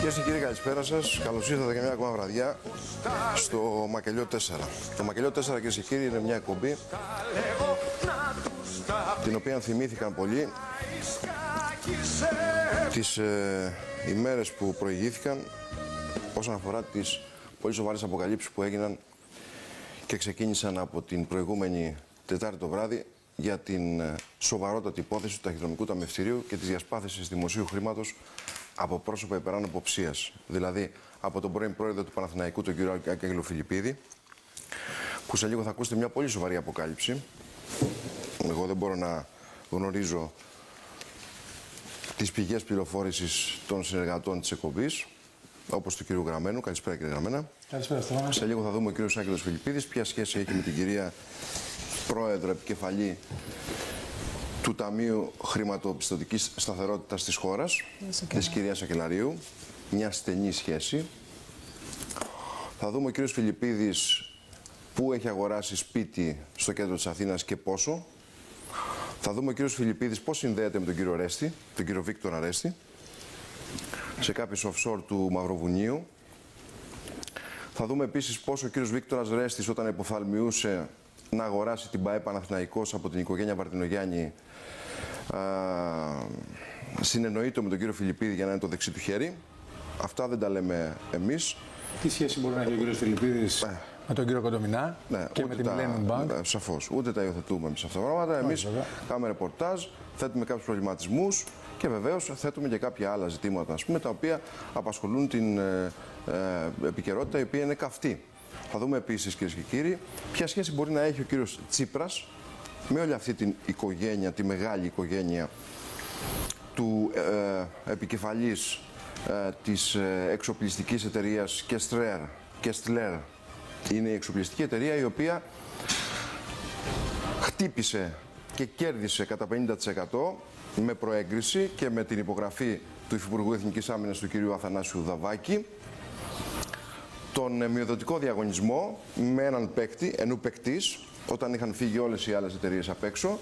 Κυρίες και κύριοι, καλησπέρα σας. Καλώς ήρθατε για μια ακόμα βραδιά στο Μακελιό 4. Το Μακελιό 4, κυρίες και κύριοι, είναι μια εκπομπή την οποία θυμήθηκαν πολλοί τις ημέρες που προηγήθηκαν όσον αφορά τις πολύ σοβαρές αποκαλύψεις που έγιναν και ξεκίνησαν από την προηγούμενη Τετάρτη το βράδυ για την σοβαρότατη υπόθεση του ταχυδρομικού ταμιευτηρίου και της διασπάθησης δημοσίου χρήματος από πρόσωπα υπεράνω υποψίας. Δηλαδή από τον πρώην πρόεδρο του Παναθηναϊκού, τον κύριο Άγγελο Φιλιππίδη, που σε λίγο θα ακούσετε μια πολύ σοβαρή αποκάλυψη. Εγώ δεν μπορώ να γνωρίζω τις πηγές πληροφόρησης των συνεργατών της εκπομπής, όπως του κύριου Γραμμένου. Καλησπέρα, κύριε Γραμμένα. Καλησπέρα, Στέφανα. Σε λίγο θα δούμε ο κύριος Άγγελος Φιλιππίδης ποια σχέση έχει με την κυρία πρόεδρο επικεφαλή του Ταμείου Χρηματοπιστωτικής Σταθερότητας της χώρας, της κυρίας Ακελαρίου. Μια στενή σχέση. Θα δούμε ο κύριος Φιλιππίδης πού έχει αγοράσει σπίτι στο κέντρο της Αθήνας και πόσο. Θα δούμε ο κύριος Φιλιππίδης πώς συνδέεται με τον κύριο Ρέστη, τον κύριο Βίκτορα Ρέστη, σε κάποιες offshore του Μαυροβουνίου. Θα δούμε επίσης πώς ο κύριος Βίκτορας Ρέστης, όταν υποφθαλμιούσε να αγοράσει την ΠΑΕ Παναθηναϊκός από την οικογένεια Βαρτινογιάννη, συνεννοείται με τον κύριο Φιλιππίδη για να είναι το δεξί του χέρι. Αυτά δεν τα λέμε εμείς. Τι σχέση μπορεί να έχει ο κύριος Φιλιππίδης με τον κύριο Κοντομινά και με την Millennium Bank? Σαφώς. Ούτε τα υιοθετούμε εμείς αυτά τα πράγματα. Εμείς κάνουμε ρεπορτάζ, θέτουμε κάποιους προβληματισμούς και βεβαίως θέτουμε και κάποια άλλα ζητήματα, ας πούμε, τα οποία απασχολούν την επικαιρότητα, η οποία είναι καυτή. Θα δούμε επίσης, κυρίες και κύριοι, ποια σχέση μπορεί να έχει ο κύριος Τσίπρας με όλη αυτή την οικογένεια, τη μεγάλη οικογένεια του επικεφαλής της εξοπλιστικής εταιρείας Κεστλέρ. Είναι η εξοπλιστική εταιρεία η οποία χτύπησε και κέρδισε κατά 50% με προέγκριση και με την υπογραφή του Υφυπουργού Εθνικής Άμυνας του κ. Αθανάσιου Δαβάκη τον μειοδοτικό διαγωνισμό με έναν παίκτη, ενού παίκτης, όταν είχαν φύγει όλες οι άλλες εταιρείες απ' έξω,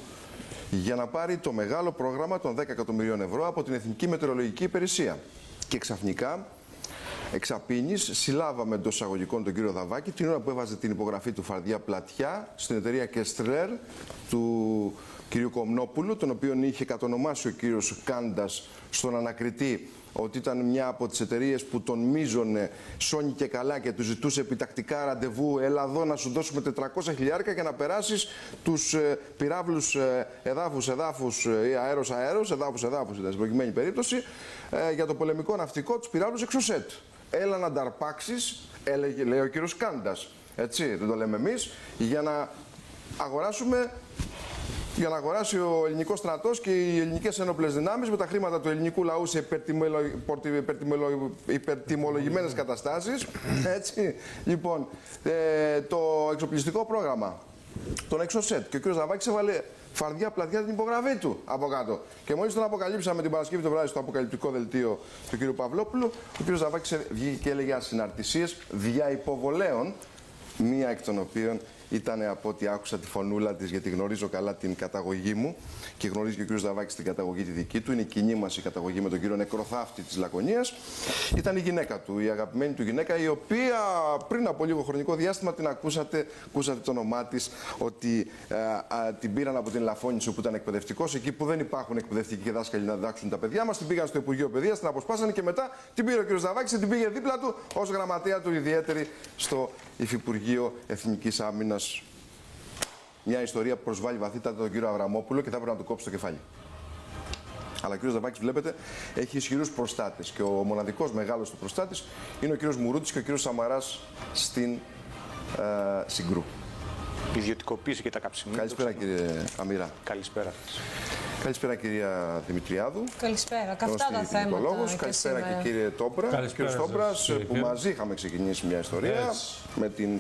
για να πάρει το μεγάλο πρόγραμμα των 10 εκατομμυρίων ευρώ από την Εθνική Μετεωρολογική Υπηρεσία. Και ξαφνικά, εξαπίνης, συλλάβαμε εντός εισαγωγικών τον κύριο Δαβάκη την ώρα που έβαζε την υπογραφή του φαρδιά πλατιά στην εταιρεία Κεστλέρ του κυρίου Κομνόπουλου, τον οποίον είχε κατονομάσει ο κύριος Κάντας στον ανακριτή ότι ήταν μια από τις εταιρείες που τον μίζωνε σώνει και καλά και του ζητούσε επιτακτικά ραντεβού, έλα εδώ να σου δώσουμε 400 χιλιάρικα για να περάσεις τους πυράβλους εδάφους ή αέρος, εδάφους ήταν στην προκειμένη περίπτωση, για το πολεμικό ναυτικό, τους πυράβλους Εξωσέτ. Έλα να νταρπάξεις, λέει ο κύριος Κάντας, έτσι, δεν το λέμε εμείς, για να αγοράσουμε. Για να αγοράσει ο ελληνικός στρατός και οι ελληνικές ένοπλες δυνάμεις με τα χρήματα του ελληνικού λαού σε υπερτιμολογημένες καταστάσεις. Έτσι. Λοιπόν, το εξοπλιστικό πρόγραμμα, τον Εξωσέτ. Και ο κ. Δαβάκης έβαλε φαρδιά πλατιά την υπογραφή του από κάτω. Και μόλις τον αποκαλύψαμε την Παρασκευή το βράδυ στο αποκαλυπτικό δελτίο του κ. Παυλόπουλου, ο κ. Δαβάκης βγήκε και έλεγε ασυναρτησίες δια υποβολέων, μία εκ των οποίων ήταν από ό,τι άκουσα τη φωνούλα της, γιατί γνωρίζω καλά την καταγωγή μου και γνωρίζει και ο κ. Δαβάκης την καταγωγή τη δική του. Είναι κοινή μας η καταγωγή με τον κύριο Νεκροθάφτη της Λακωνίας. Ήταν η γυναίκα του, η αγαπημένη του γυναίκα, η οποία πριν από λίγο χρονικό διάστημα την ακούσατε το όνομά της, ότι την πήραν από την Λαφώνησο που ήταν εκπαιδευτικός, εκεί που δεν υπάρχουν εκπαιδευτικοί και δάσκαλοι να διδάξουν τα παιδιά μας. Την πήγαν στο Υπουργείο Παιδείας, την αποσπάσανε και μετά την πήρε ο κ. Δαβάκης και την πήγε δίπλα του ως γραμματέα του ιδιαίτερη στο Υφυπουργείο Εθνικής Άμυνας. Μια ιστορία που προσβάλλει βαθύτατα τον κύριο Αβραμόπουλο και θα έπρεπε να του κόψει το κεφάλι. Αλλά ο κύριος Δαβάκης, βλέπετε, έχει ισχυρούς προστάτες και ο μοναδικός μεγάλος του προστάτης είναι ο κύριος Μουρούτης και ο κύριος Σαμαράς στην Συγκρού. Ιδιωτικοποίηση και τα καψιμία. Καλησπέρα, κύριε Αμυρά. Καλησπέρα. Καλησπέρα, κυρία Δημητριάδου. Καλησπέρα. Καυτά τα θέματα. Καλησπέρα και κύριε Τόμπρα. Κύριε Τόμπρας, που μαζί είχαμε ξεκινήσει μια ιστορία με την.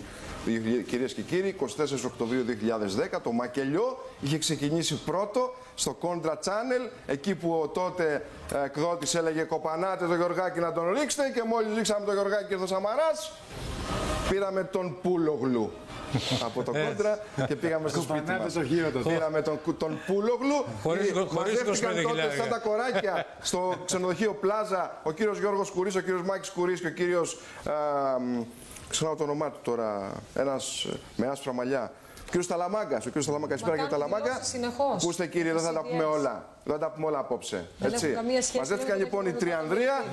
Κυρίες και κύριοι, 24 Οκτωβρίου 2010 το Μακελιό είχε ξεκινήσει πρώτο στο Contra Channel, εκεί που ο τότε εκδότης έλεγε κοπανάτε το Γεωργάκη να τον ρίξετε, και μόλις ρίξαμε τον Γεωργάκη και το Σαμαράς, Πήραμε τον Πούλογλου από το κόντρα και πήγαμε στο σπίτι μας. Πήραμε τον Πούλογλου. Μαζεύτηκαν τότε σαν τα κοράκια στο ξενοδοχείο Πλάζα ο κύριος Γιώργος Κουρής, ο κύριος Μάκης Κουρής και ο κύριος... ξεχνάω το όνομά του τώρα, ένας με άσπρα μαλλιά. Ο κύριος Ταλαμάγκας, πέρα και ο Ταλαμάγκα. Ακούστε κύριε, δεν θα τα πούμε όλα. Δεν θα τα πούμε όλα απόψε. Έτσι. Μαζεύτηκαν λοιπόν οι Τριανδρία,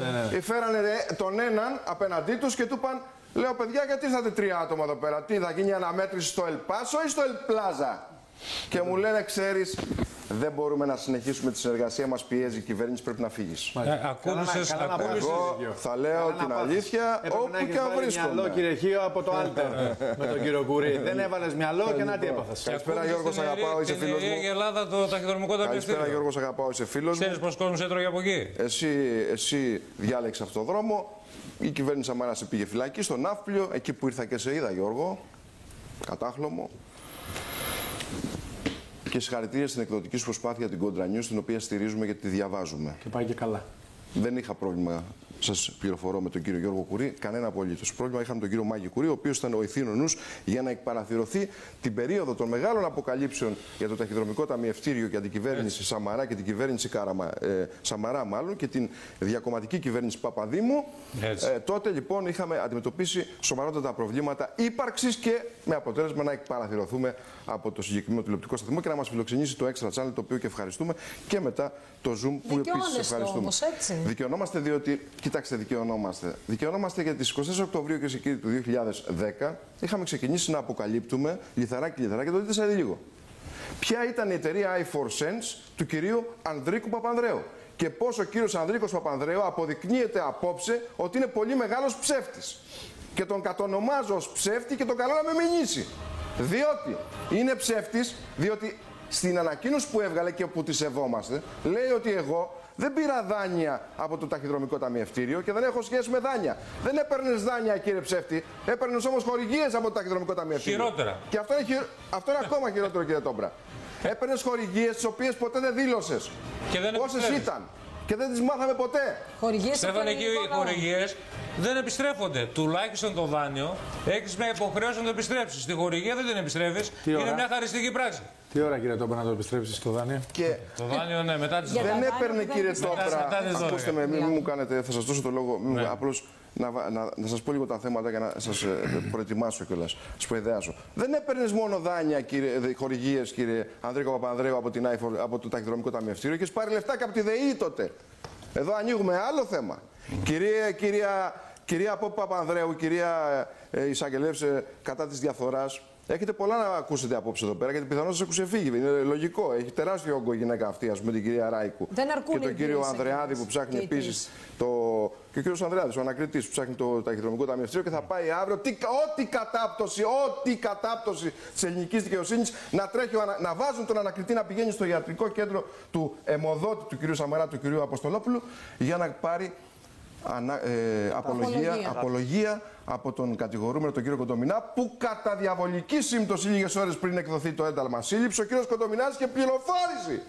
φέρανε τον έναν απέναντί τους και του είπαν, λέω παιδιά, γιατί ήρθατε 3 άτομα εδώ πέρα, τι θα γίνει αναμέτρηση στο Ελπάσο ή στο Ελπλάζα? Και μου λένε, ξέρεις, δεν μπορούμε να συνεχίσουμε τη συνεργασία μας, πιέζει η κυβέρνηση, πρέπει να φύγεις. Εγώ θα λέω την αλήθεια όπου και αν βρίσκομαι. Μυαλό, κύριε Χίο, από το Άλτερ με τον κύριο Κουρί. Δεν έβαλες μυαλό και να τι έπαθες. Καλησπέρα Γιώργο, σ' αγαπάω, είσαι φίλος μου. Ελλάδα, το ταχυδρομικό ταμείο. Καλησπέρα Γιώργο, σ' αγαπάω, είσαι φίλος μου. Ξέρεις πως κόσμος έτρωγε από εκεί. Εσύ διάλεξες αυτόν τον δρόμο. Η κυβέρνηση Σαμαρά σε πήγε φυλακή, στο Ναύπλιο, εκεί που ήρθα και σε είδα Γιώργο. Κατάχλωμο. Και συγχαρητήρια στην εκδοτική σου προσπάθεια, την Contra News, την οποία στηρίζουμε γιατί τη διαβάζουμε. Και πάει και καλά. Δεν είχα πρόβλημα, σας πληροφορώ, με τον κύριο Γιώργο Κουρί, κανένα απολύτως πρόβλημα. Είχαμε τον κύριο Μάκη Κουρί, ο οποίος ήταν ο ηθήνων νους για να εκπαραθυρωθεί την περίοδο των μεγάλων αποκαλύψεων για το ταχυδρομικό ταμιευτήριο και την κυβέρνηση Σαμαρά και την κυβέρνηση Σαμαρά, μάλλον, και την διακομματική κυβέρνηση Παπαδήμου. Τότε λοιπόν είχαμε αντιμετωπίσει σοβαρότατα προβλήματα ύπαρξης και με αποτέλεσμα να εκπαραθυρωθούμε από το συγκεκριμένο τηλεοπτικό σταθμό και να μας φιλοξενήσει το Extra Channel, το οποίο και ευχαριστούμε, και μετά το Zoom που επίσης ευχαριστούμε. Όμως, έτσι. Δικαιωνόμαστε διότι, κοιτάξτε, δικαιωνόμαστε γιατί στις 24 Οκτωβρίου και Κύριε του 2010 είχαμε ξεκινήσει να αποκαλύπτουμε λιθαράκι, το δείτε σε λίγο. Ποια ήταν η εταιρεία i4Sense του κυρίου Ανδρίκου Παπανδρέου και πώς ο κύριος Ανδρίκος Παπανδρέου αποδεικνύεται απόψε ότι είναι πολύ μεγάλος ψεύτης. Και τον κατονομάζω ως ψεύτη και τον καλώ να με μηνύσει. Διότι είναι ψεύτης, διότι στην ανακοίνωση που έβγαλε και που τη σεβόμαστε, λέει ότι εγώ δεν πήρα δάνεια από το ταχυδρομικό ταμιευτήριο και δεν έχω σχέση με δάνεια. Δεν έπαιρνες δάνεια, κύριε ψεύτη, έπαιρνες όμως χορηγίες από το ταχυδρομικό ταμιευτήριο. Χειρότερα. Και αυτό είναι ακόμα χειρότερο, κύριε Τόμπρα. Έπαιρνες χορηγίες τις οποίες ποτέ δεν δήλωσες. Πόσες ήταν? Και δεν τις μάθαμε ποτέ. Στέφανε, εκεί οι χορηγίες δεν επιστρέφονται. Τουλάχιστον το δάνειο έχεις μια υποχρέωση να το επιστρέψεις. Στη χορηγία δεν την επιστρέφεις. Είναι μια χαριστική πράξη. Τι ώρα, κύριε Τόμπρα, να το επιστρέψεις το δάνειο? Το δάνειο, ναι, μετά τις 12. Δεν έπαιρνε, κύριε Τόμπρα. Ακούστε με, μην μου κάνετε, θα σας δώσω το λόγο. Απλώς να σας πω λίγο τα θέματα για να σας προετοιμάσω κιόλας, σας προειδεάσω. Δεν έπαιρνες μόνο δάνεια, χορηγίες, κύριε Ανδρίκο Παπανδρέου, από το ταχυδρομικό ταμιευτήριο, και πάρει λεφτά και από τη ΔΕΗ τότε. Εδώ ανοίγουμε άλλο θέμα. Κυρία Πόπη Παπανδρέου, κυρία εισαγγελεύς κατά της διαφθοράς, έχετε πολλά να ακούσετε απόψε εδώ πέρα, γιατί πιθανώς σας ακούσε φύγει. Είναι λογικό. Έχει τεράστιο όγκο η γυναίκα αυτή, ας πούμε, την κυρία Ράικου. Και τον κύριο Ανδρεάδη που ψάχνει επίσης και ο κύριος Ανδρεάδης, ο ανακριτής που ψάχνει το ταχυδρομικό ταμιευτήριο, και θα πάει αύριο ό,τι κατάπτωση της ελληνικής δικαιοσύνης να τρέχει, να βάζουν τον ανακριτή να πηγαίνει στο ιατρικό κέντρο του αιμοδότη του κυρίου Σαμαρά, του κυρίου Αποστολόπουλου, για να πάρει απολογία από τον κατηγορούμενο, τον κύριο Κοντομινά, που κατά διαβολική σύμπτωση λίγες ώρες πριν εκδοθεί το ένταλμα σύλληψη, ο κύριος Κοντομινάς είχε πληροφόρηση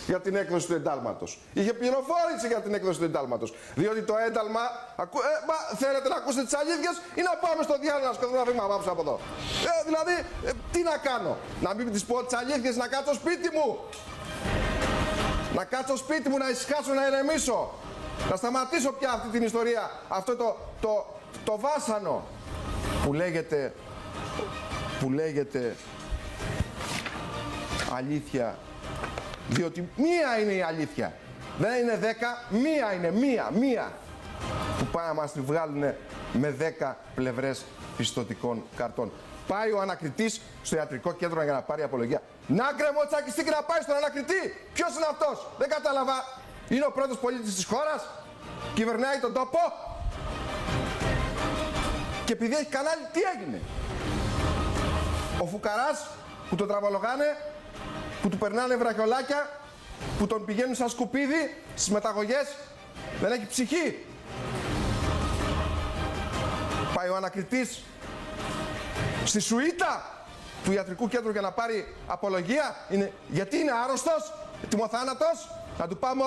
για την έκδοση του εντάλματος. Είχε πληροφόρηση για την έκδοση του εντάλματος. Διότι το ένταλμα. Θέλετε να ακούσετε τις αλήθειες ή να πάμε στο διάλογο να σκοτώσουμε ένα βήμα πάψω από εδώ? Δηλαδή, τι να κάνω? Να μην τις πω τις αλήθειες, να κάτσω σπίτι μου? Να κάτσω σπίτι μου, να ησυχάσω, να ηρεμήσω? Να σταματήσω πια αυτή την ιστορία, αυτό το βάσανο που λέγεται αλήθεια, διότι μία είναι η αλήθεια. Δεν είναι 10, μία είναι, μία που πάει να μας τη βγάλουν με 10 πλευρές πιστωτικών καρτών. Πάει ο ανακριτής στο ιατρικό κέντρο για να πάρει απολογία. Να γκρεμοτσακιστεί και να πάει στον ανακριτή. Ποιος είναι αυτός? Δεν κατάλαβα. Είναι ο πρώτος πολίτης της χώρας, κυβερνάει τον τόπο, και επειδή έχει κανάλι, τι έγινε? Ο φουκαράς που τον τραβολογάνε, που του περνάνε βραχιολάκια, που τον πηγαίνουν σαν σκουπίδι στις μεταγωγές, δεν έχει ψυχή. Πάει ο ανακριτής στη σουίτα του ιατρικού κέντρου για να πάρει απολογία. Γιατί είναι άρρωστος, ετοιμοθάνατος? Να του πάμε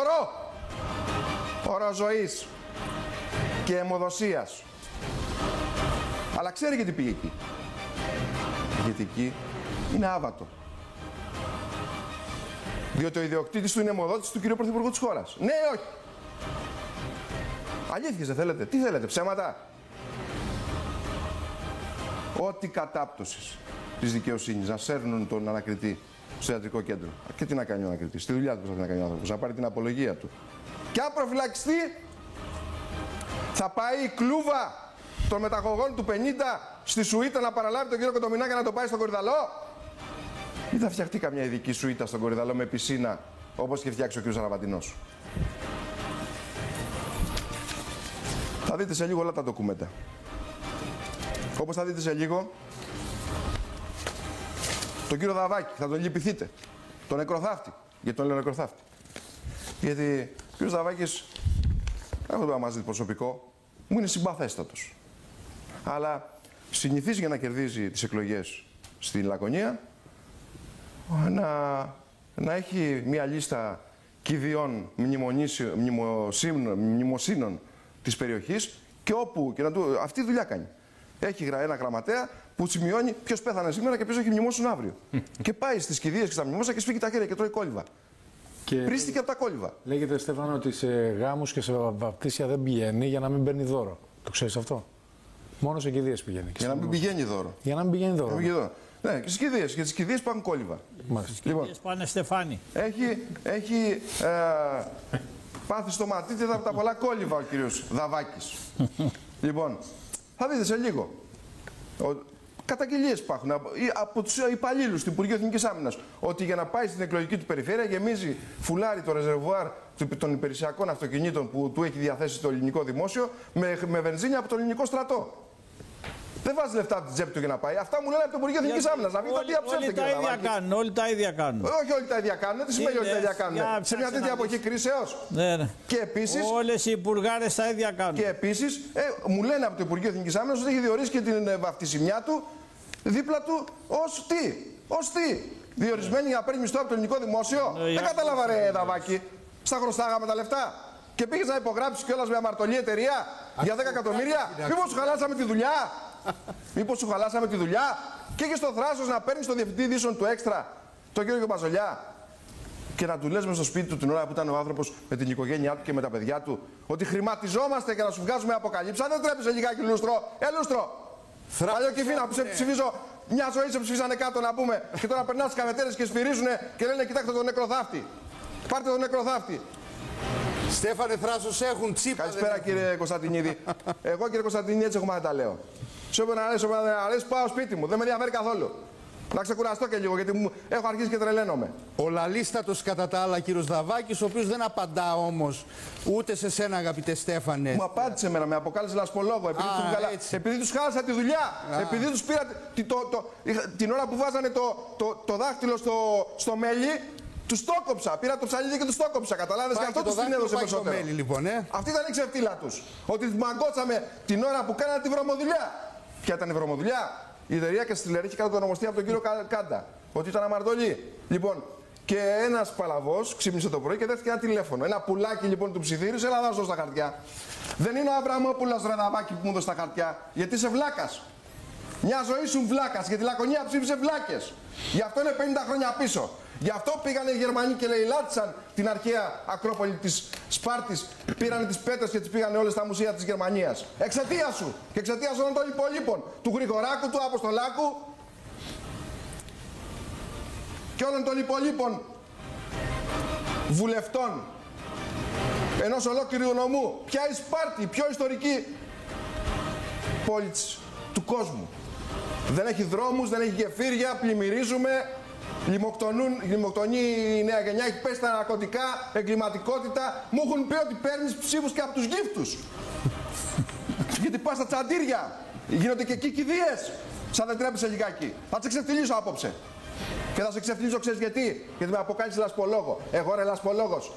όρο ζωής και αιμοδοσίας. Αλλά ξέρει γιατί πήγε εκεί. Γιατί εκεί είναι άβατο. Διότι ο ιδιοκτήτης του είναι αιμοδότης του κυρίου Πρωθυπουργού της χώρας. Ναι ή όχι? Αλήθειες δεν θέλετε? Τι θέλετε, ψέματα? Ό,τι κατάπτωσης της δικαιοσύνης να σέρνουν τον ανακριτή στο ιατρικό κέντρο. Και τι να κάνει ο ανακριτής? Τη δουλειά του προσπαθεί να κάνει ο άνθρωπος, να πάρει την απολογία του. Και αν προφυλακιστεί, θα πάει η κλούβα των μεταγωγών του 50 στη σουίτα να παραλάβει τον κύριο Κοντομινά και να το πάει στον Κορυδαλό. Ή θα φτιαχτεί καμιά ειδική σουίτα στον Κορυδαλό με πισίνα, όπως είχε φτιάξει ο κ. Αραβαντινός? Θα δείτε σε λίγο όλα τα ντοκουμέντα. Όπως θα δείτε σε λίγο τον κύριο Δαβάκη, θα τον λυπηθείτε. Τον νεκροθάφτη. Γιατί τον λέω νεκροθάφτη? Γιατί ο κύριος Δαβάκης, δεν έχω να μας δει προσωπικό, μου είναι συμπαθέστατος. Αλλά συνηθίζει για να κερδίζει τις εκλογές στην Λακωνία να έχει μια λίστα κηδιών μνημοσύνων της περιοχής και όπου και να του, αυτή τη δουλειά κάνει. Έχει ένα γραμματέα που σημειώνει ποιος πέθανε σήμερα και ποιος έχει μνημόσυνο αύριο. Και πάει στις κηδείες και στα μνημόσυνα και σφίγγει τα χέρια και τρώει κόλυβα. Πρίστηκε από τα κόλυβα. Λέγεται, Στέφανο, ότι σε γάμους και σε βαπτίσια δεν πηγαίνει για να μην παίρνει δώρο. Το ξέρεις αυτό? Μόνο σε κηδείες πηγαίνει. Για να μην πηγαίνει δώρο. Για να μην πηγαίνει δώρο. Ναι, και στις κηδείες. Και στις κηδείες πάνε κόλυβα. Λοιπόν, πάνε στεφάνι. Έχει πάθει στο ματίτιδα από τα πολλά κόλυβα ο κύριος Δαβάκης. Λοιπόν, θα δείτε σε λίγο. Καταγγελίες υπάρχουν από τους υπαλλήλους του Υπουργείου Εθνικής Άμυνας ότι για να πάει στην εκλογική του περιφέρεια γεμίζει φουλάρι το ρεζερβουάρ των υπηρεσιακών αυτοκινήτων που του έχει διαθέσει το ελληνικό δημόσιο με βενζίνη από το ελληνικό στρατό. Δεν βάζει λεφτά από την τσέπη του για να πάει. Αυτά μου λένε από το Υπουργείο Εθνικής Άμυνας. Να μην τα διαψεύδετε. Όλοι τα ίδια κάνουν. Όχι, όλοι τα ίδια κάνουν. Τι σημαίνει όλοι τα ίδια κάνουν? Σε μια τέτοια εποχή κρίσεως. Ναι. Και επίσης. Όλες οι υπουργάρες τα ίδια κάνουν. Και επίσης, μου λένε από το Υπουργείο Εθνικής Άμυνας ότι έχει διορίσει και την βαφτισιμιά του δίπλα του ως τι? Ως τι? Διορισμένη για να παίρνει μισθό από το ελληνικό δημόσιο. Δεν κατάλαβα, ρε Δαβάκη. Στα χρωστάγαμε τα λεφτά. Και πήγες να υπογράψεις κιόλας με αμαρτωλή εταιρεία για 10 εκατομμύρια. Μήπως σου χαλάσαμε τη δουλειά? Μήπως σου χαλάσαμε τη δουλειά? Και έχεις το θράσος να παίρνεις τον διευθυντή ειδήσεων του Έξτρα, τον κύριο Μπαζολιά, και να του λες μες στο σπίτι του την ώρα που ήταν ο άνθρωπος με την οικογένειά του και με τα παιδιά του ότι χρηματιζόμαστε και να σου βγάζουμε αποκαλύψεις? Αν δεν τρέπεσαι λιγάκι, λούστρο, λούστρο. Παλιοκυφίνα που σε ψηφίζω, μια ζωή σε ψηφίσανε κάτω να πούμε και τώρα περνάς τις καφετέρες και σφυρίζουνε και λένε κοιτάξτε τον νεκροθάφτη. Πάρτε τον νεκροθάφτη. Στέφανε, θράσος έχουν, τσίπα. Καλησπέρα κύριε Κωνσταντινίδη. Εγώ κύριε Κωνσταντινίδη έτσι έχουμε να τα λέω. Σε όποιον αρέσει, πάω σπίτι μου, δεν με ενδιαφέρει καθόλου. Να ξεκουραστώ και λίγο γιατί έχω αρχίσει και τρελαίνομαι. Ο λαλίστατος κατά τα άλλα κύριος Δαβάκης, ο οποίος δεν απαντά όμως ούτε σε σένα αγαπητέ Στέφανε. Μου απάντησε εμένα, με αποκάλεσε λασπολόγο. Επειδή τους χάλασα τη δουλειά. Επειδή τους πήρα την ώρα που βάζανε το δάχτυλο στο μέλι. Τους το κόψα. Πήρα το ψαλίδι και τους το κόψα. Καταλάβες, και αυτό τους την έδωσε περισσότερο. Μέλι, λοιπόν, Αυτή ήταν η ξεφτύλα τους. Ότι τους μαγκώσαμε την ώρα που κάνανε τη βρωμοδουλειά. Ποια ήταν η βρωμοδουλειά? Η εταιρεία Καστιλέρ είχε κατονομαστεί από τον κύριο Κάντα. Ότι ήταν αμαρτωλή. Λοιπόν, και ένας παλαβός ξύπνησε το πρωί και δέχτηκε ένα τηλέφωνο. Ένα πουλάκι λοιπόν του ψιθύρισε, έλα δώσω στα χαρτιά. Δεν είναι ο Αβραμόπουλος ρε Δαβάκη που μου έδωσε τα χαρτιά. Γιατί είσαι βλάκας. Μια ζωή σου βλάκας. Γιατί η Λακωνία ψήφισε βλάκες. Γι' αυτό είναι 50 χρόνια πίσω. Γι' αυτό πήγανε οι Γερμανοί και λαιλάτισαν την αρχαία Ακρόπολη της Σπάρτης. Πήρανε τις πέτρες και τις πήγανε όλες στα μουσεία της Γερμανίας. Εξαιτίας σου και εξαιτίας όλων των υπολείπων. Του Γρηγοράκου, του Αποστολάκου και όλων των υπολείπων βουλευτών ενός ολόκληρου νομού. Ποια η Σπάρτη, η πιο ιστορική πόλη του κόσμου. Δεν έχει δρόμους, δεν έχει γεφύρια, πλημμυρίζουμε. Λιμοκτονεί η νέα γενιά, έχει πέσει τα ναρκωτικά, εγκληματικότητα. Μου έχουν πει ότι παίρνεις ψήφους και από τους γύφτους. Γιατί πας στα τσαντήρια. Γίνονται και εκεί κηδείες. Σαν δεν τρέπεσαι λιγάκι. Θα σε ξεφτυλίσω απόψε. Και θα σε ξεφτυλίσω, ξέρεις γιατί? Γιατί με αποκάλυψε λασπολόγο. Εγώ ρε λασπολόγος.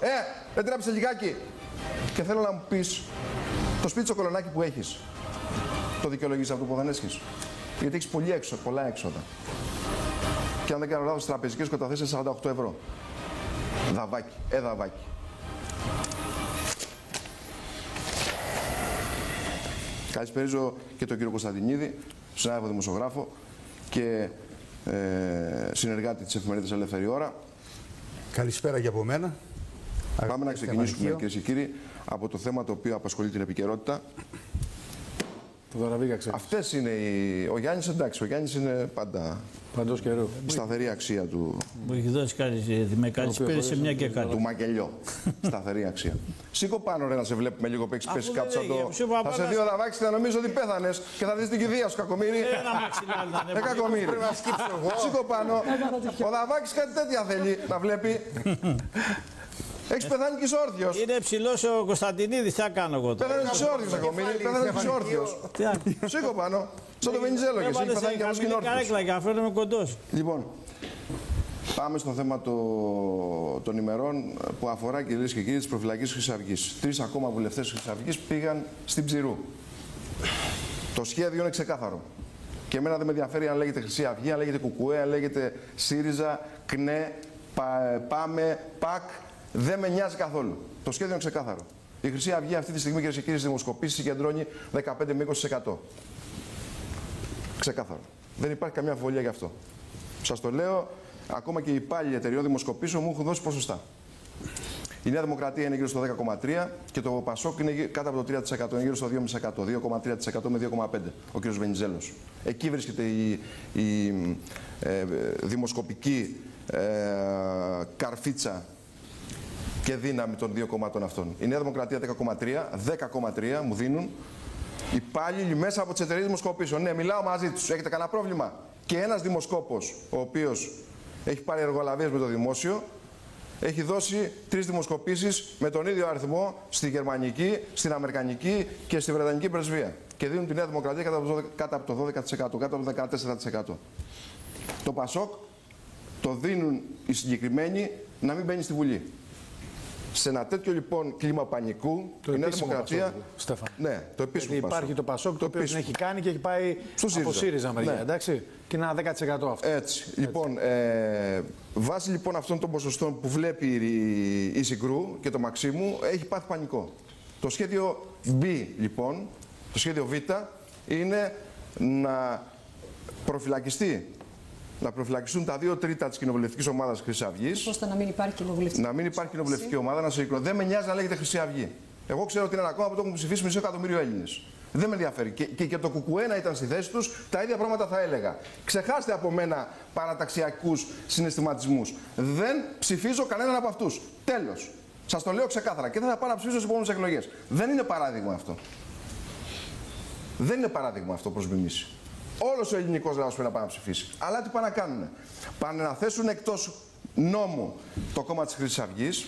Δεν τρέπεσαι λιγάκι. Και θέλω να μου πεις, το σπίτι στο Κολονάκι που έχεις, το δικαιολογείς αυτό που δεν έσχεις? Γιατί έχεις πολλά έξοδα. Και αν δεν κάνω λάθος, τραπεζικές καταθέσεις 48 ευρώ. Δαβάκι. Δαβάκι. Καλησπέριζω και τον κύριο Κωνσταντινίδη, συνάδελφο δημοσιογράφο και συνεργάτη της εφημερίδας Ελεύθερη Ώρα. Καλησπέρα και από μένα. Πάμε να ξεκινήσουμε, κυρίες και κύριοι, από το θέμα το οποίο απασχολεί την επικαιρότητα. Αυτές είναι οι... Ο Γιάννης, εντάξει, ο Γιάννης είναι πάντα... Παντός καιρού. Η σταθερή αξία του... Μου έχει δώσει με καλησπέρα σε μια και κάτι. Του μακελιό. Σταθερή αξία. Σήκω πάνω ρε να σε βλέπουμε λίγο που έχεις πέσει κάτω σαν το... Θα σε δει ο Δαβάκης και θα νομίζω ότι πέθανες και θα δεις την κηδεία σου, κακομοίρη. Κακομοίρη. Σήκω πάνω. Ο Δαβάκης κάτι τέτοια θέλει να βλέπει. Έχεις πεθάνει και είσαι όρθιος. Είναι ψηλός ο Κωνσταντινίδης, τι θα κάνω εγώ τώρα. Πέθανε και είσαι όρθιος, ακομήρη. Πέθανε και είσαι όρθιος. Σήκω πάνω. Σαν το Βενιζέλο και εσύ έχεις πεθάνει και αυτός και είναι όρθιος. Καρέκλα και αυτό είναι κοντός. Λοιπόν, πάμε στο θέμα των ημερών που αφορά, κυρίες και κύριοι, τις προφυλακές Χρυσής Αυγής. 3 ακόμα βουλευτές Χρυσής Αυγής πήγαν στην Ψηρού. Το σχέδιο είναι ξεκάθαρο. Και εμένα δεν με ενδιαφέρει αν λέγεται Χρυσή Αυγή, αν λέγεται Κουκουέ, αν λέγεται ΣΥΡΙΖΑ, ΚΝΕ, ΠΑΜΕ, ΠΑΚ. Δεν με νοιάζει καθόλου. Το σχέδιο είναι ξεκάθαρο. Η Χρυσή Αυγή αυτή τη στιγμή, κυρίες και κύριοι, στις δημοσκοπήσεις συγκεντρώνει 15 με 20%. Ξεκάθαρο. Δεν υπάρχει καμία αμφιβολία γι' αυτό. Σας το λέω, ακόμα και οι υπάλληλοι εταιρεών δημοσκοπήσεων μου έχουν δώσει ποσοστά. Η Νέα Δημοκρατία είναι γύρω στο 10,3% και το Πασόκ είναι κάτω από το 3%, είναι γύρω στο 2,5%, 2,3% με 2,5% ο κ. Βενιζέλος. Εκεί βρίσκεται η δημοσκοπική καρφίτσα και δύναμη των δύο κομμάτων αυτών. Η Νέα Δημοκρατία 10,3 μου δίνουν υπάλληλοι μέσα από τις εταιρείες δημοσκοπήσεων. Ναι, μιλάω μαζί τους. Έχετε κανένα πρόβλημα? Και ένας δημοσκόπος, ο οποίος έχει πάρει εργολαβίες με το δημόσιο, έχει δώσει 3 δημοσκοπήσεις με τον ίδιο αριθμό στη γερμανική, στην αμερικανική και στη βρετανική πρεσβεία. Και δίνουν τη Νέα Δημοκρατία κάτω από το 12%, κάτω από το 14%. Το Πασόκ το δίνουν οι συγκεκριμένοι να μην μπαίνει στη Βουλή. Σε ένα τέτοιο λοιπόν κλίμα πανικού, η Νέα Δημοκρατία. Στέφαν. Ναι, το επίσημο Πασόκ. Υπάρχει το Πασόκ το οποίο την έχει κάνει και έχει πάει από ΣΥΡΙΖΑ μεριά. Ναι. Εντάξει, και ένα 10% αυτό. Έτσι. Λοιπόν, βάσει λοιπόν αυτών των ποσοστών που βλέπει η Συγκρού και το Μαξίμου, έχει πάθει πανικό. Το σχέδιο B, λοιπόν, το σχέδιο Β, είναι να προφυλακιστούν τα 2 τρίτα της κοινοβουλευτικής ομάδας Χρυσής Αυγής. Ώστε να μην υπάρχει κοινοβουλευτική. Να μην υπάρχει κοινοβουλευτική ομάδα, να σε εικονώ. Δεν με νοιάζει να λέγεται Χρυσή Αυγή. Εγώ ξέρω ότι είναι ένα κόμμα που το έχουν ψηφίσει 500.000 Έλληνες. Δεν με ενδιαφέρει. Και το Κουκουέ να ήταν στη θέση τους, τα ίδια πράγματα θα έλεγα. Ξεχάστε από μένα παραταξιακούς συναισθηματισμούς. Δεν ψηφίζω κανέναν από αυτούς. Τέλος. Σας το λέω ξεκάθαρα. Και δεν θα πάω να ψηφίσω στις επόμενες εκλογές. Δεν είναι παράδειγμα αυτό. Δεν είναι παράδειγμα αυτό προς μιμήση. Όλος ο ελληνικός λαός πρέπει να πάει να ψηφίσει. Αλλά τι πάνε να κάνουν? Πάνε να θέσουν εκτός νόμου το κόμμα της Χρυσής Αυγής,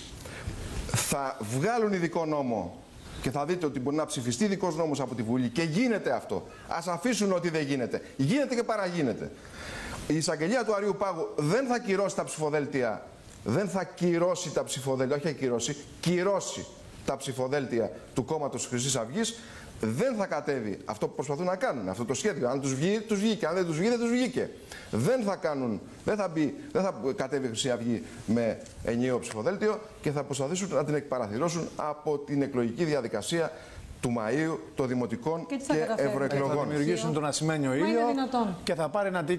θα βγάλουν ειδικό νόμο και θα δείτε ότι μπορεί να ψηφιστεί ειδικός νόμος από τη Βουλή και γίνεται αυτό. Ας αφήσουν ότι δεν γίνεται. Γίνεται και παραγίνεται. Η εισαγγελία του Αριού Πάγου δεν θα κυρώσει τα ψηφοδέλτια. Δεν θα κυρώσει τα ψηφοδέλτια, όχι ακυρώσει, κυρώσει τα ψηφοδέλτια του κόμματος Χρυσής Αυγής. Δεν θα κατέβει αυτό που προσπαθούν να κάνουν, αυτό το σχέδιο. Αν τους βγει, τους βγήκε. Αν δεν τους βγει, δεν τους βγήκε. Δεν θα κατέβει η Χρυσή Αυγή με ενιαίο ψηφοδέλτιο και θα προσπαθήσουν να την εκπαραθυρώσουν από την εκλογική διαδικασία του Μαΐου των δημοτικών και ευρωεκλογών. Θα δημιουργήσουν τον ασημένιο ήλιο και θα πάρει ένα 20-22%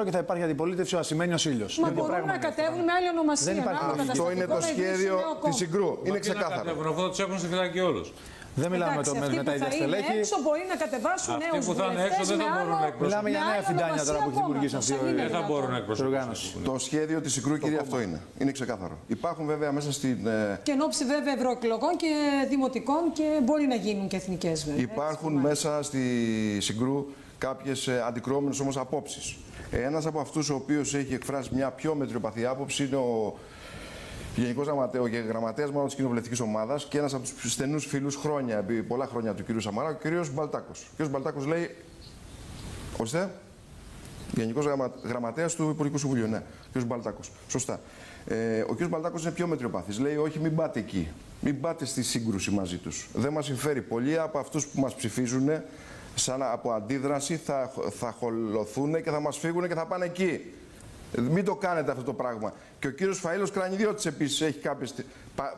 και θα υπάρχει αντιπολίτευση ο ασημένιος ήλιος. Μα μπορούμε να κατέβουν με άλλη ονομασία. Αυτό είναι το σχέδιο της Συγκρού. Είναι ξεκάθαρο. Αυτό τους έχουν στη φυλακή όλους. Δεν μιλάμε με τα ίδια στελέχη. Αυτοί έξω μπορεί να κατεβάσουν νέους Αυτοί που θα είναι έξω δεν θα μπορούν να εκπροσωπήσουν. Μιλάμε για νέα φιντάνια τώρα που έχει δημιουργήσει αυτή η Δεν θα μπορούν να εκπροσωπήσουν. Το σχέδιο της Συγκρού, κύριε, αυτό είναι. Είναι ξεκάθαρο. Υπάρχουν βέβαια μέσα στην. Και εν ώψη βέβαια ευρωεκλογών και δημοτικών και μπορεί να γίνουν και εθνικές βέβαια. Υπάρχουν μέσα στη Συγκρού κάποιες αντικρουόμενες όμως απόψεις. Ένας από αυτούς ο οποίος έχει εκφράσει μια πιο μετριοπαθή άποψη είναι ο Γενικός Γραμματέας της Κοινοβουλευτικής Ομάδας και ένας από τους στενούς φίλους πολλά χρόνια του κ. Σαμαρά, ο κ. Μπαλτάκος. Ο κ. Μπαλτάκος λέει. Ορίστε. Γενικός Γραμματέας του Υπουργικού Συμβουλίου. Ναι, ο κ. Μπαλτάκος. Σωστά. Ο κ. Μπαλτάκος είναι πιο μετριοπαθής. Λέει: όχι, μην πάτε εκεί. Μην πάτε στη σύγκρουση μαζί τους. Δεν μας συμφέρει. Πολλοί από αυτούς που μας ψηφίζουν, σαν από αντίδραση, θα χολωθούν και θα μας φύγουν και θα πάνε εκεί. Μην το κάνετε αυτό το πράγμα. Και ο κύριος Φαΐλος Κρανιδιώτης επίσης έχει κάποιες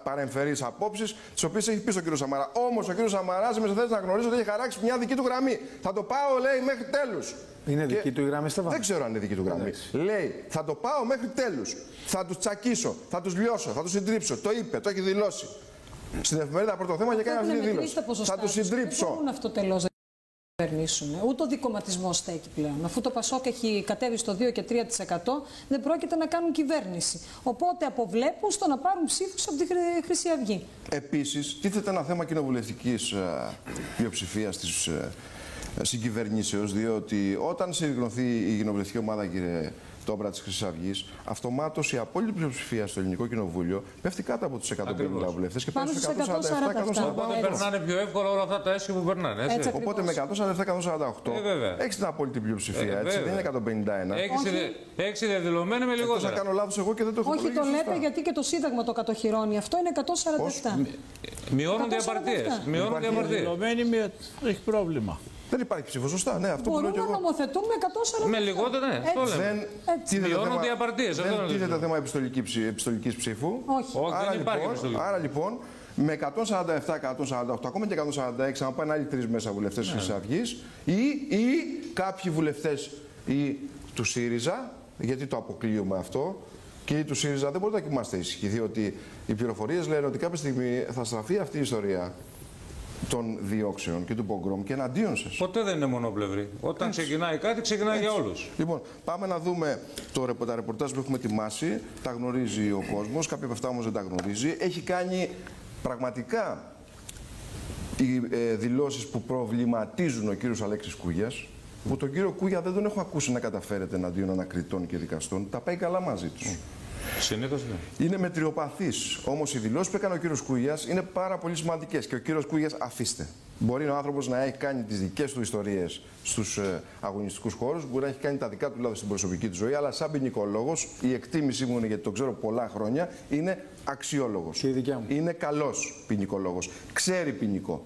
παρεμφερείς απόψεις, τις οποίες έχει πει στον κύριο Σαμαρά. Όμως ο κύριος Σαμαράς, είμαι σε θέση να γνωρίζω ότι έχει χαράξει μια δική του γραμμή. Θα το πάω, λέει, μέχρι τέλους. Είναι δική του η γραμμή, Στέφανο? Δεν ξέρω αν είναι δική του γραμμή. Λέει, θα το πάω μέχρι τέλους. Θα τους τσακίσω, θα τους λιώσω, θα τους συντρίψω. Το είπε, το έχει δηλώσει. Στην εφημερίδα Πρώτο Θέμα και κάνει αυτή τη δήλωση. Θα τους συντρίψω. Δεν μπορούν αυτό τελώς να κυβερνήσουν. Ούτε ο δικοματισμός στέκει πλέον. Αφού το Πασόκ έχει κατέβει στο 2 και 3%, δεν πρόκειται να κάνουν κυβέρνηση. Οπότε αποβλέπουν στο να πάρουν ψήφους από τη Χρυσή Αυγή. Επίσης, τίθεται ένα θέμα κοινοβουλευτικής πλειοψηφίας της συγκυβερνήσεως, διότι όταν συρρικνωθεί η κοινοβουλευτική ομάδα, κύριε Τόμπρα, της Χρυσής Αυγής, αυτομάτως η απόλυτη πλειοψηφία στο Ελληνικό Κοινοβούλιο πέφτει κάτω από τους 150 βουλευτές και πάει στους 147-148. Οπότε περνάνε πιο εύκολα όλα αυτά τα έσχη που περνάνε. Έτσι. Οπότε με 147-148 έχεις την απόλυτη πλειοψηφία, έτσι, δεν είναι 151. Έχεις διαδηλωμένοι με λιγότερα. Να κάνω λάθος εγώ και δεν το έχω Όχι, το λέτε γιατί και το Σύνταγμα το κατοχυρώνει. Αυτό είναι 147. Μειώνονται οι απαρτίες. Μειώνονται οι απαρτίες. Έχει πρόβλημα. Δεν υπάρχει ψήφο, σωστά. Ναι, αυτό μπορούμε που λέω να νομοθετούμε 147. Με λιγότερο, ναι. Μειώνονται οι απαρτίες. Δεν τίθεται θέμα επιστολικής ψήφου. Όχι. Δεν υπάρχει επιστολική. Άρα λοιπόν, με 147-148, ακόμα και 146, αν πάνε άλλοι 3 μέσα βουλευτές της Χρυσής Αυγής, ή κάποιοι βουλευτές του ΣΥΡΙΖΑ, γιατί το αποκλείουμε αυτό, και του ΣΥΡΙΖΑ δεν μπορείτε να κοιμάστε ήσυχοι, διότι οι πληροφορίες λένε ότι κάποια στιγμή θα στραφεί αυτή η ιστορία των διώξεων και του πογκρόμ και εναντίον σας. Ποτέ δεν είναι μονοπλευρή. Όταν ξεκινάει κάτι, ξεκινάει για όλους. Λοιπόν, πάμε να δούμε τα ρεπορτάζ που έχουμε ετοιμάσει. Τα γνωρίζει ο κόσμος, κάποιοι από αυτά όμως δεν τα γνωρίζει. Έχει κάνει πραγματικά οι δηλώσεις που προβληματίζουν ο κύριος Αλέξης Κούγιας, που τον κύριο Κούγια δεν τον έχω ακούσει να καταφέρεται εναντίον ανακριτών και δικαστών. Τα πάει καλά μαζί τους. Συνήθως ναι. Είναι μετριοπαθής. Όμως οι δηλώσεις που έκανε ο κύριος Κούγιας είναι πάρα πολύ σημαντικές. Και ο κύριος Κούγιας, αφήστε. Μπορεί ο άνθρωπος να έχει κάνει τις δικές του ιστορίες στους αγωνιστικούς χώρους, μπορεί να έχει κάνει τα δικά του λάθη στην προσωπική του ζωή, αλλά σαν ποινικολόγος, η εκτίμησή μου είναι, γιατί τον ξέρω πολλά χρόνια, είναι αξιόλογος. Και η δικιά μου. Είναι καλός ποινικολόγος. Ξέρει ποινικό.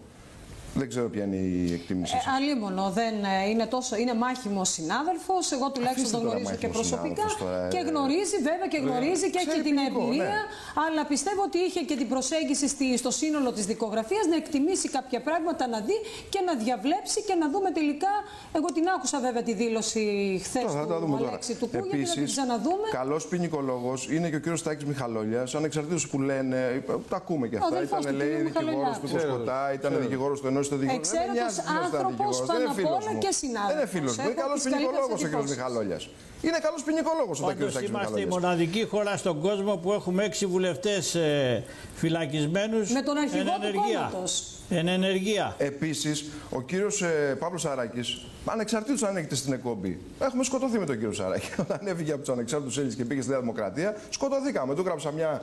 Δεν ξέρω ποια είναι η εκτίμησή σας. Αλίμονο, δεν είναι τόσο. Είναι μάχημος συνάδελφος. Εγώ τουλάχιστον τον γνωρίζω και προσωπικά. Και γνωρίζει, βέβαια, και γνωρίζει και έχει την εμπειρία. Ναι. Αλλά πιστεύω ότι είχε και την προσέγγιση στο σύνολο της δικογραφίας να εκτιμήσει κάποια πράγματα, να δει και να διαβλέψει και να δούμε τελικά. Εγώ την άκουσα βέβαια τη δήλωση χθες του Αλέξη του Κούγια και να την ξαναδούμε. Καλός ποινικολόγος είναι και ο κύριος Τάκης Μιχαλόλιας, ανεξαρτήτως που λένε. Τα ακούμε και αυτά. Ήταν, λέει, δικηγόρος του Κοσκοτά, ήταν δικηγόρος του ενός. Εξαίρετος άνθρωπος πάνω απ' όλα και συνάδελφος. Δεν είναι φίλος μου, είναι καλός ποινικολόγος ο κ. Μιχαλόλιας. Είναι καλός ποινικολόγος ο κ. Μιχαλόλιας. Είμαστε η μοναδική χώρα στον κόσμο που έχουμε 6 βουλευτές φυλακισμένους με τον αρχηγό του κόμματος. Εν ενεργεία. Επίσης, ο κύριος Παύλος Σαράκης, ανεξαρτήτως αν έχετε στην εκπομπή, έχουμε σκοτωθεί με τον κύριο Σαράκη. Όταν έφυγε από τους ανεξάρτητους Έλληνες και πήγε στη Νέα Δημοκρατία, σκοτωθήκαμε. Του γράψα μια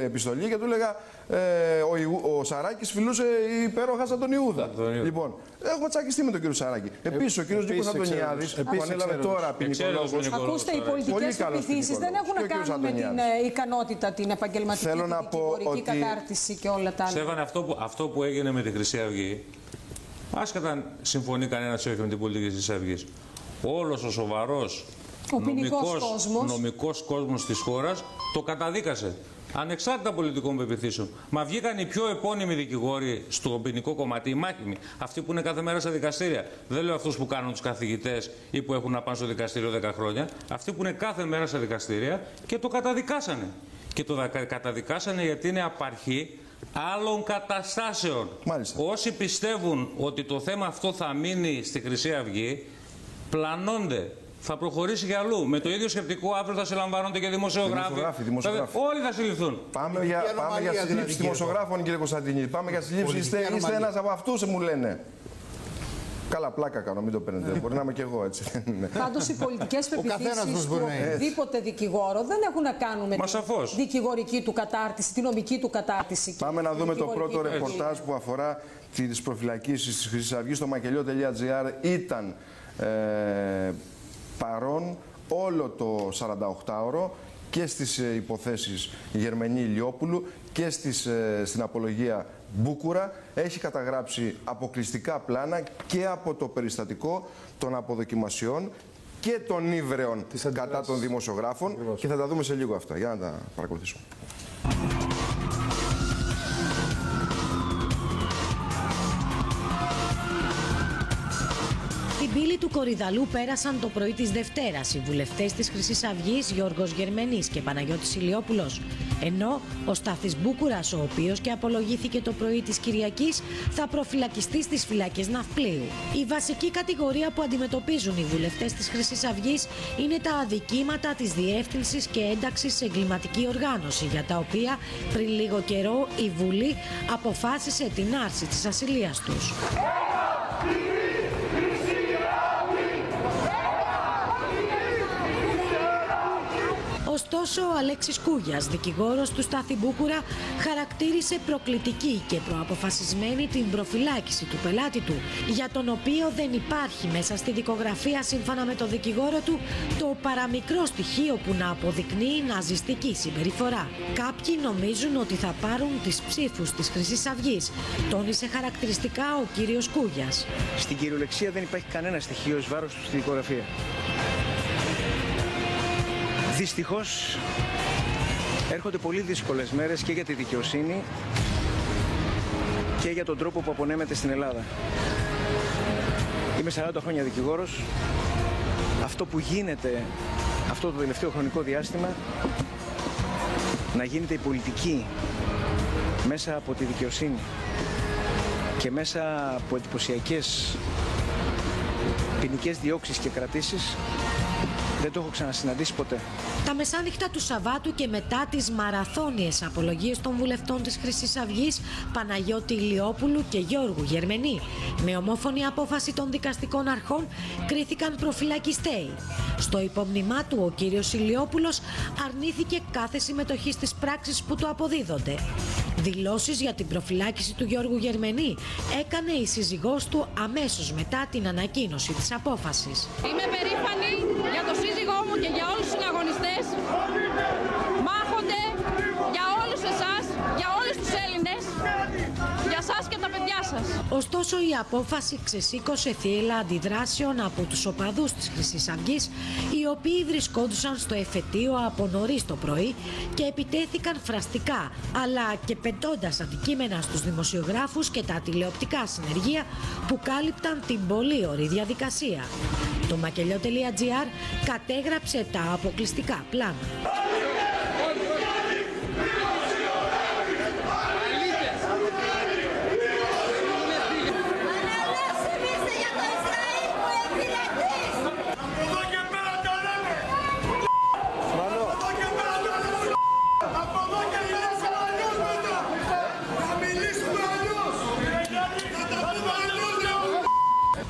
επιστολή και του έλεγα ο Σαράκης φιλούσε υπέροχα σαν τον Ιούδα. Λοιπόν, έχουμε τσακιστεί με τον κύριο Σαράκη. Επίσης, ο κύριος Νίκος Αντωνιάδης, που ανέλαβε τώρα ποινικολόγος. Ακούστε, οι πολιτικές πεποιθήσεις δεν έχουν να κάνουν με την ικανότητα, την επαγγελματική, την δικηγορική κατάρτιση και όλα τα άλλα. Στέφανε, αυτό που έγινε με τη Χρυσή Αυγή, άσχετα αν συμφωνεί κανένας όχι με την πολιτική της Χρυσής Αυγής, όλος ο σοβαρός νομικός κόσμος της χώρας το καταδίκασε. Ανεξάρτητα πολιτικών πεποιθήσεων. Μα βγήκαν οι πιο επώνυμοι δικηγόροι στο ποινικό κομμάτι, οι μάχημοι, αυτοί που είναι κάθε μέρα στα δικαστήρια. Δεν λέω αυτούς που κάνουν τους καθηγητές ή που έχουν να πάνε στο δικαστήριο 10 χρόνια. Αυτοί που είναι κάθε μέρα στα δικαστήρια και το καταδικάσανε. Και το καταδικάσανε γιατί είναι απαρχή άλλων καταστάσεων. Μάλιστα. Όσοι πιστεύουν ότι το θέμα αυτό θα μείνει στη Χρυσή Αυγή, πλανώνται. Θα προχωρήσει για αλλού. Με το ίδιο σκεπτικό αύριο θα συλλαμβάνονται και δημοσιογράφοι. Όλοι θα συλληφθούν. Πάμε για συλλήψη δημοσιογράφων, κύριε Κωνσταντινίδη. Πάμε για συλλήψη. Είστε ένας από αυτούς, μου λένε. Καλά, πλάκα κάνω, μην το παίρνετε. Μπορεί να είμαι και εγώ έτσι. Πάντως οι πολιτικές πεποιθήσεις του οποιοδήποτε δικηγόρο δεν έχουν να κάνουν με τη δικηγορική του κατάρτιση, τη νομική του κατάρτιση. Πάμε να δούμε το πρώτο ρεπορτάζ που αφορά τις προφυλακίσεις της Χρυσής Αυγής. Στο μακελιό.gr ήταν παρόν όλο το 48ωρο και στις υποθέσεις Γερμενή Ηλιόπουλου και στην απολογία Μπούκουρα. Έχει καταγράψει αποκλειστικά πλάνα και από το περιστατικό των αποδοκιμασιών και των ύβρεων κατά των δημοσιογράφων. Και θα τα δούμε σε λίγο αυτά. Για να τα παρακολουθήσουμε. Στην πύλη του Κορυδαλού πέρασαν το πρωί της Δευτέρας οι βουλευτές της Χρυσής Αυγής Γιώργος Γερμενής και Παναγιώτης Ηλιόπουλος. Ενώ ο Στάθης Μπούκουρας, ο οποίος και απολογήθηκε το πρωί της Κυριακής, θα προφυλακιστεί στις φυλακές Ναυπλίου. Η βασική κατηγορία που αντιμετωπίζουν οι βουλευτές της Χρυσής Αυγής είναι τα αδικήματα της διεύθυνσης και ένταξης σε εγκληματική οργάνωση, για τα οποία πριν λίγο καιρό η Βουλή αποφάσισε την άρση της ασυλίας τους. Ωστόσο, ο Αλέξης Κούγιας, δικηγόρος του Στάθη Μπούκουρα, χαρακτήρισε προκλητική και προαποφασισμένη την προφυλάκηση του πελάτη του, για τον οποίο δεν υπάρχει μέσα στη δικογραφία, σύμφωνα με το δικηγόρο του, το παραμικρό στοιχείο που να αποδεικνύει ναζιστική συμπεριφορά. Κάποιοι νομίζουν ότι θα πάρουν τις ψήφους της Χρυσής Αυγής, τόνισε χαρακτηριστικά ο κύριος Κούγιας. Στην κυριολεξία δεν υπάρχει κανένα στοιχείο εις βάρος του στη δικογραφία. Δυστυχώς έρχονται πολύ δύσκολες μέρες και για τη δικαιοσύνη και για τον τρόπο που απονέμεται στην Ελλάδα. Είμαι 40 χρόνια δικηγόρος. Αυτό που γίνεται αυτό το τελευταίο χρονικό διάστημα, να γίνεται η πολιτική μέσα από τη δικαιοσύνη και μέσα από εντυπωσιακές ποινικές διώξεις και κρατήσεις, δεν το έχω ξανασυναντήσει ποτέ. Τα μεσάνυχτα του Σαββάτου και μετά τις μαραθώνιες απολογίες των βουλευτών της Χρυσής Αυγής, Παναγιώτη Ηλιόπουλου και Γιώργου Γερμενή, με ομόφωνη απόφαση των δικαστικών αρχών, κρίθηκαν προφυλακιστέοι. Στο υπόμνημά του, ο κύριος Ηλιόπουλος αρνήθηκε κάθε συμμετοχή στις πράξεις που του αποδίδονται. Δηλώσεις για την προφυλάκηση του Γιώργου Γερμενή έκανε η σύζυγός του αμέσως μετά την ανακοίνωση της απόφασης. Είμαι περήφανη για το σύζυγό μου και για όλους τους συναγωνιστές. Μάχονται για όλους εσάς, για όλους τους Έλληνες, για σας και τα παιδιά σας. Ωστόσο, η απόφαση ξεσήκωσε θύελλα αντιδράσεων από τους οπαδούς της Χρυσής Αυγής, οι οποίοι βρισκόντουσαν στο εφετείο από νωρίς το πρωί και επιτέθηκαν φραστικά, αλλά και πετώντας αντικείμενα στους δημοσιογράφους και τα τηλεοπτικά συνεργεία που κάλυπταν την πολύ ωρή διαδικασία. Το Μακελιό.gr κατέγραψε τα αποκλειστικά πλάνα.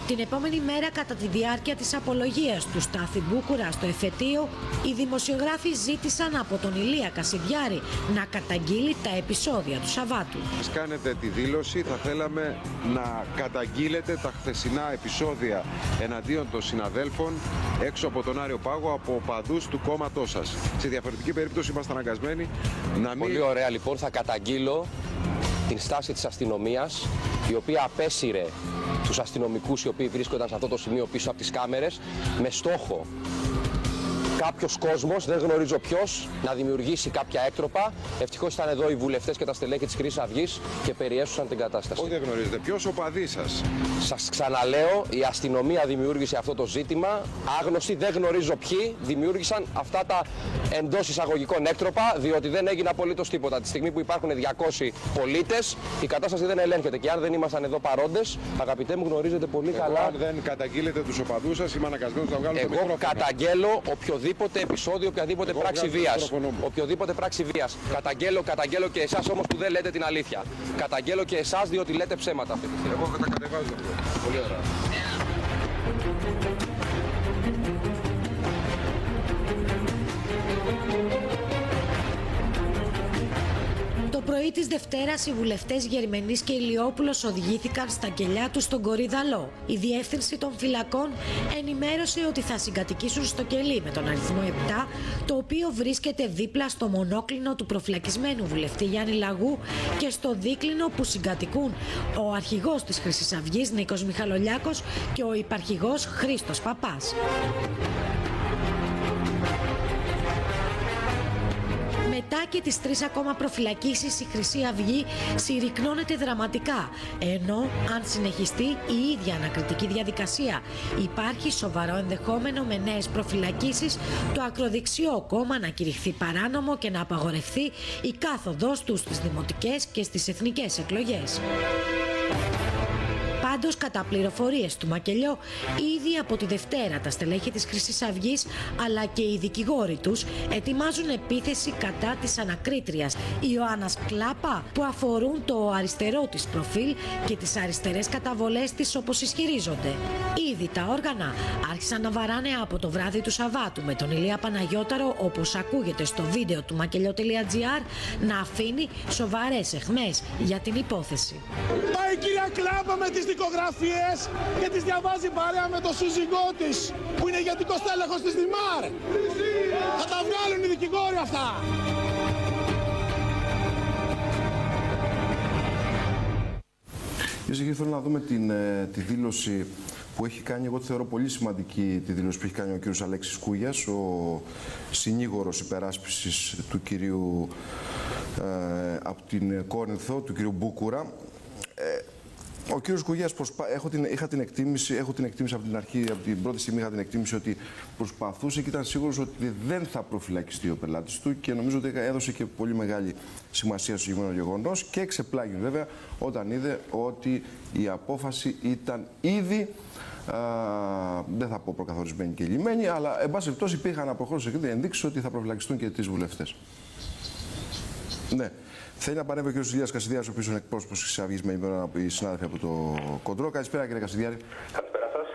Την επόμενη μέρα, κατά τη διάρκεια της απολογίας του Στάθη Μπούκουρα στο εφετείο, οι δημοσιογράφοι ζήτησαν από τον Ηλία Κασιδιάρη να καταγγείλει τα επεισόδια του Σαββάτου. Κάνετε τη δήλωση, θα θέλαμε να καταγγείλετε τα χθεσινά επεισόδια εναντίον των συναδέλφων έξω από τον Άριο Πάγο από οπαδούς του κόμματός σας. Σε διαφορετική περίπτωση είμαστε αναγκασμένοι να μην... Πολύ ωραία, λοιπόν, θα καταγγείλω την στάση της αστυνομίας, η οποία απέσυρε τους αστυνομικούς οι οποίοι βρίσκονταν σε αυτό το σημείο πίσω από τις κάμερες, με στόχο κάποιος κόσμος, δεν γνωρίζω ποιος, να δημιουργήσει κάποια έκτροπα. Ευτυχώς ήταν εδώ οι βουλευτές και τα στελέχη της Χρυσής Αυγής και περιέσουσαν την κατάσταση. Όχι, δεν γνωρίζετε. Ποιος οπαδί σας? Σας ξαναλέω, η αστυνομία δημιούργησε αυτό το ζήτημα. Άγνωστοι, δεν γνωρίζω ποιοι, δημιούργησαν αυτά τα εντός εισαγωγικών έκτροπα, διότι δεν έγινε απολύτως τίποτα. Τη στιγμή που υπάρχουν 200 πολίτες, η κατάσταση δεν ελέγχεται. Και αν δεν ήμασταν εδώ παρόντες, αγαπητέ μου, γνωρίζετε πολύ καλά. Αν δεν καταγγείλετε τους οπαδούς σας, είμαι αναγκασμένος να βγάλω το μικρόφωνο. Εγώ καταγγέλω οποιοδήποτε επεισόδιο, οποιαδήποτε πράξη βίας. Οποιοδήποτε πράξη βίας. Καταγγέλω και εσάς όμως που δεν λέτε την αλήθεια. Καταγγέλω και εσάς διότι λέτε ψέματα αυτή τη στιγμή. Εγώ τα κατεβάζω. Πολύ ωραία. Το πρωί της Δευτέρας, οι βουλευτές Γερμενής και Ηλιόπουλος οδηγήθηκαν στα κελιά τους στον Κορυδαλό. Η Διεύθυνση των Φυλακών ενημέρωσε ότι θα συγκατοικήσουν στο κελί με τον αριθμό 7, το οποίο βρίσκεται δίπλα στο μονόκλινο του προφυλακισμένου βουλευτή Γιάννη Λαγού και στο δίκλινο που συγκατοικούν ο αρχηγός της Χρυσής Αυγής Νίκος Μιχαλολιάκος και ο υπαρχηγός Χρήστος Παπάς. Μετά και τις 3 ακόμα προφυλακίσεις, η Χρυσή Αυγή συρρυκνώνεται δραματικά, ενώ αν συνεχιστεί η ίδια ανακριτική διαδικασία υπάρχει σοβαρό ενδεχόμενο με νέες προφυλακίσεις το ακροδεξιό κόμμα να κηρυχθεί παράνομο και να απαγορευτεί η κάθοδός του στις δημοτικές και στις εθνικές εκλογές. Πάντως, κατά πληροφορίες του Μακελιό, ήδη από τη Δευτέρα τα στελέχη της Χρυσής Αυγής αλλά και οι δικηγόροι τους ετοιμάζουν επίθεση κατά της ανακρίτριας Ιωάννας Κλάπα, που αφορούν το αριστερό της προφίλ και τις αριστερές καταβολές της, όπως ισχυρίζονται. Ήδη τα όργανα άρχισαν να βαράνε από το βράδυ του Σαββάτου με τον Ηλία Παναγιώταρο, όπως ακούγεται στο βίντεο του Μακελιό.gr, να αφήνει σοβαρές αιχμές για την υπόθεση. Πάει η κυρία Κλάπα με τις δικογραφίες και τις διαβάζει παρέα με το σύζυγό της, που είναι ηγετικός τέλεχος της Δημάρ. Θα τα βγάλουν οι δικηγόροι αυτά. Κύριε, θέλω να δούμε τη δήλωση που έχει κάνει, εγώ τη θεωρώ πολύ σημαντική, τη δήλωση που έχει κάνει ο κύριος Αλέξης Κούγιας, ο συνήγορος υπεράσπισης του κυρίου από την Κόρινθο, του κυρίου Μπούκουρα. Ο κύριος Κουγιάς, έχω την εκτίμηση από την αρχή, από την πρώτη στιγμή είχα την εκτίμηση ότι προσπαθούσε και ήταν σίγουρος ότι δεν θα προφυλακιστεί ο πελάτης του και νομίζω ότι έδωσε και πολύ μεγάλη σημασία στο συγκεκριμένο γεγονός και εξεπλάγει βέβαια όταν είδε ότι η απόφαση ήταν ήδη, δεν θα πω προκαθορισμένη και λυμένη, αλλά εν πάση περιπτώσει υπήρχαν από χώρες ενδείξεις ότι θα προφυλακιστούν και 3 βουλευτές. Ναι. Θέλει να παρέμβει ο κ. Ηλίας Κασιδιάρης, ο οποίος είναι εκπρόσωπος της Αυγής, με ενημερώνουν από οι συνάδελφοι από το Κοντρό. Καλησπέρα, κύριε Κασιδιάρη. Καλησπέρα σας.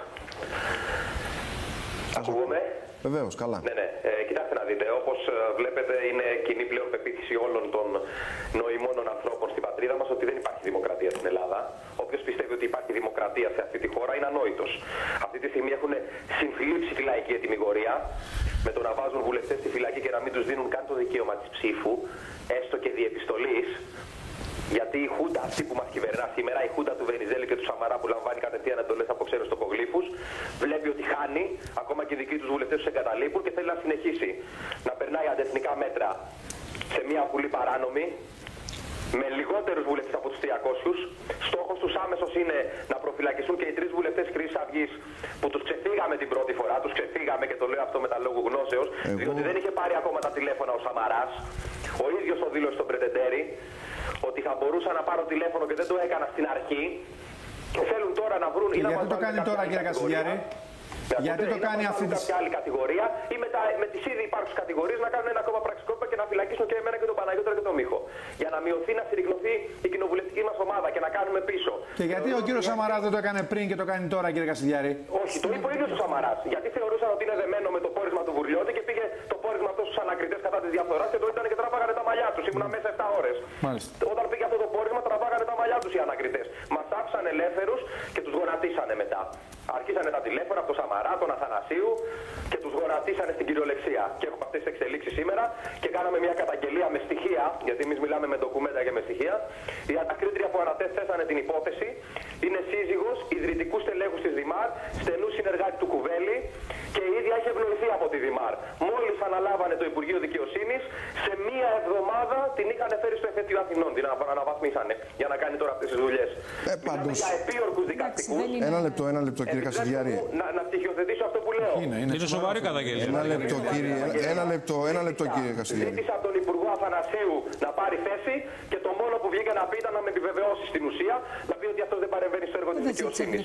Ακούγομαι. Βεβαίως, καλά. Ναι. Κοιτάξτε να δείτε, όπως βλέπετε, είναι κοινή πλέον πεποίθηση όλων των νοημόνων ανθρώπων στην πατρίδα μας ότι δεν υπάρχει δημοκρατία στην Ελλάδα. Όποιος πιστεύει ότι υπάρχει δημοκρατία σε αυτή τη χώρα είναι ανόητος. Αυτή τη στιγμή έχουν συμφιλήψει τη λαϊκή ετυμηγορία με το να βάζουν βουλευτές στη φυλακή και να μην τους δίνουν καν το δικαίωμα της ψήφου, έστω και διεπιστολής. Γιατί η Χούντα αυτή που μας κυβερνά σήμερα, η Χούντα του Βενιζέλη και του Σαμαρά που λαμβάνει κατευθείαν εντολές από ξένους τοπογλύφους, βλέπει ότι χάνει, ακόμα και οι δικοί τους βουλευτές τους εγκαταλείπουν και θέλει να συνεχίσει να περνάει αντεθνικά μέτρα σε μια βουλή παράνομη, με λιγότερους βουλευτές από τους 300. Στόχος τους άμεσος είναι να προφυλακιστούν και οι 3 βουλευτές Χρυσής Αυγής που τους ξεφύγαμε την πρώτη φορά. Τους ξεφύγαμε και το λέω αυτό με τα λόγου γνώσεως, διότι δεν είχε πάρει ακόμα τα τηλέφωνα ο Σαμαράς. Ο ίδιος το δήλωσε στον Πρετεντέρη ότι θα μπορούσα να πάρω τηλέφωνο και δεν το έκανα στην αρχή. Και θέλουν τώρα να βρουν. Και γιατί το κάνει τώρα, κύριε Κασιδιάρη? Γιατί το κάνει αυτή τη κάποια άλλη κατηγορία ή με τις ήδη υπάρχουσες κατηγορίες να κάνουν ένα ακόμα πραξικόπημα και να φυλακίσουν και εμένα και τον Παναγιώταρο και τον Μίχο. Για να μειωθεί, να συρρυκνωθεί η κοινοβουλευτική μας ομάδα και να κάνουμε πίσω. Και γιατί ο κύριος Σαμαράς δεν το έκανε πριν και το κάνει τώρα, κύριε Κασιδιάρη? Όχι, το είπε ο ίδιος ο Σαμαράς. Γιατί θεωρούσαν ότι είναι δεμένο με το πόρισμα του Βουρλιώτη και πήγε το πόρισμα αυτό στους ανακριτές κατά της διαφθοράς και το ήταν και τραβάγανε τα μαλλιά τους. Ήμουνα μέσα 7 ώρες. Μάλιστα. Όταν πήγε αυτό το πόρισμα, τραβάγανε τα μαλλιά τους οι ανακριτές. Μας άφησαν ελεύθερους και τους γονατίσανε μετά. Αρχίσανε τα τηλέφωνα από τον Σαμαρά, τον Αθανασίου και τους γονατίσανε στην κυριολεξία. Και έχουμε αυτές τις εξελίξεις σήμερα και κάναμε μια καταγγελία με στοιχεία, γιατί εμείς μιλάμε με ντοκουμέντα και με στοιχεία. Η ανακρίτρια που ανατέθεσανε την υπόθεση είναι σύζυγος ιδρυτικού στελέχους της Δημάρ, στενού συνεργάτη του Κουβέλη και η ίδια έχει ευνοηθεί από τη Δημάρ. Μόλις αναλάβανε το Υπουργείο Δικαιοσύνης, σε μία εβδομάδα την είχαν φέρει στο εφετείο Αθηνών. Την αναβαθμίσανε για να κάνει τώρα αυτές τις δουλειές. Μιλάμε για επίορκους δικαστικούς. Ένα λεπτό, κύριε Κασιδιάρη. Να στοιχειοθετήσω αυτό που λέω. Είναι σοβαρή καταγγελία. Ένα λεπτό, κύριε Κασιδιάρη. Ζήτησα από τον Υπουργό Αθανασίου να πάρει θέση και το μόνο που βγήκε να πει ήταν να με επιβεβαιώσει στην ουσία, να πει ότι αυτό δεν παρεμβαίνει στο έργο της δικαιοσύνης.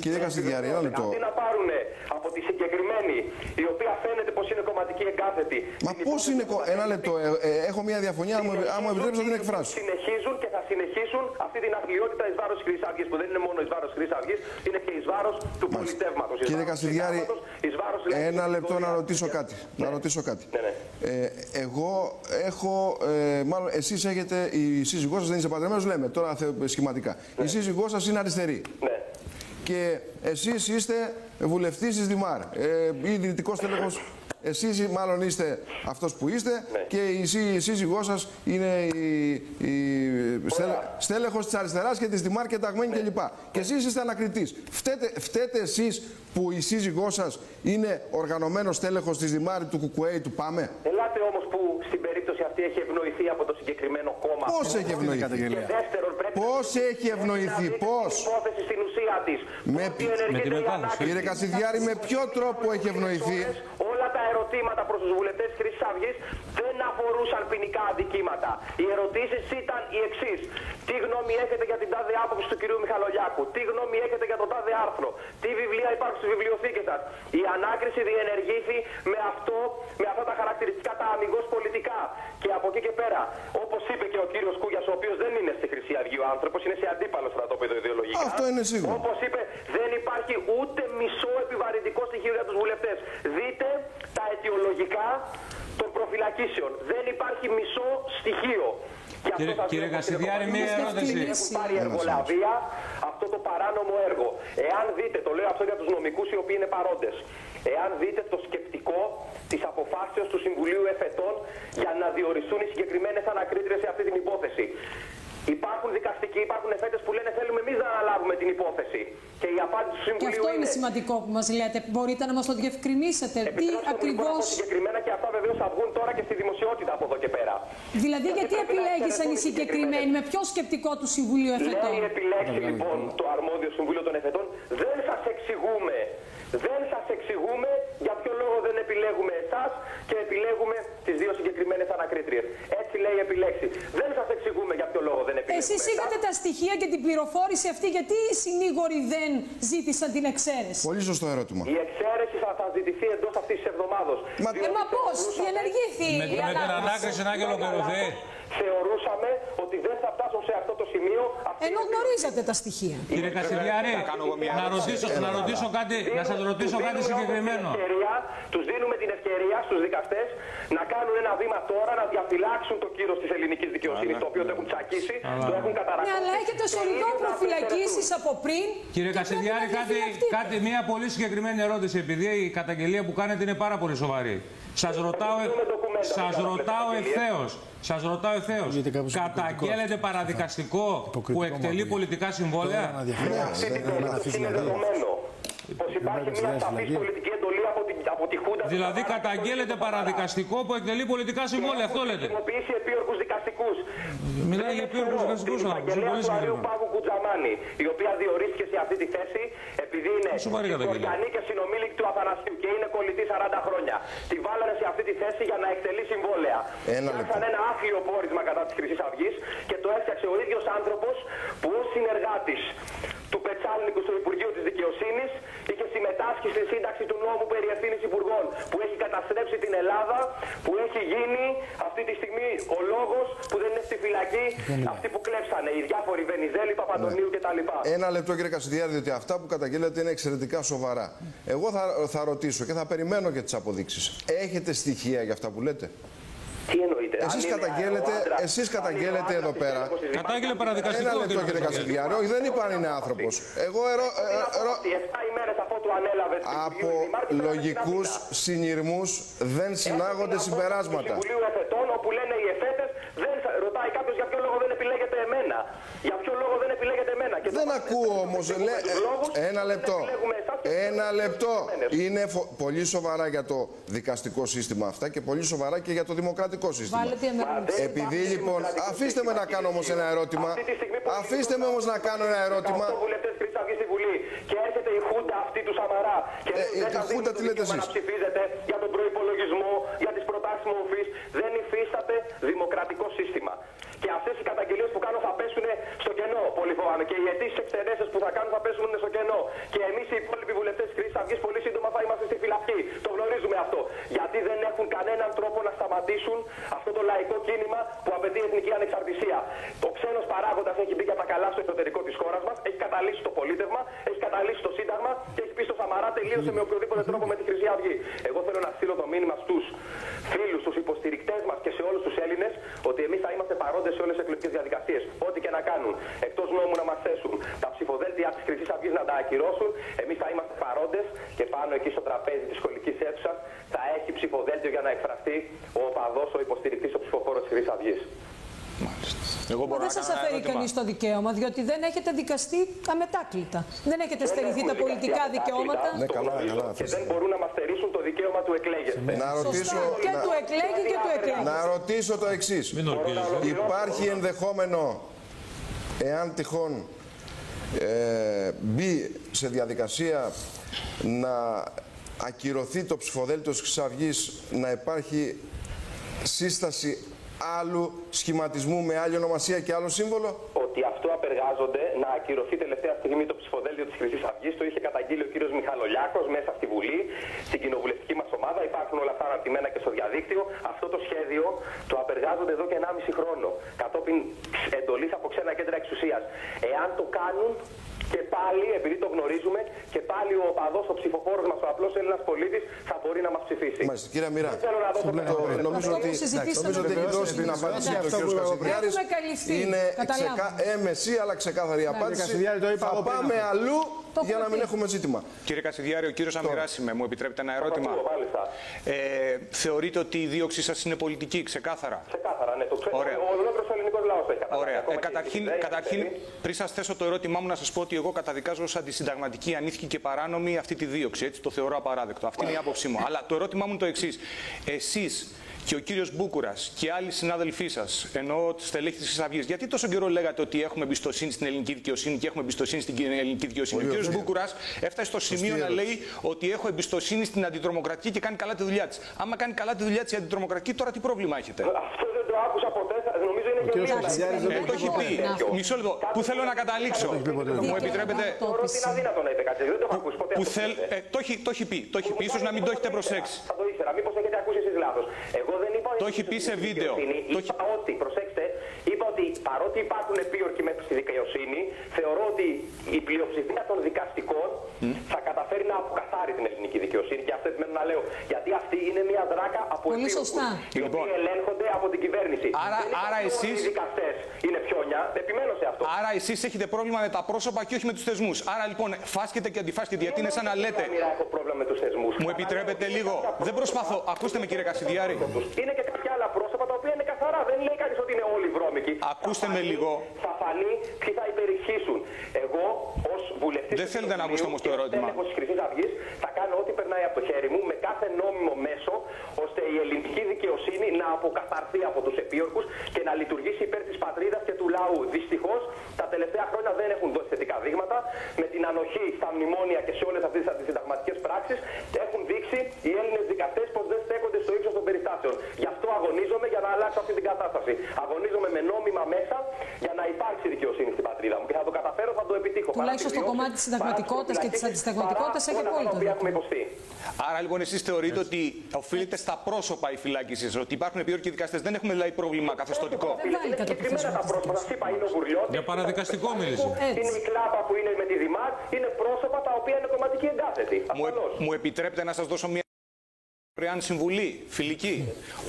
Κύριε Κασιδιάρη, ένα λεπτό. Αντί να πάρουν από τη συγκεκριμένη, η οποία φαίνεται πως είναι κομματική εγκάθετη. Μα πώς είναι. Ένα λεπτό. Έχω μια διαφωνία, αν μου επιτρέψετε να την εκφράσω. συνεχίζουν και θα συνεχίσουν αυτή την αθλιότητα εις βάρος της Χρυσής Αυγής, που δεν είναι μόνο εις βάρος της Χρυσής Αυγής, είναι και εις βάρος του πολιτεύματος. Κύριε Κασιδιάρη, ένα λεπτό να ρωτήσω κάτι. Εγώ έχω, μάλλον εσείς έχετε, η σύζυγός σας δεν είσαι παντρεμένος, λέμε τώρα σχηματικά. Η σύζυγός σας είναι αριστερή. Και εσείς είστε βουλευτής της Δημάρ ή δυνητικός τέλεχος. Εσείς μάλλον είστε αυτός που είστε και η σύζυγός σας είναι στέλεχος της αριστεράς και της Δημάρ και ταγμένη κλπ. Και εσείς είστε ανακριτής. Φταίτε εσείς που η σύζυγός σας είναι οργανωμένος στέλεχος της Δημάρ, του ΚΚΕ, του ΠΑΜΕ. Ελάτε όμως που στην περίπτωση αυτή έχει ευνοηθεί από το συγκεκριμένο κόμμα. Πώς έχει ευνοηθεί? Και δεύτερον, πρέπει πώς έχει ευνοηθεί, πώς? Υπόθεση στην ουσία της. Κύριε Κασιδιάρη, με ποιο τρόπο έχει ευνοηθεί? Όλα τα ερωτήματα προς τους βουλευτές της Χρυσής Αυγής δεν αφορούσαν ποινικά αδικήματα. Οι ερωτήσεις ήταν οι εξής. Τι γνώμη έχετε για την τάδε άποψη του κυρίου Μιχαλολιάκου? Τι γνώμη έχετε για το τάδε άρθρο? Τι βιβλία υπάρχουν στις βιβλιοθήκες σας? Η ανάκριση διενεργήθη με αυτά τα χαρακτηριστικά τα αμιγώς πολιτικά. Και από εκεί και πέρα, όπως είπε και ο κύριος Κούγιας, ο οποίος δεν είναι στη Χρυσή Αυγή ο άνθρωπος, είναι σε αντίπαλο στρατόπεδο ιδεολογικά. Αυτό είναι σίγουρο. Όπως είπε, δεν υπάρχει ούτε μισό επιβαρυντικό στοιχείο για τους βουλευτές. Δείτε τα αιτιολογικά των προφυλακίσεων. Δεν υπάρχει μισό στοιχείο. Κύριε Κασιδιάρη, μία ερώτηση. Έχουν πάρει εργολαβία αυτό το παράνομο έργο. Εάν δείτε, το λέω αυτό για τους νομικούς οι οποίοι είναι παρόντες, εάν δείτε το σκεπτικό της αποφάσεως του Συμβουλίου Εφετών για να διοριστούν οι συγκεκριμένες ανακρίτριες σε αυτή την υπόθεση. Υπάρχουν δικαστικοί, υπάρχουν εφέτες που λένε θέλουμε εμείς να αναλάβουμε την υπόθεση. Και η απάντηση του Συμβουλίου και αυτό είναι σημαντικό που μας λέτε. Μπορείτε να μας το διευκρινίσετε? Τι ακριβώς? Συγκεκριμένα, και αυτά βεβαίως θα βγουν τώρα και στη δημοσιότητα από εδώ και πέρα. Δηλαδή, γιατί επιλέγησαν οι συγκεκριμένοι, με ποιο σκεπτικό του Συμβουλίου Εφετών? Λέει επιλέξει λοιπόν το αρμόδιο Συμβούλιο των Εφετών. Δεν σας εξηγούμε. Δεν σας εξηγούμε για ποιο λόγο δεν επιλέγουμε εσάς και επιλέγουμε τις δύο συγκεκριμένες ανακρίτριες. Έτσι λέει επιλέξει. Δεν σας εξηγούμε για ποιο λόγο δεν επιλέγουμε. Εσείς είχατε τα στοιχεία και την πληροφόρηση αυτή, γιατί οι συνήγοροι δεν ζήτησαν την εξαίρεση? Πολύ σωστό ερώτημα. Η εξαίρεση θα ζητηθεί εντός αυτής της εβδομάδος. Μα πώς, διενεργήθη με την ανάκριση να ολοκληρωθεί. Θεωρούσαμε ότι δεν θα φτάσουν σε αυτό το σημείο. Ενώ γνωρίζατε τα στοιχεία. Κύριε Κασιδιάρη, να σας ρωτήσω κάτι συγκεκριμένο. Τους δίνουμε την ευκαιρία στους δικαστές να κάνουν ένα βήμα τώρα, να διαφυλάξουν το κύρος της ελληνικής δικαιοσύνης, το οποίο το έχουν τσακίσει, το έχουν καταρρακώσει. Ναι, αλλά έχετε σωρινό προφυλακίσεις από πριν. Κύριε Κασιδιάρη, μια πολύ συγκεκριμένη ερώτηση, επειδή η καταγγελία που κάνετε είναι πάρα πολύ σοβαρή. Σας ρωτάω ευθέως. Καταγγέλλετε παραδικαστικό που εκτελεί πολιτικά συμβόλαια? Είναι δεδομένο πως υπάρχει μια σαφής πολιτική εντολή από τη Χούντα. Δηλαδή καταγγέλλετε παραδικαστικό που εκτελεί πολιτικά συμβόλαια, αυτό λέτε? Χρησιμοποιήσει επίορκους δικαστικούς. Μιλάει για επίορκους δικαστικούς άνθρωπος. Την εισαγγελέα του Πάγου Κουτζαμάνη, η οποία διορίστηκε σε αυτή τη θέση επειδή είναι οργανή και συνομήλικη του Αθανασίου και είναι κολλητή 40 χρόνια. Τη βάλανε σε αυτή τη θέση για να εκτελεί συμβόλαια. Φτιάξαν ένα άθλιο πόρισμα κατά της Χρυσής Αυγής και το έφτιαξε ο ίδιος άνθρωπος που ως συνεργάτης του Πετσάλνικου στο Υπουργείο της Δικαιοσύνης είχε συμμετάσχει στη σύνταξη του νόμου περί ευθύνης υπουργών, που έχει καταστρέψει την Ελλάδα, που έχει γίνει αυτή τη στιγμή ο λόγος που δεν είναι στη φυλακή αυτοί που κλέψανε, οι διάφοροι Βενιζέλη, Παπαντονίου κτλ. Ένα λεπτό, κύριε Κασιδιάρη, διότι αυτά που καταγγέλλετε είναι εξαιρετικά σοβαρά. Εγώ θα ρωτήσω και θα περιμένω και τις αποδείξεις. Έχετε στοιχεία για αυτά που λέτε? Τι εννοείτε? Εσείς καταγγέλλετε εδώ πέρα. Κατάγγειλε παραδικαστικό. Ένα λεπτό, κύριε Κασιδιάρη. Όχι, δεν είπαν είναι άνθρωπος. Εγώ από λογικούς συνειρμούς δεν συνάγονται συμπεράσματα. Συμβουλίου Εφετών, όπου λένε οι εφέτες, ρωτάει κάποιος για ποιο λόγο δεν επιλέγετε εμένα. Για ποιο λόγο δεν επιλέγετε εμένα. Δεν ακούω όμως. Ένα λεπτό. Είναι πολύ σοβαρά για το δικαστικό σύστημα αυτά και πολύ σοβαρά και για το δημοκρατικό σύστημα. Επειδή λοιπόν, αφήστε με να κάνω όμως ένα ερώτημα. Αφήστε με όμως να κάνω ένα ερώτημα. Και έρχεται η Χούντα αυτή του Σαμαρά. Και η Χούντα τι λέτε εσείς? Να ψηφίζετε για τον προϋπολογισμό, για τις προτάσεις μορφής. Δεν υφίσταται δημοκρατικό σύστημα. Και αυτές οι καταγγελίες που κάνω θα πέσουν στο κενό, πολύ φοβάμαι. Και οι αιτήσεις εξαιρέσεις που θα κάνουν θα πέσουν στο κενό. Και εμείς οι υπόλοιποι βουλευτές της Χρυσής Αυγής πολύ σύντομα θα είμαστε στη φυλακή. Το γνωρίζουμε αυτό. Γιατί δεν έχουν κανέναν τρόπο να σταματήσουν αυτό το λαϊκό κίνημα που απαιτεί εθνική ανεξαρτησία. πολίτευμα, έχει καταλύσει το Σύνταγμα και έχει πει στο Σαμαρά τελείωσε με οποιοδήποτε τρόπο με τη Χρυσή Αυγή. Εγώ θέλω να στείλω το μήνυμα στους φίλους, στους υποστηρικτές μας και σε όλους τους Έλληνες ότι εμείς θα είμαστε παρόντες σε όλες τις εκλογικές διαδικασίες. Ό,τι και να κάνουν. Εκτός νόμου να μας θέσουν τα ψηφοδέλτια της Χρυσής Αυγής να τα ακυρώσουν, εμείς θα είμαστε παρόντες και πάνω εκεί στο τραπέζι της σχολικής αίθουσας θα έχει ψηφοδέλτιο για να εκφραστεί ο οπαδός, ο υποστηρικτής, ο ψηφοφόρος της Χρυσής Αυγής. Δεν σας αφαιρεί κανείς το δικαίωμα, διότι δεν έχετε δικαστεί αμετάκλητα. Δεν έχετε στερηθεί τα πολιτικά δικαιώματα. Ναι, καλά. Και δεν μπορούν να μας στερήσουν το δικαίωμα του εκλέγεστε. Και του εκλέγει και του εκλέγει. Να ρωτήσω το εξής. Υπάρχει ενδεχόμενο, εάν τυχόν μπει σε διαδικασία να ακυρωθεί το ψηφοδέλτιο της Χρυσής Αυγής, να υπάρχει σύσταση άλλου σχηματισμού με άλλη ονομασία και άλλο σύμβολο? Ότι αυτό απεργάζονται να ακυρωθεί τελευταία στιγμή το ψηφοδέλτιο της Χρυσής Αυγής. Το είχε καταγγείλει ο κύριος Μιχαλολιάκος μέσα στη Βουλή, στην κοινοβουλευτική μας ομάδα. Υπάρχουν όλα αυτά αναρτημένα και στο διαδίκτυο. Αυτό το σχέδιο το απεργάζονται εδώ και 1,5 χρόνο. Κατόπιν εντολής από ξένα κέντρα εξουσίας. Εάν το κάνουν, και πάλι, επειδή το γνωρίζουμε, και πάλι ο οπαδός, ο ψηφοφόρος μας, ο απλός Έλληνας πολίτης, θα μπορεί να μας ψηφίσει. Μάλιστα, κύριε Μοίρα, νομίζω ότι έχει δώσει την απάντηση του κ. Κασιδιάρης. Είναι έμεση, αλλά ξεκάθαρη απάντηση. Θα πάμε αλλού για να μην έχουμε ζήτημα. Κύριε Κασιδιάρη, ο κύριος Αμυράσιμε, μου επιτρέπετε ένα ερώτημα? Θεωρείτε ότι η δίωξή σας είναι πολιτική, ξεκάθαρα? Ξεκάθαρα, ναι, το ξέρω. Ολόκληρος ο ελληνικός λαός το έχει καταλάβει. Ωραία. Καταρχήν, πριν σας θέσω το ερώτημά μου, να σας πω ότι εγώ καταδικάζω ως αντισυνταγματική, ανήθικη και παράνομη αυτή τη δίωξη. Έτσι, το θεωρώ απαράδεκτο. Αυτή είναι η άποψή μου. Αλλά το ερώτημά μου είναι το εξής. Εσείς και ο κύριος Μπούκουρας και άλλοι συνάδελφοί σας, εννοώ τη στελέχη της Χρυσής Αυγής, γιατί τόσο καιρό λέγατε ότι έχουμε εμπιστοσύνη στην ελληνική δικαιοσύνη και έχουμε εμπιστοσύνη στην ελληνική δικαιοσύνη? Ο κύριος Μπούκουρας έφτασε στο σημείο να λέει ότι έχω εμπιστοσύνη στην αντιτρομοκρατική και κάνει καλά τη δουλειά της. Άμα κάνει καλά τη δουλειά της η αντιτρομοκρατική, τώρα τι πρόβλημα έχετε? Αυτό δεν το άκουσα ποτέ. Νομίζω είναι το έχει πει. Μισό λεπτό. Πού θέλω να καταλήξω? Μου επιτρέπετε? Είναι αδύνατο να είπε κάτι. Δεν το έχω ακούσει ποτέ. Το έχει πει. Ίσως να μην το έχετε προσέξει. Θα το ήξερα. Μήπως έχετε ακούσει εσείς λάθος. Εγώ δεν είπα ότι. Το έχει πει σε βίντεο. Είπα ότι, προσέξτε, είπα ότι παρότι υπάρχουν επίορκοι μέσα στη δικαιοσύνη, θεωρώ ότι η πλειοψηφία των δικαστικών θα καταφέρει να αποκαθάρει την ελληνική δικαιοσύνη. Και αυτό επιμένω να λέω. Γιατί αυτή είναι μια δράκα από επίορκους, οι οποίοι ελέγχονται από την κυβέρνηση. Άρα εσείς. Οι δικαστές είναι πιόνια. Επιμένω σε αυτό. Άρα εσείς έχετε πρόβλημα με τα πρόσωπα και όχι με τους θεσμούς. Άρα λοιπόν φάσκετε και αντιφάσκετε, γιατί είναι σαν να λέτε. Έχω πρόβλημα με τους θεσμούς. Μου επιτρέπετε λίγο? Δεν προσπαθώ. Ακούστε με, κύριε Κασιδιάρη. Είναι και κάποια άλλα πρόσωπα τα οποία είναι καθαρά. Δεν λέει κανείς ότι είναι όλοι βρώμικοι. Ακούστε με λίγο. Θα φανεί ποιοι θα υπερισχύσουν. Εγώ ως βουλευτής. Δεν θέλετε να ακούσετε όμως το ερώτημα. Της Χρυσής Αυγής θα κάνω ό,τι περνάει από το χέρι μου με κάθε νόμιμο μέσο, ώστε η ελληνική δικαιοσύνη να αποκαθαρθεί από τους επίορκους και να λειτουργήσει υπέρ της πατρίδας και του λαού. Δυστυχώς τα τελευταία χρόνια δεν έχουν δώσει θετικά δείγματα. Με την ανοχή στα μνημόνια και σε όλες αυτές τις αντισυνταγματικές πράξεις έχουν δείξει οι Έλληνες δικαστές πως δεν στέκονται στο ύψος των περιστάσεων. Γι' αυτό αγωνίζομαι για να αλλάξω αυτή την κατάσταση. Αγωνίζομαι με νόμιμα μέσα για να υπάρξει δικαιοσύνη στην πατρίδα μου. Και θα το καταφέρω, θα το επιτύχω. Τουλάχιστον στο κομμάτι της συνταγματικότητας και της αντισυνταγματικότητας έχει απόλυτο δίκιο. Άρα λοιπόν εσείς θεωρείτε ότι οφείλεται στα πρόσωπα η φυλάκιση, ότι υπάρχουν επίορκοι δικαστές? Δεν έχουμε δηλαδή πρόβλημα καθεστωτικό? Για παραδικαστικό μίλησε. Είναι η κλάπα που είναι με τη Δημάρ, είναι πρόσωπα τα οποία είναι κομματική εγκάθετη. Μου επιτρέπετε να σας δώσω μια δωρεάν συμβουλή, φιλική?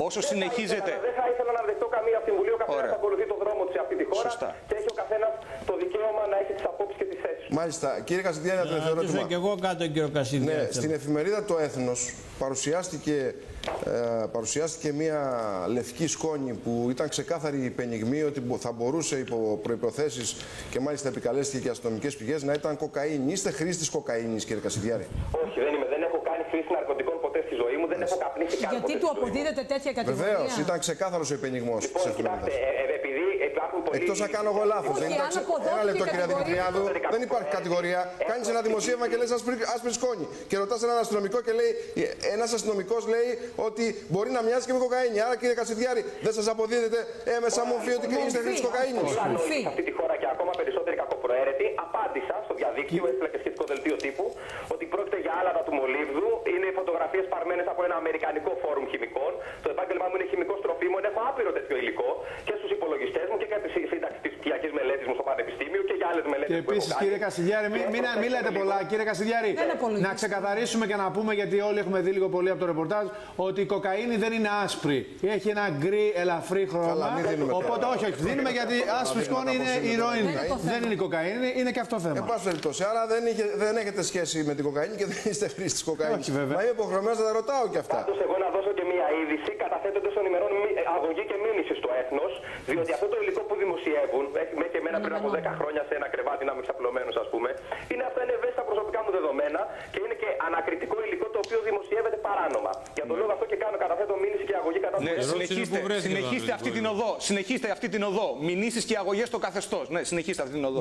Όσο συνεχίζετε. Δεν θα ήθελα να δεχτώ καμία συμβουλή. Ο καθένας ακολουθεί το δρόμο του σε αυτή τη χώρα. Και έχει ο καθένας το δικαίωμα να έχει τις απόψεις και τις θέσεις. Μάλιστα. Κύριε Κασιδιάρη, ένα τελευταίο ερώτημα. Και εγώ κάτω, κύριο Κασιδιάρη. Ναι, στην εφημερίδα Το Έθνος παρουσιάστηκε μια λευκή σκόνη που ήταν ξεκάθαρη υπενιγμή ότι θα μπορούσε υπό προϋποθέσεις και μάλιστα επικαλέστηκε και αστυνομικές πηγές να ήταν κοκαίνη. Είστε χρήστης κοκαίνης, κύριε Κασιδιάρη? Όχι, δεν είμαι. Δεν έχω κάνει χρήση ναρκωτικών ποτέ στη ζωή μου. Δεν έχω καπνίσει καν. Γιατί του αποδίδεται τέτοια κατηγορία? Βεβαίως, ήταν ξεκάθαρος ο υπενιγμός της εφημερίδας. Επειδή υπάρχουν πολλοί. Εκτός να κάνω εγώ λάθος. Ένα λεπτό, κύριε Δημητριάδου. Δεν υπάρχει κατηγορία. Κάνεις ένα δημοσίευμα και λες άσπρη σκόνη. Και ρωτάς έναν αστυνομικό και λέει, ένας αστυνομικός λέει ότι μπορεί να μοιάζει και με κοκαίνη. Άρα, κύριε Κασιδιάρη, δεν σας αποδίδεται έμεσα μορφή ότι είστε χρήστης κοκαίνης? Σε αυτή τη χώρα και ακόμα περισσότεροι κακοπροαίρετοι, απάντησα στο διαδίκτυο, έστειλα και σχετικό δελτίο τύπου, ότι πρόκειται για άλατα του μολύβδου. Είναι φωτογραφίες παρμένες από ένα αμερικανικό φόρουμ χημικών. Το επάγγελμά μου είναι χημικός τροφίμων. Έχω άπειρο τέτοιο υλικό και στους υπολογιστές μου και για τη σύνταξη της πτυχιακής μελέτης μου στο Πανεπιστήμιο και για άλλες μελέτες. Και επίσης, κύριε Κασιδιάρη, μην λέτε πολλά. Κύριε Κασιδιάρη, να ξεκαθαρίσουμε και να πούμε, γιατί όλοι έχουμε δει λίγο πολύ από το ρεπορτάζ, ότι η κοκαίνη δεν είναι άσπρη. Έχει ένα γκρι ελαφρύ χρώμα. Οπότε όχι, δίνουμε γιατί άσπρη σκόνη είναι η ηρωίνη. Δεν είναι η κοκαίνη, είναι και αυτό θέμα. Εν πάση περιπτώσει, άρα δεν έχετε σχέση με την κοκαίνη και δεν είστε χρήστης της κοκαίνης. Μα είμαι υποχρεωμένος να τα ρωτάω κι αυτά. Πάντως, εγώ να δώσω και μία είδηση, καταθέτοντας των ημερών αγωγή και μήνυση στο Έθνος, διότι αυτό το υλικό που δημοσιεύουν, μέχρι και εμένα πριν από 10 χρόνια σε ένα κρεβάτι να είμαι ξαπλωμένος, ας πούμε, είναι ευαίσθητα προσωπικά μου δεδομένα και είναι και ανακριτικό υλικό το οποίο δημοσιεύεται παράνομα. Για τον λόγο αυτό και καταθέτω μήνυση και αγωγή κατά του συνεχίστε αυτή την οδό. Συνεχίστε αυτή την οδό. Μηνύσεις και αγωγές στο καθεστώς. Ναι, συνεχίστε αυτή την οδό.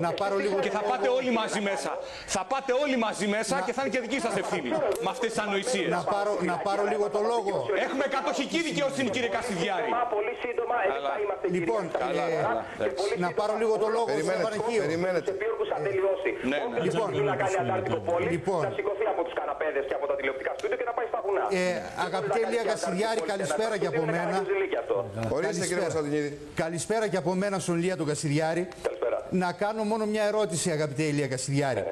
Και θα πάτε όλοι μαζί μέσα. Θα πάτε όλοι μαζί μέσα και θα είναι και δική σας ευθύνη. Με αυτές τις ανοησίες. Να πάρω λίγο το λόγο. Έχουμε κατοχική δικαιοσύνη, κύριε Κασιδιάρη. Πολύ σύντομα, θα είμαστε λοιπόν, να πάρω λίγο το λόγο. Περιμένετε. Λοιπόν, να κάνει Αντάρτικο πόλη, θα σηκωθεί από τους καναπέδες και από τα τηλεοπτικά στούντιο και να πάει στα βουνά. Αγαπητέ Ηλία Κασιδιάρη, καλησπέρα και από μένα. Ορίστε, κύριε Κωνσταντινίδη. Καλησπέρα και από μένα στον Ηλία τον Κασιδιάρη. Να κάνω μόνο μια ερώτηση, αγαπητέ Ηλία Κασιδιάρη.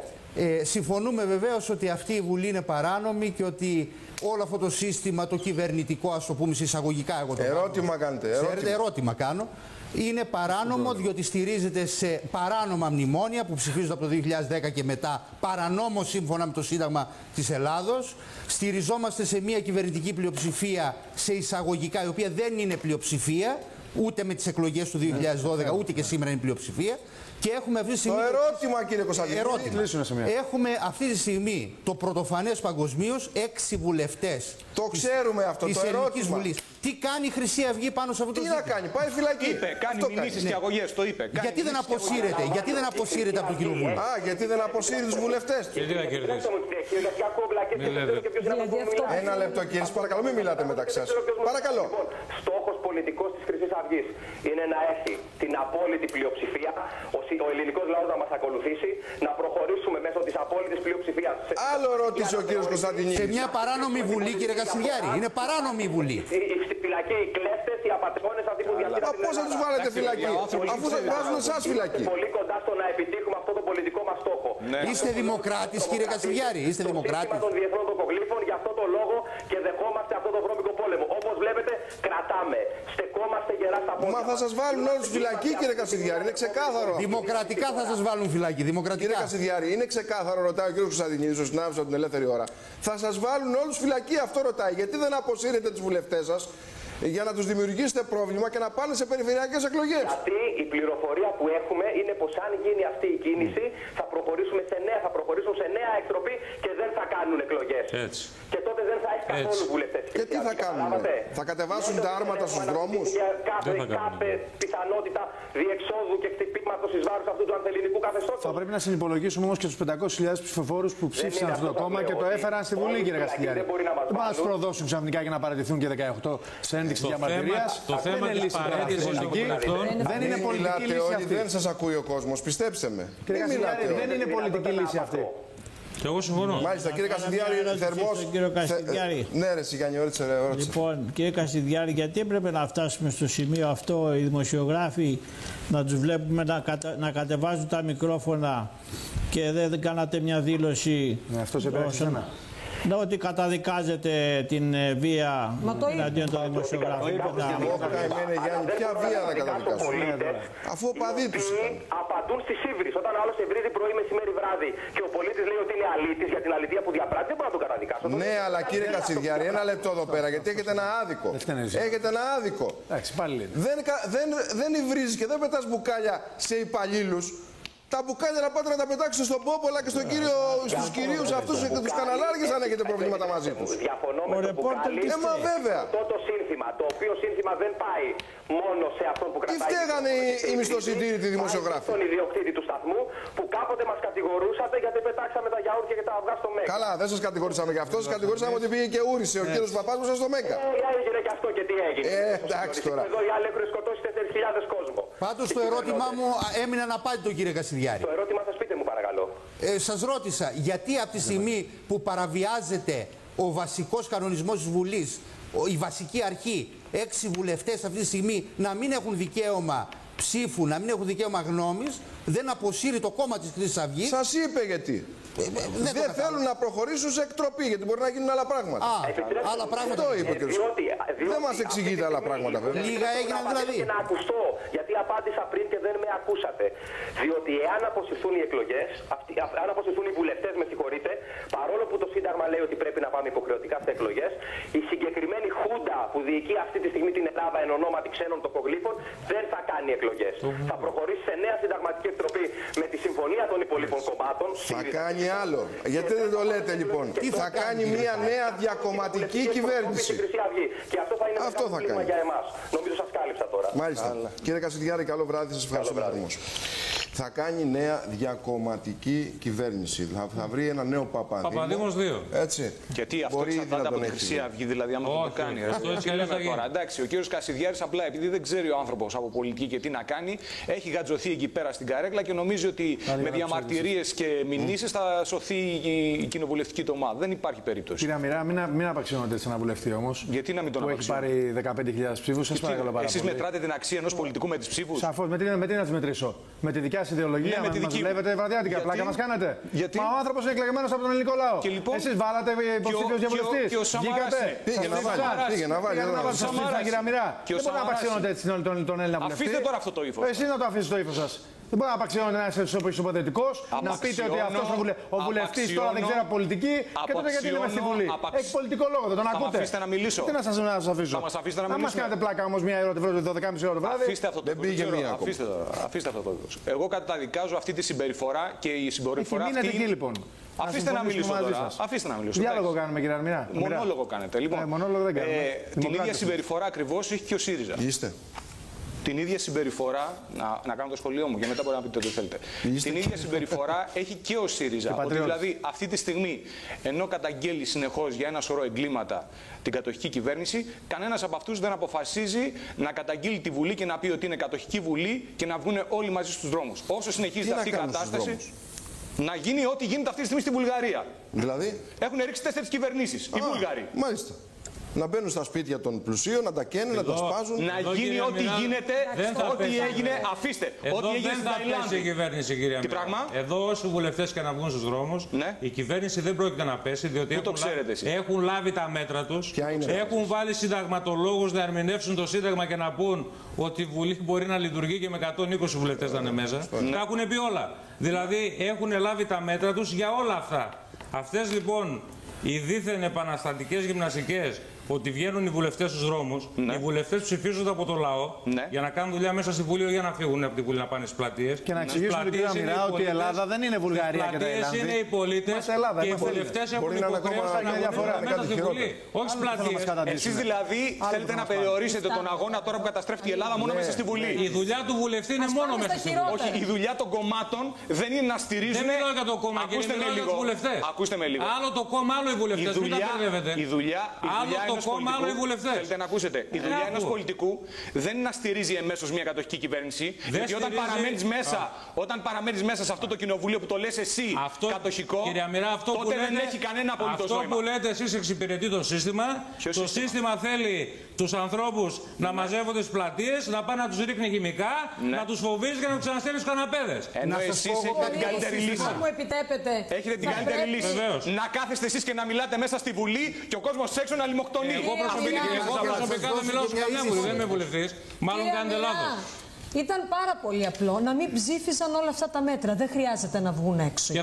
Συμφωνούμε βεβαίως ότι αυτή η Βουλή είναι παράνομη και ότι όλο αυτό το σύστημα, το κυβερνητικό, ας το πούμε εισαγωγικά, εγώ το ερώτημα κάνετε. Ερώτημα κάνω. Είναι παράνομο διότι στηρίζεται σε παράνομα μνημόνια που ψηφίζονται από το 2010 και μετά, παρανόμως σύμφωνα με το Σύνταγμα της Ελλάδος. Στηριζόμαστε σε μια κυβερνητική πλειοψηφία σε εισαγωγικά, η οποία δεν είναι πλειοψηφία, ούτε με τις εκλογές του 2012, ούτε και σήμερα είναι πλειοψηφία. Και έχουμε αυτή τη στιγμή. Το ερώτημα, κύριε Κωνσταντινίδη. Έχουμε αυτή τη στιγμή το πρωτοφανές παγκοσμίως 6 βουλευτές. Το ξέρουμε αυτό. Της Ελληνικής Βουλής. Τι κάνει η Χρυσή Αυγή πάνω σε αυτό το ζήτημα? Τι να κάνει, πάει φυλακή. Είπε, κάνει μηνύσεις και αγωγές, το είπε. Γιατί δεν αποσύρεται, από το Κοινοβούλιο? Γιατί δεν αποσύρει τους βουλευτές του. Ένα λεπτό, κύριε, παρακαλώ, μην μιλάτε μεταξύ σας. Παρακαλώ. Στόχος πολιτικός της Χρυσής Αυγής είναι να έχει την απόλυτη πλειοψηφία, ο ελληνικός λαός να μας ακολουθήσει, να προχωρήσουμε μέσω της απόλυτης πλειοψηφίας. Άλλο ρώτησε ο κύριος Κωνσταντινίδης. Σε μια παράνομη Βουλή, κύριε Κασιδιάρη. Είναι παράνομη η Βουλή. Στη φυλακή οι κλέφτες, οι απατεώνες, αυτοί που διατηρούν. Πώς θα τους βάλετε φυλακή, αφού θα βάζουν εσάς φυλακή? Πολύ κοντά στο να επιτύχουμε αυτό το πολιτικό μας στόχο. Είστε δημοκράτης, κύριε Κασιδιάρη? Είστε δημοκράτης? Των διεθνών τοκογλύφων, για αυτό το λόγο και δεχόμαστε αυτό το βρώμικο πόλεμο. Όπως βλέπετε, κρατάμε. Στεκόμαστε γερά στα πόδια. Μα θα σας βάλουν όλους φυλακή, κύριε Κασιδιάρη. Είναι ξεκάθαρο. Δημοκρατικά θα σας βάλουν φυλακή. Δημοκρατικά. Κύριε Κασιδιάρη, είναι ξεκάθαρο, ρωτάει ο κύριος Κωνσταντινίδης, ο συνάδελφος από την Ελεύθερη Ώρα. Θα σας βάλουν όλους φυλακή, αυτό ρωτάει. Γιατί δεν αποσύρετε τους βουλευτές σας για να τους δημιουργήσετε πρόβλημα και να πάνε σε περιφερειακές εκλογές? Γιατί η πληροφορία που έχουμε είναι πως αν γίνει αυτή η κίνηση θα προχωρήσουν σε νέα εκτροπή και δεν θα κάνουν εκλογές. Έτσι. Και τότε δεν θα έχει καθόλου βουλευτές. Και τι θα κάνουν? Θα κατεβάσουν τα άρματα στους δρόμους? Κάθε πιθανότητα διεξόδου και χτυπήματος εις βάρος αυτού του ανθελληνικού καθεστώτος. Θα πρέπει να συνυπολογίσουμε όμως και τους 500.000 ψηφοφόρους που ψήφισαν αυτό το κόμμα και το έφεραν στη Βουλή, κύριε Κασιδιάρη. Δεν μπορεί να τους προδώσουν ξαφνικά και να παραιτηθούν και 18 σε ένδειξη διαμαρτυρίας. Το θέμα της παρέτησης των βουλευτών δεν είναι πολιτική λύση αυτή. Δεν σας ακούει ο κόσμος, πιστέψτε με. Κύριε Κασιδιάρη, δεν είναι πολιτική λύση αυτή. Και εγώ συμφωνώ. Μάλιστα, κύριε Κασιδιάρη, θερμός. Ναι, ρε Σιγάνη, ρώτησε. Λοιπόν, κύριε Κασιδιάρη, γιατί έπρεπε να φτάσουμε στο σημείο αυτό οι δημοσιογράφοι να τους βλέπουμε να κατεβάζουν τα μικρόφωνα και δεν κάνατε μια δήλωση? Αυτό σε πέρασε ότι καταδικάζετε την βία εναντίον των δημοσιογράφων. Ποια βία να καταδικάσουν? Αφού ο παδί τους απαντούν στις ύβρις. Όταν ο άλλος ευρύζει πρωί, μεσημέρι, βράδυ και ο πολίτης λέει ότι είναι αλήτης για την αλητεία που διαπράττει, δεν μπορεί να το καταδικάσω. Ναι, αλλά κύριε Κασιδιάρη, ένα λεπτό εδώ πέρα, γιατί έχετε ένα άδικο. Έχετε ένα άδικο. Δεν υβρίζεις και δεν πετάς μπουκάλια σε υπαλλήλους Τα μπουκάλια να πάτε να τα πετάξετε στον Πόπολα και στους κυρίους αυτούς και τους καναλάρχες αν έχετε προβλήματα μαζί τους. Διαφωνώ με το μπουκάλι. Μα βέβαια. Αυτό το σύνθημα, το οποίο σύνθημα δεν πάει μόνο σε αυτόν που κρατάει. Τι φταίγανε οι μισθοσυντήρητοι δημοσιογράφοι. Τον ιδιοκτήτη του σταθμού που κάποτε μας κατηγορούσατε γιατί πετάξαμε τα γιαούρτια και τα αυγά στο Μέγκα. Καλά, δεν σας κατηγορήσαμε γι' αυτό. Σας κατηγορήσαμε ότι πήγε και ούρισε ο κύριος Παπάς μας στο Μέγκα. Έγινε και αυτό και τι έγινε. Εντάξει τώρα. Εδώ οι άλλοι έχουν σκοτώσει 4.000 κόσμο. Πάντως το ερώτημά μου έμεινε αναπάντητο, κύριε Κασιδιάρη. Το ερώτημα σας πείτε μου παρακαλώ. Σας ρώτησα γιατί από τη στιγμή που παραβιάζεται ο βασικός κανονισμός της Βουλής, η βασική αρχή, 6 βουλευτές αυτή τη στιγμή να μην έχουν δικαίωμα ψήφου, να μην έχουν δικαίωμα γνώμης, δεν αποσύρει το κόμμα της Χρυσής Αυγής. Σας είπε γιατί. Δεν θέλουν να προχωρήσουν σε εκτροπή, γιατί μπορεί να γίνουν άλλα πράγματα. Άλλα πράγματα. Αυτό είπε ο κ. Δεν μας εξηγείτε άλλα πράγματα, βέβαια. Λίγα έγιναν δηλαδή. Και να ακουστώ, γιατί απάντησα πριν και δεν με ακούσατε. Διότι εάν αποσυρθούν οι εκλογές, αν αποσυρθούν οι βουλευτές, με συγχωρείτε, παρόλο που το Σύνταγμα λέει ότι πρέπει να πάμε υποχρεωτικά σε εκλογές, η συγκεκριμένη χούντα που διοικεί αυτή τη στιγμή την Ελλάδα εν ονόματι ξένων τοκογλύφων δεν θα κάνει εκλογές. Θα προχωρήσει σε νέα συνταγματική εκτροπή με τη συμφωνία των υπολείπων κομμάτων. Θα κάνει άλλο. Γιατί δεν το λέτε λοιπόν. Θα κάνει μια νέα διακομματική κυβέρνηση. Και αυτό θα είναι μεγάλο κλίμα για εμάς. Νομίζω σας κάλυψα τώρα. Μάλιστα. Κύριε Κασιδιάρη, καλό βράδυ. Σας ευχαριστώ θερμός. Θα κάνει νέα διακομματική κυβέρνηση. Θα βρει ένα νέο Παπαδήμο. Παπαδήμος 2. Έτσι. Γιατί αυτό εξαρτάται από τη Χρυσή Αυγή, δηλαδή, άμα το κάνει. Αυτό έτσι λέμε τώρα. Εντάξει, ο κύριος Κασιδιάρης απλά επειδή δεν ξέρει ο άνθρωπος από πολιτική και τι να κάνει, έχει γατζωθεί εκεί πέρα στην καρέκλα και νομίζει ότι με διαμαρτυρίες και μηνύσεις θα σωθεί η κοινοβουλευτική του ομάδα. Δεν υπάρχει περίπτωση. Κύριε Μοιρά, μην απαξιώνετε σε ένα βουλευτή όμως. Γιατί να μην τον απαξιώνετε. Που έχει πάρει 15.000 ψήφους. Σας παρακαλώ πάρα πολύ. Εσείς μετράτε την αξία ενός πολιτικού με τις ψήφους. Σαφώς. Με τι να τις μετρήσω. Με τη δικιά σας ιδεολογία, να μας δουλεύετε βραδιάτικα. Πλάκα μας κάνετε. Γιατί? Μα ο άνθρωπος είναι εκλεγμένος από τον ελληνικό λαό. Λοιπόν, εσείς βάλατε υποψήφιος για βουλευτής. Βγήκατε. Πήγε να βάλει. Κύριε Μοιρά, δεν μπορεί να απαξιώνετε έτσι τον Έλληνα βουλευτή. Αφήστε τώρα αυτό το ύφος. Εσείς να το αφήσετε το ύφος σας. Δεν μπορεί να απαξιώνετε να είστε ισοποδετικός, να πείτε ότι αυτός ο βουλευτής τώρα δεν ξέρει από πολιτική και τότε γιατί είναι στη Βουλή. Έχει πολιτικό λόγο, δεν τον ακούτε. Θα αφήσετε να μιλήσω. Τι να σας αφήσω. Να μας κάνετε πλάκα όμως μια ώρα το 12.30 ώρα το βράδυ. Αφήστε αυτό το ύφος. Αφήστε αυτό το ύφος. Εγώ καταδικάζω αυτή τη συμπεριφορά και η συμπεριφορά αυτή. Μείνετε εκεί λοιπόν. Αφήστε να μιλήσω τώρα. Αφήστε να μιλήσω. Διάλογο κάνουμε, κύριε Μοιρά. Μονόλογο κάνετε. Λοιπόν, μονόλογο δεν κάνουμε. Την ίδια συμπεριφορά ακριβώς έχει και ο ΣΥΡΙΖΑ. Είστε. Την ίδια συμπεριφορά, να κάνω το σχολείο μου και μετά μπορεί να πείτε ό,τι θέλετε. Την ίδια συμπεριφορά έχει και ο ΣΥΡΙΖΑ. Ότι δηλαδή αυτή τη στιγμή, ενώ καταγγέλει συνεχώς για ένα σωρό εγκλήματα την κατοχική κυβέρνηση, κανένας από αυτούς δεν αποφασίζει να καταγγείλει τη Βουλή και να πει ότι είναι κατοχική Βουλή και να βγουν όλοι μαζί στους δρόμους. Όσο συνεχίζεται αυτή η κατάσταση, να γίνει ό,τι γίνεται αυτή τη στιγμή στη Βουλγαρία. Δηλαδή, έχουν ρίξει 4 κυβερνήσεις οι Βούλγαροι. Μάλιστα. Να μπαίνουν στα σπίτια των πλουσίων, να τα καίνουν, να τα σπάζουν. Να γίνει ό,τι γίνεται, ό,τι έγινε, αφήστε. Ό,τι έγινε στην Ταϊλάνδη. Η κυβέρνηση, κυρία Τι πράγμα? Εδώ, όσοι βουλευτές και να βγουν στους δρόμους, η κυβέρνηση δεν πρόκειται να πέσει, διότι έχουν λάβει τα μέτρα τους. Έχουν βάλει συνταγματολόγους να ερμηνεύσουν το Σύνταγμα και να πούν ότι η Βουλή μπορεί να λειτουργεί και με 120 βουλευτές να είναι μέσα. Τα έχουν πει όλα. Δηλαδή, έχουν λάβει τα μέτρα τους για όλα αυτά. Αυτές λοιπόν οι δίθεν επαναστατικές γυμναστικές, ότι βγαίνουν οι βουλευτές στους δρόμους, οι βουλευτές ψηφίζονται από το λαό για να κάνουν δουλειά μέσα στη Βουλή, για να φύγουν από τη Βουλή να πάνε στις πλατείες. Και να εξηγήσουν την κυρία Μοιρά ότι η Ελλάδα δεν είναι Βουλγαρία και Ταϊλάνδη. Είναι οι πολίτες και οι βουλευτές έχουν υποχρέωση να διαφορά μέσα στη Βουλή. Όχι στις πλατείες. Εσείς δηλαδή θέλετε να περιορίσετε τον αγώνα τώρα που καταστρέφει η Ελλάδα μόνο μέσα στη Βουλή. Η δουλειά του βουλευτή είναι μόνο μέσα στη Βουλή. Όχι, η δουλειά των κομμάτων δεν είναι να στηρίζουν. Δεν μιλάω για το κόμμα, κύριε, μιλάω για τους βουλευτές. Ακούστε με λίγο. Άλλο το κόμμα, άλλο οι βουλευτές. Η δουλειά κόμμα, άλλο οι βουλευτές. Θέλετε να ακούσετε. Η δουλειά ενός πολιτικού δεν είναι να στηρίζει εμέσως μια κατοχική κυβέρνηση. Γιατί όταν παραμένεις μέσα σε αυτό το κοινοβούλιο που το λες εσύ κατοχικό, τότε δεν έχει κανένα απολύτως νόημα. Αυτό που λέτε εσείς εξυπηρετεί το σύστημα. Το σύστημα θέλει τους ανθρώπους να μαζεύονται στις πλατείες, να πάνε να τους ρίχνει χημικά, να τους φοβίζει και να τους ξαναστέλνει στους καναπέδες. Ενώ εσείς έχετε την καλύτερη λύση. Έχετε την καλύτερη λύση. Να κάθεστε εσείς και να μιλάτε μέσα στη Βουλή και ο κόσμος έξω να λιμοκτονεί. Εγώ προσωπικά δεν μιλάω σε καμιά Βουλή, δεν είμαι βουλευτής. Μάλλον κάνετε λάθος. Ήταν πάρα πολύ απλό να μην ψήφισαν όλα αυτά τα μέτρα. Δεν χρειάζεται να βγουν έξω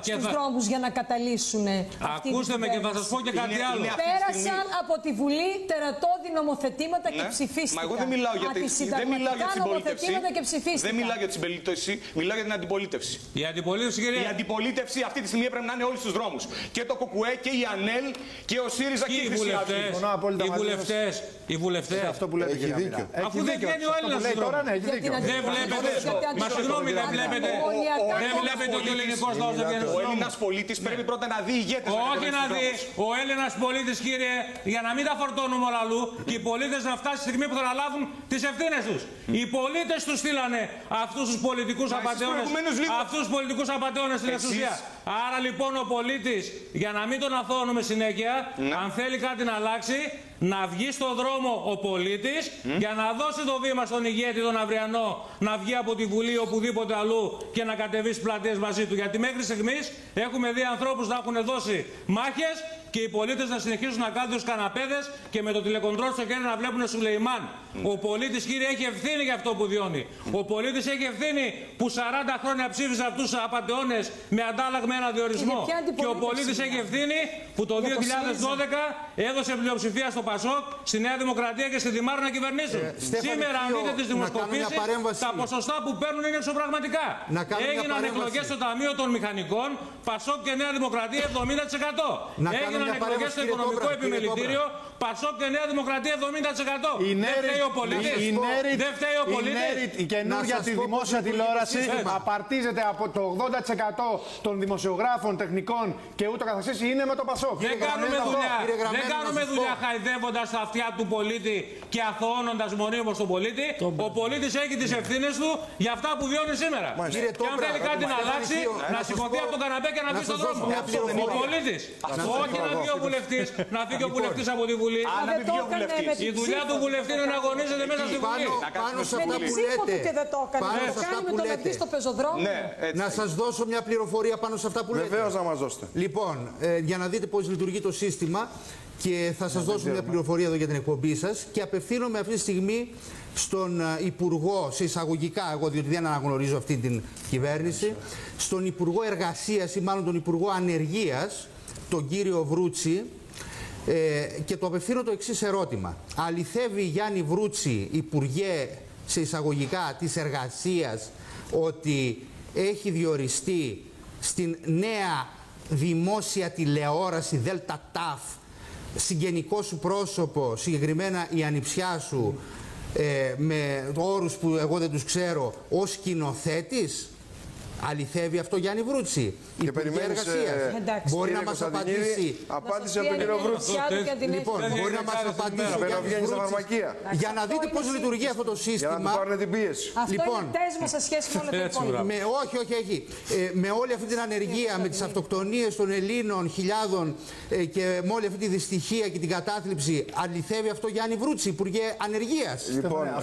στους δρόμους για να καταλύσουν αυτή. Ακούστε με, και θα σας πω και κάτι άλλο. Πέρασαν από τη Βουλή τερατώδη νομοθετήματα και ψηφίστηκαν. Μα εγώ δεν μιλάω για την συμπολίτευση. Δεν μιλάω για τη συμπολίτευση, μιλάω για την αντιπολίτευση. Η αντιπολίτευση, κυρία. Η αντιπολίτευση αυτή τη στιγμή έπρεπε να είναι όλοι στους δρόμους. Και το ΚΚΕ και η ΑΝΕΛ και ο ΣΥΡΙΖΑ και η Χρυσή Αυγή. Οι βουλευτές. Αυτό που λέτε, έχει δίκιο. Αφού δεν βγαίνει ο Έλληνας στους δρόμους. Δεν βλέπετε. Μα συγγνώμη, δεν βλέπετε. Δεν βλέπετε ότι ο ελληνικός λαός δεν βγαίνει στους δρόμους. Ο Έλληνας πολίτης πρέπει πρώτα να δει ηγέτες. Όχι να δει. Ο Έλληνας πολίτης, κύριε, για να μην τα φορτώνουμε όλα αλλού, και οι πολίτες να φτάσει τη στιγμή που θα αναλάβουν τις ευθύνες τους. Οι πολίτες τους στείλανε αυτούς τους πολιτικούς απατεώνες. Αυτούς τους πολιτικούς απατεώνες στην εξουσία. Άρα λοιπόν ο πολίτης, για να μην τον αθώνουμε συνέχεια, αν θέλει κάτι να αλλάξει, να βγει στον δρόμο ο πολίτης για να δώσει το βήμα στον ηγέτη τον αυριανό να βγει από τη Βουλή οπουδήποτε αλλού και να κατεβεί στις πλατείες μαζί του. Γιατί μέχρι στιγμής έχουμε δει ανθρώπους να έχουν δώσει μάχες και οι πολίτες να συνεχίσουν να κάνουν τους καναπέδες και με το τηλεκοντρόλ στο χέρι να βλέπουν Σουλεϊμάν. Ο πολίτης, κύριε, έχει ευθύνη για αυτό που βιώνει. Ο πολίτης έχει ευθύνη που 40 χρόνια ψήφισε αυτούς τους απατεώνες με αντάλλαγμα ένα διορισμό. Και ο πολίτης έχει ευθύνη που το 2012 έδωσε πλειοψηφία στο ΠΑΣΟΚ, στη Νέα Δημοκρατία και στη Δημάρ να κυβερνήσουν. Σήμερα, αν δείτε τις δημοσκοπήσεις, τα ποσοστά που παίρνουν είναι εξωπραγματικά. Έγιναν εκλογές στο Ταμείο των Μηχανικών, ΠΑΣΟΚ και Νέα Δημοκρατία 70%. Έγιναν εκλογές στο Οικονομικό Επιμελητήριο, ΠΑΣΟΚ και Νέα Δημοκρατία 70%. Δεν φταίει ο πολίτης. Δεν φταίει ο πολίτης. Η καινούργια τη δημόσια τηλεόραση απαρτίζεται από το 80% των δημοσιογράφων, τεχνικών και ούτω καθεξής είναι με το ΠΑΣΟΚ. Δεν κάνουμε δουλειά χαϊδεύοντας τα αυτιά του πολίτη και αθωώνοντας μονίμως τον πολίτη. Ο πολίτης έχει τις ευθύνες του για αυτά που βιώνει σήμερα. Και αν θέλει κάτι να αλλάξει, να σηκωθεί από τον καναπέ και να βγει στον δρόμο. Ο πολίτης. Όχι να βγει ο βουλευτής, να φύγει ο βουλευτής από τη Βουλή. Η δουλειά του βουλευτή είναι να αγωνίζεται μέσα στη Βουλή. Πάνω σε αυτά που λέτε. Να σας δώσω μια πληροφορία πάνω σε αυτά που λέτε. Βεβαίως να μας δώσετε. Λοιπόν, για να δείτε πώς λειτουργεί το σύστημα. Και θα σας δώσω μια πληροφορία εδώ για την εκπομπή σας και απευθύνομαι αυτή τη στιγμή στον Υπουργό, σε εισαγωγικά εγώ διότι δεν αναγνωρίζω αυτή την κυβέρνηση, στον Υπουργό Εργασίας ή μάλλον τον Υπουργό Ανεργίας, τον κύριο Βρούτσι, και το απευθύνω το εξής ερώτημα. Αληθεύει, Γιάννη Βρούτσι, Υπουργέ, σε εισαγωγικά της Εργασίας, ότι έχει διοριστεί στην νέα δημόσια τηλεόραση ΔΕΛΤΑ ΤΑΦ συγγενικό σου πρόσωπο, συγκεκριμένα η ανιψιά σου, με όρους που εγώ δεν τους ξέρω, ως σκηνοθέτης? Αληθεύει αυτό, Γιάννη Βρούτσι? Και περιμένεις, μπορεί να μας απαντήσει. Απάντησε από τον κύριο Βρούτσι. Λοιπόν, μπορεί να μας απαντήσει ο Γιάννης Βρούτσι, για να δείτε πώς λειτουργεί αυτό το σύστημα. Για να του πάρουν την πίεση. Αυτό είναι τέσμα σε σχέση με όλα τα υπόλοιπα. Όχι. Με όλη αυτή την ανεργία, με τις αυτοκτονίες των Ελλήνων χιλιάδων και με όλη αυτή τη δυστυχία και την κατάθλιψη, αληθεύει αυτό, Γιάννη Βρούτσι, Υπουργέ Ανεργίας?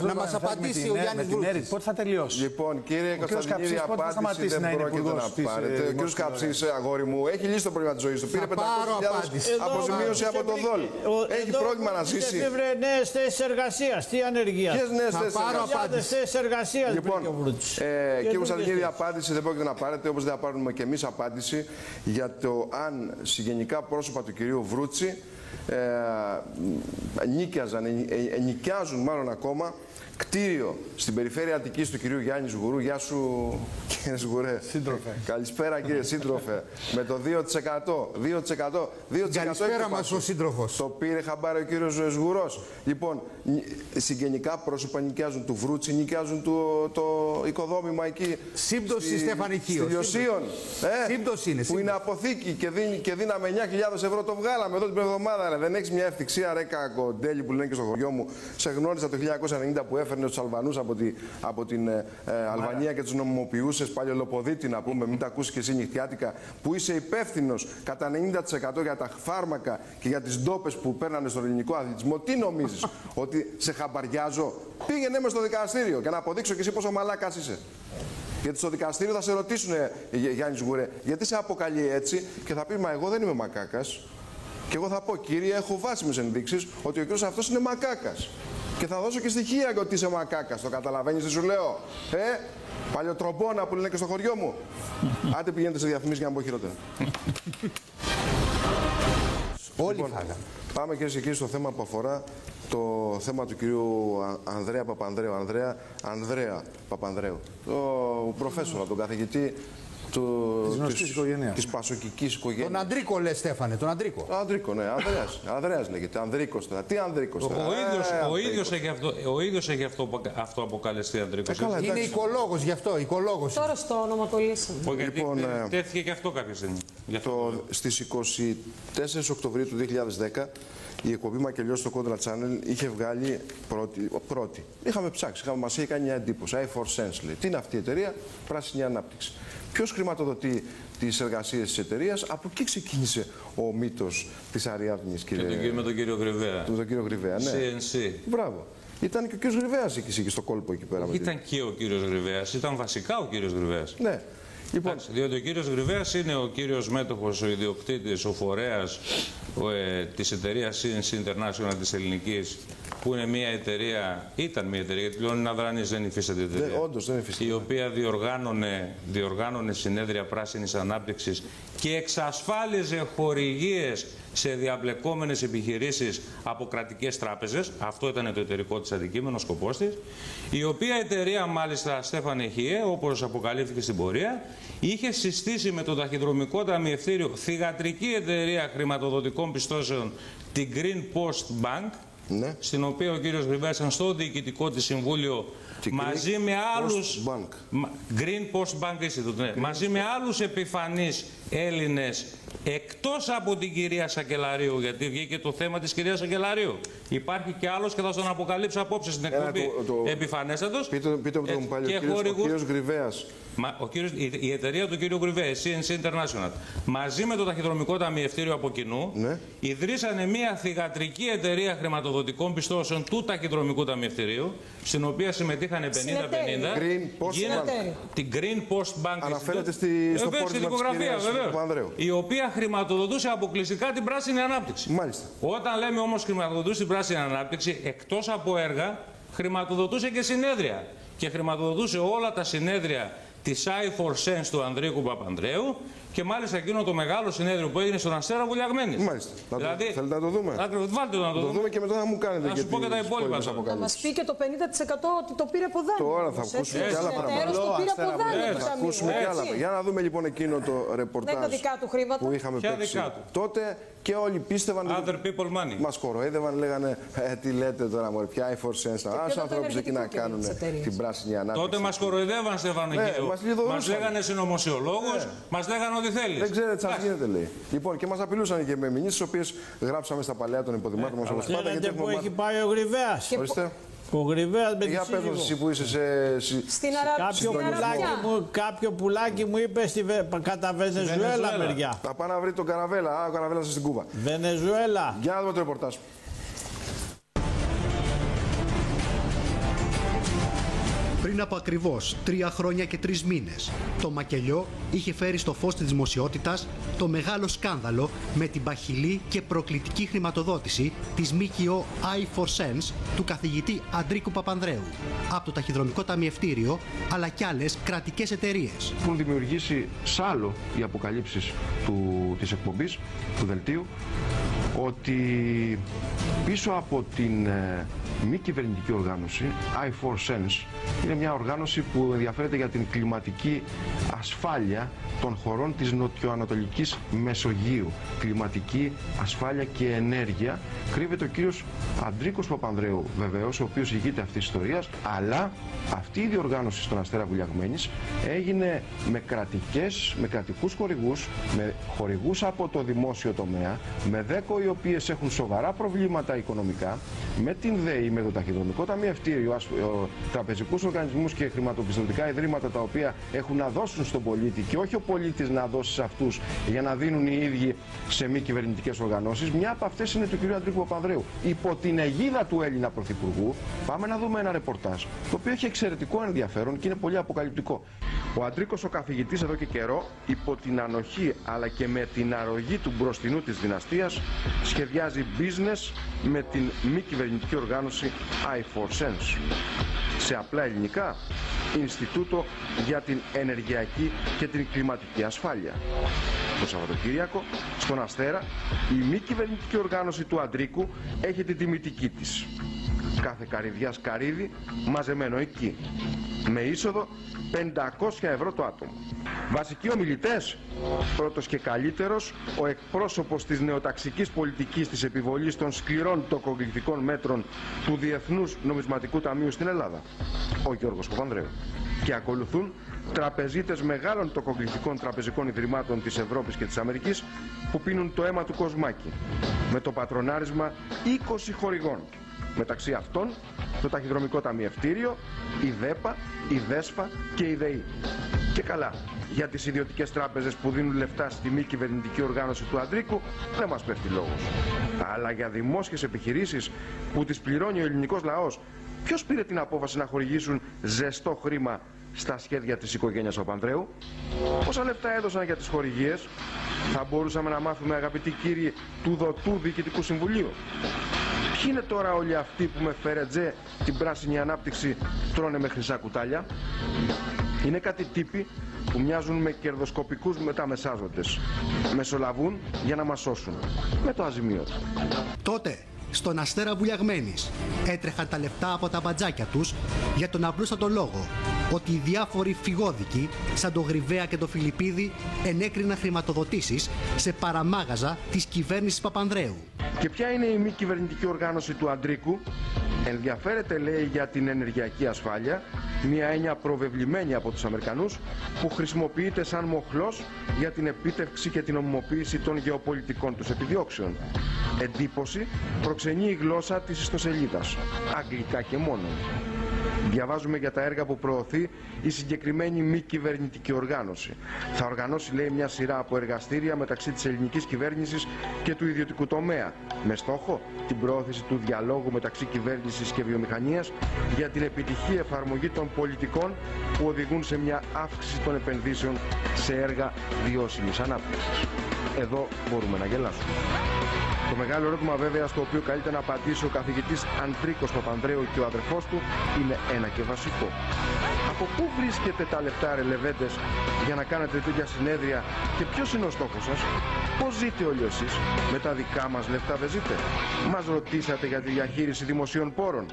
Να μας απαντήσει ο Γιάννης Βρούτσι. Πότε θα τελειώσει? Λοιπόν, κύριε Κωνσταντινίδη, απάντηση δεν πρόκειται να πάρετε. Ο κ. Καψής, αγόρι μου, έχει λύσει το πρόβλημα της ζωής του. Πήρε 500.000 αποζημίωση από το ΔΟΛ. Έχει πρόβλημα να ζήσει. Νέες θέσεις εργασίας. Τι ανεργία? Ποιες νέες θέσεις εργασίας? Λοιπόν, κ. Κωνσταντινίδη, απάντηση δεν πρόκειται να πάρετε, όπως δεν θα πάρουμε και εμείς απάντηση για το αν συγγενικά πρόσωπα του κυρίου Βρούτσι νοικιάζουν μάλλον ακόμα κτίριο στην περιφέρεια Αττικής του κυρίου Γιάννη Ζουγουρού. Γεια σου, κύριε Ζουγουρέ. Σύντροφε. Καλησπέρα, κύριε σύντροφε. Με το 2%. Καλησπέρα μας ο σύντροφος. Το πήρε χαμπάρι ο κύριος Ζουγουρός. Λοιπόν, συγγενικά πρόσωπα νοικιάζουν του Βρούτσι, νοικιάζουν το οικοδόμημα εκεί. Σύμπτωση Στεφανικίου. Στη Λιωσίων. Σύμπτωση είναι. Που είναι αποθήκη και δίναμε 9.000 ευρώ. Το βγάλαμε εδώ την εβδομάδα. Δεν έχει μια ευτυχία, ρε κακοντέλη που λένε και στο χωριό μου. Σε γνώρισα το 1990 που έφερνε τους Αλβανούς από την Αλβανία και τους νομιμοποιούσε, παλιολοποδίτη να πούμε, μην τα ακούσει και εσύ νυχτιάτικα, που είσαι υπεύθυνος κατά 90% για τα φάρμακα και για τις ντόπες που παίρνανε στον ελληνικό αθλητισμό. Τι νομίζεις, ότι σε χαμπαριάζω? Πήγαινε με στο δικαστήριο και να αποδείξω και εσύ πόσο μαλάκας είσαι. Γιατί στο δικαστήριο θα σε ρωτήσουν, Γιάννη Ζουγουρέ, γιατί σε αποκαλεί έτσι, και θα πει, μα εγώ δεν είμαι μακάκας. Και εγώ θα πω, κύριε, έχω βάσιμες ενδείξεις ότι ο κύριος αυτός είναι μακάκας. Και θα δώσω και στοιχεία ότι είσαι μακάκας. Το καταλαβαίνεις τι σου λέω? Παλιοτρομπόνα που λένε και στο χωριό μου. Άντε πηγαίνετε σε διαφημίσεις για να πω χειρότερα. Όλοι φάγανε. Πάμε κυρίες και κύριοι στο θέμα που αφορά το θέμα του κυρίου Ανδρέα Παπανδρέου. Ανδρέα Παπανδρέου. Το προφέσορα, τον καθηγητή της πασοκικής οικογένειας. Τον Αντρίκο λες, Στέφανε, τον Αντρίκο. Αντρίκο, ναι, Ανδρέας λέγεται. Ανδρίκος τώρα. Τι Ανδρίκος τώρα? Ο ίδιος έχει αυτό αποκαλεστεί Ανδρίκος. Είναι οικολόγος γι' αυτό, οικολόγος. Τώρα στο όνομα το λύσαμε. Λοιπόν, τέθηκε και αυτό κάποια στιγμή. Στις 24 Οκτωβρίου του 2010 η εκπομπή Μακελιός στο Contra Channel είχε βγάλει πρώτη. Είχαμε ψάξει, μας είχε κάνει μια εντύπωση. i4Sense λέει. Τι είναι αυτή η εταιρεία? Πράσινη Ανάπτυξη. Ποιος χρηματοδοτεί τις εργασίες της εταιρείας? Από εκεί ξεκίνησε ο μύτος της Αριάδνης, κύριε. Με τον κύριο Γρυβαία. Με τον κύριο Γρυβαία, ναι. CNC. Μπράβο. Ήταν και ο κύριος Γρυβαίας εκεί στο κόλπο εκεί πέρα. Ήταν και ο κύριος Γρυβαίας. Ήταν βασικά ο κύριος Γρυβαίας. Ναι. Λοιπόν. Διότι ο κύριος Γρυβαίας είναι ο κύριος μέτοχος, ο ιδιοκτήτης, ο φορέας της εταιρείας CNC International της ελληνικής, που είναι μια εταιρεία, ήταν μια εταιρεία, γιατί πλέον είναι αδρανής, δεν υφίσταται εταιρεία. Όντως δεν υφίσταται. Η οποία διοργάνωνε συνέδρια πράσινης ανάπτυξης και εξασφάλιζε χορηγίες σε διαπλεκόμενες επιχειρήσεις από κρατικές τράπεζες. Αυτό ήταν το εταιρικό της αντικείμενο, σκοπός της. Η οποία εταιρεία, μάλιστα, Στέφανε Χιέ, όπως αποκαλύφθηκε στην πορεία, είχε συστήσει με το ταχυδρομικό ταμιευτήριο θυγατρική εταιρεία χρηματοδοτικών πιστώσεων, την Green Post Bank, ναι, στην οποία ο κύριος Γρυβαίας ήταν στο διοικητικό της συμβούλιο μαζί με άλλους Green Post Bank Institute, ναι, μαζί με άλλους επιφανείς Έλληνες εκτός από την κυρία Σακελαρίου, γιατί βγήκε το θέμα της κυρίας Σακελαρίου. Υπάρχει και άλλος και θα τον αποκαλύψω απόψε στην εκπομπή επιφανέστατος. Πείτε μου πάλι, ο κύριος Γρυβαίας. Η εταιρεία του κύριου Γρυβαία, CNC International, μαζί με το ταχυδρομικό ταμιευτήριο από κοινού, ναι, ιδρύσανε μια θυγατρική εταιρεία χρηματοδοτικών πιστώσεων του ταχυδρομικού ταμιευτηρίου, στην οποία συμμετείχαν 50-50. Την Green Post Bank. Αναφέρεται στο δικογραφία, βεβαίως. Η οποία χρηματοδοτούσε αποκλειστικά την πράσινη ανάπτυξη. Μάλιστα. Όταν λέμε όμως χρηματοδοτούσε την πράσινη ανάπτυξη, εκτός από έργα, χρηματοδοτούσε και συνέδρια. Και χρηματοδοτούσε όλα τα συνέδρια της i4Sense του Ανδρίκου Παπανδρέου και μάλιστα εκείνο το μεγάλο συνέδριο που έγινε στον Αστέρα Βουλιαγμένης. Μάλιστα. Δηλαδή, θέλετε να το δούμε? Βάλτε να το δούμε και μετά θα μου κάνετε. Να σου πω και τα υπόλοιπα. Να μας πει και το 50% ότι το πήρε από δάνειο. Τώρα θα ακούσουμε και άλλα πράγματα. Θα ακούσουμε και άλλα. Για να δούμε λοιπόν εκείνο το ρεπορτάζ που είχαμε παίξει τότε. Και όλοι πίστευαν ότι μας κοροϊδεύαν, λέγανε τι λέτε τώρα μωρέ, πια i4Sense, ας ανθρώπους εκεί να κάνουν την πράσινη ανάπτυξη. Τότε μας κοροϊδεύαν, Στέφανε Χιέ. Μας λέγανε συνωμοσιολόγος, μας λέγανε ό,τι θέλεις. Δεν ξέρετε τι σας γίνεται, λέει. Λοιπόν, και μας απειλούσαν και με μηνύσεις, τις οποίες γράψαμε στα παλαιά των υποδημάτων μας όπως πάντα. Γιατί που έχει πάει ο Γρυβαίας. Ο Γρυβαίας με τη σύζυγο. Εσύ που είσαι στην Κάποιο πουλάκι μου είπε κατά Βενεζουέλα μεριά. Θα πάει να βρει τον Καραβέλα. Ο Καραβέλας στην Κούβα. Βενεζουέλα. Για να δούμε το ρεπορτάζ. Πριν από ακριβώς 3 χρόνια και 3 μήνες, το Μακελιό είχε φέρει στο φως της δημοσιότητας το μεγάλο σκάνδαλο με την παχυλή και προκλητική χρηματοδότηση της ΜΚΟ i4Sense του καθηγητή Αντρίκου Παπανδρέου από το ταχυδρομικό ταμιευτήριο αλλά και άλλες κρατικές εταιρείες. Έχουν δημιουργήσει σάλο οι αποκαλύψεις της εκπομπής, του δελτίου, ότι πίσω από την μη κυβερνητική οργάνωση i4Sense είναι μια οργάνωση που ενδιαφέρεται για την κλιματική ασφάλεια των χωρών της νοτιοανατολικής Μεσογείου. Κλιματική ασφάλεια και ενέργεια. Κρύβεται ο κύριος Αντρίκος Παπανδρέου βεβαίως, ο οποίος ηγείται αυτής της ιστορίας, αλλά αυτή η διοργάνωση στον Αστέρα Βουλιαγμένης έγινε με κρατικούς χορηγούς, με χορηγούς από το δημόσιο τομέα, με ΔΕΚΟ οι οποίες έχουν σοβαρά προβλήματα οικονομικά, με την ΔΕΗ, με το ταχυδρομικό ταμιευτήριο, τραπεζικούς οργανισμούς και χρηματοπιστωτικά ιδρύματα τα οποία έχουν να δώσουν στον πολίτη και όχι ο πολίτης να δώσει σε αυτούς για να δίνουν οι ίδιοι σε μη κυβερνητικές οργανώσεις. Μια από αυτές είναι του κ. Αντρίκου Παπανδρέου. Υπό την αιγίδα του Έλληνα Πρωθυπουργού, πάμε να δούμε ένα ρεπορτάζ το οποίο έχει εξαιρετικό ενδιαφέρον και είναι πολύ αποκαλυπτικό. Ο Αντρίκος ο καθηγητής εδώ και καιρό, υπό την ανοχή αλλά και με την αρρωγή του μπροστινού της δυναστείας, σχεδιάζει business με την μη κυβερνητική οργάνωση I4Sense. Σε απλά ελληνικά, Ινστιτούτο για την Ενεργειακή και την Κλιματική Ασφάλεια. Το Σαββατοκύριακο, στον Αστέρα, η μη κυβερνητική οργάνωση του Αντρίκου έχει την τιμητική της. Κάθε καρυδιάς καρύδι μαζεμένο εκεί, με είσοδο 500 ευρώ το άτομο. Βασικοί ομιλητές, πρώτος και καλύτερος, ο εκπρόσωπος της νεοταξικής πολιτικής της επιβολής των σκληρών τοκογλυφικών μέτρων του Διεθνούς Νομισματικού Ταμείου στην Ελλάδα, ο Γιώργος Παπανδρέου. Και ακολουθούν τραπεζίτες μεγάλων τοκογλυφικών τραπεζικών ιδρυμάτων της Ευρώπης και της Αμερικής που πίνουν το αίμα του Κοσμάκη, με το πατρονάρισμα 20 χορηγών. Μεταξύ αυτών το Ταχυδρομικό Ταμιευτήριο, η ΔΕΠΑ, η ΔΕΣΦΑ και η ΔΕΗ. Και καλά, για τις ιδιωτικές τράπεζες που δίνουν λεφτά στη μη κυβερνητική οργάνωση του Αντρίκου δεν μας πέφτει λόγος. Αλλά για δημόσιες επιχειρήσεις που τις πληρώνει ο ελληνικός λαός, ποιος πήρε την απόφαση να χορηγήσουν ζεστό χρήμα στα σχέδια της οικογένειας Παπανδρέου? Πόσα λεφτά έδωσαν για τις χορηγίες? Θα μπορούσαμε να μάθουμε, αγαπητοί κύριοι του Δοτού Διοικητικού Συμβουλίου. Ποιοι είναι τώρα όλοι αυτοί που με φερετζέ την πράσινη ανάπτυξη τρώνε με χρυσά κουτάλια? Είναι κάτι τύποι που μοιάζουν με κερδοσκοπικούς μεταμεσάζοντες. Μεσολαβούν για να μας σώσουν. Με το αζημίωτο. Τότε, στον Αστέρα Βουλιαγμένης, έτρεχαν τα λεφτά από τα μπατζάκια τους για τον απλούστατο λόγο ότι οι διάφοροι φυγόδικοι, σαν το Γρυβαία και το Φιλιππίδη, ενέκριναν χρηματοδοτήσεις σε παραμάγαζα της κυβέρνησης Παπανδρέου. Και ποια είναι η μη κυβερνητική οργάνωση του Αντρίκου? Ενδιαφέρεται, λέει, για την ενεργειακή ασφάλεια, μια έννοια προβεβλημένη από τους Αμερικανούς, που χρησιμοποιείται σαν μοχλός για την επίτευξη και την ομιμοποίηση των γεωπολιτικών τους επιδιώξεων. Εντύπωση προξενεί η γλώσσα της ιστοσελίδας, αγγλικά και μόνο. Διαβάζουμε για τα έργα που προωθεί η συγκεκριμένη μη κυβερνητική οργάνωση. Θα οργανώσει, λέει, μια σειρά από εργαστήρια μεταξύ της ελληνικής κυβέρνησης και του ιδιωτικού τομέα, με στόχο την προώθηση του διαλόγου μεταξύ κυβέρνησης και βιομηχανίας για την επιτυχή εφαρμογή των πολιτικών που οδηγούν σε μια αύξηση των επενδύσεων σε έργα βιώσιμης ανάπτυξης. Εδώ μπορούμε να γελάσουμε. Το μεγάλο ερώτημα, βέβαια, στο οποίο καλείται να απαντήσει ο καθηγητής Αντρίκος Παπανδρέου και ο αδερφός του, είναι ένα και βασικό. Από πού βρίσκετε τα λεφτά, ρε λεβέντες, για να κάνετε τέτοια συνέδρια, και ποιος είναι ο στόχος σας? Πώς ζείτε όλοι εσείς? Με τα δικά μας λεφτά δεν ζείτε? Μας ρωτήσατε για τη διαχείριση δημοσίων πόρων?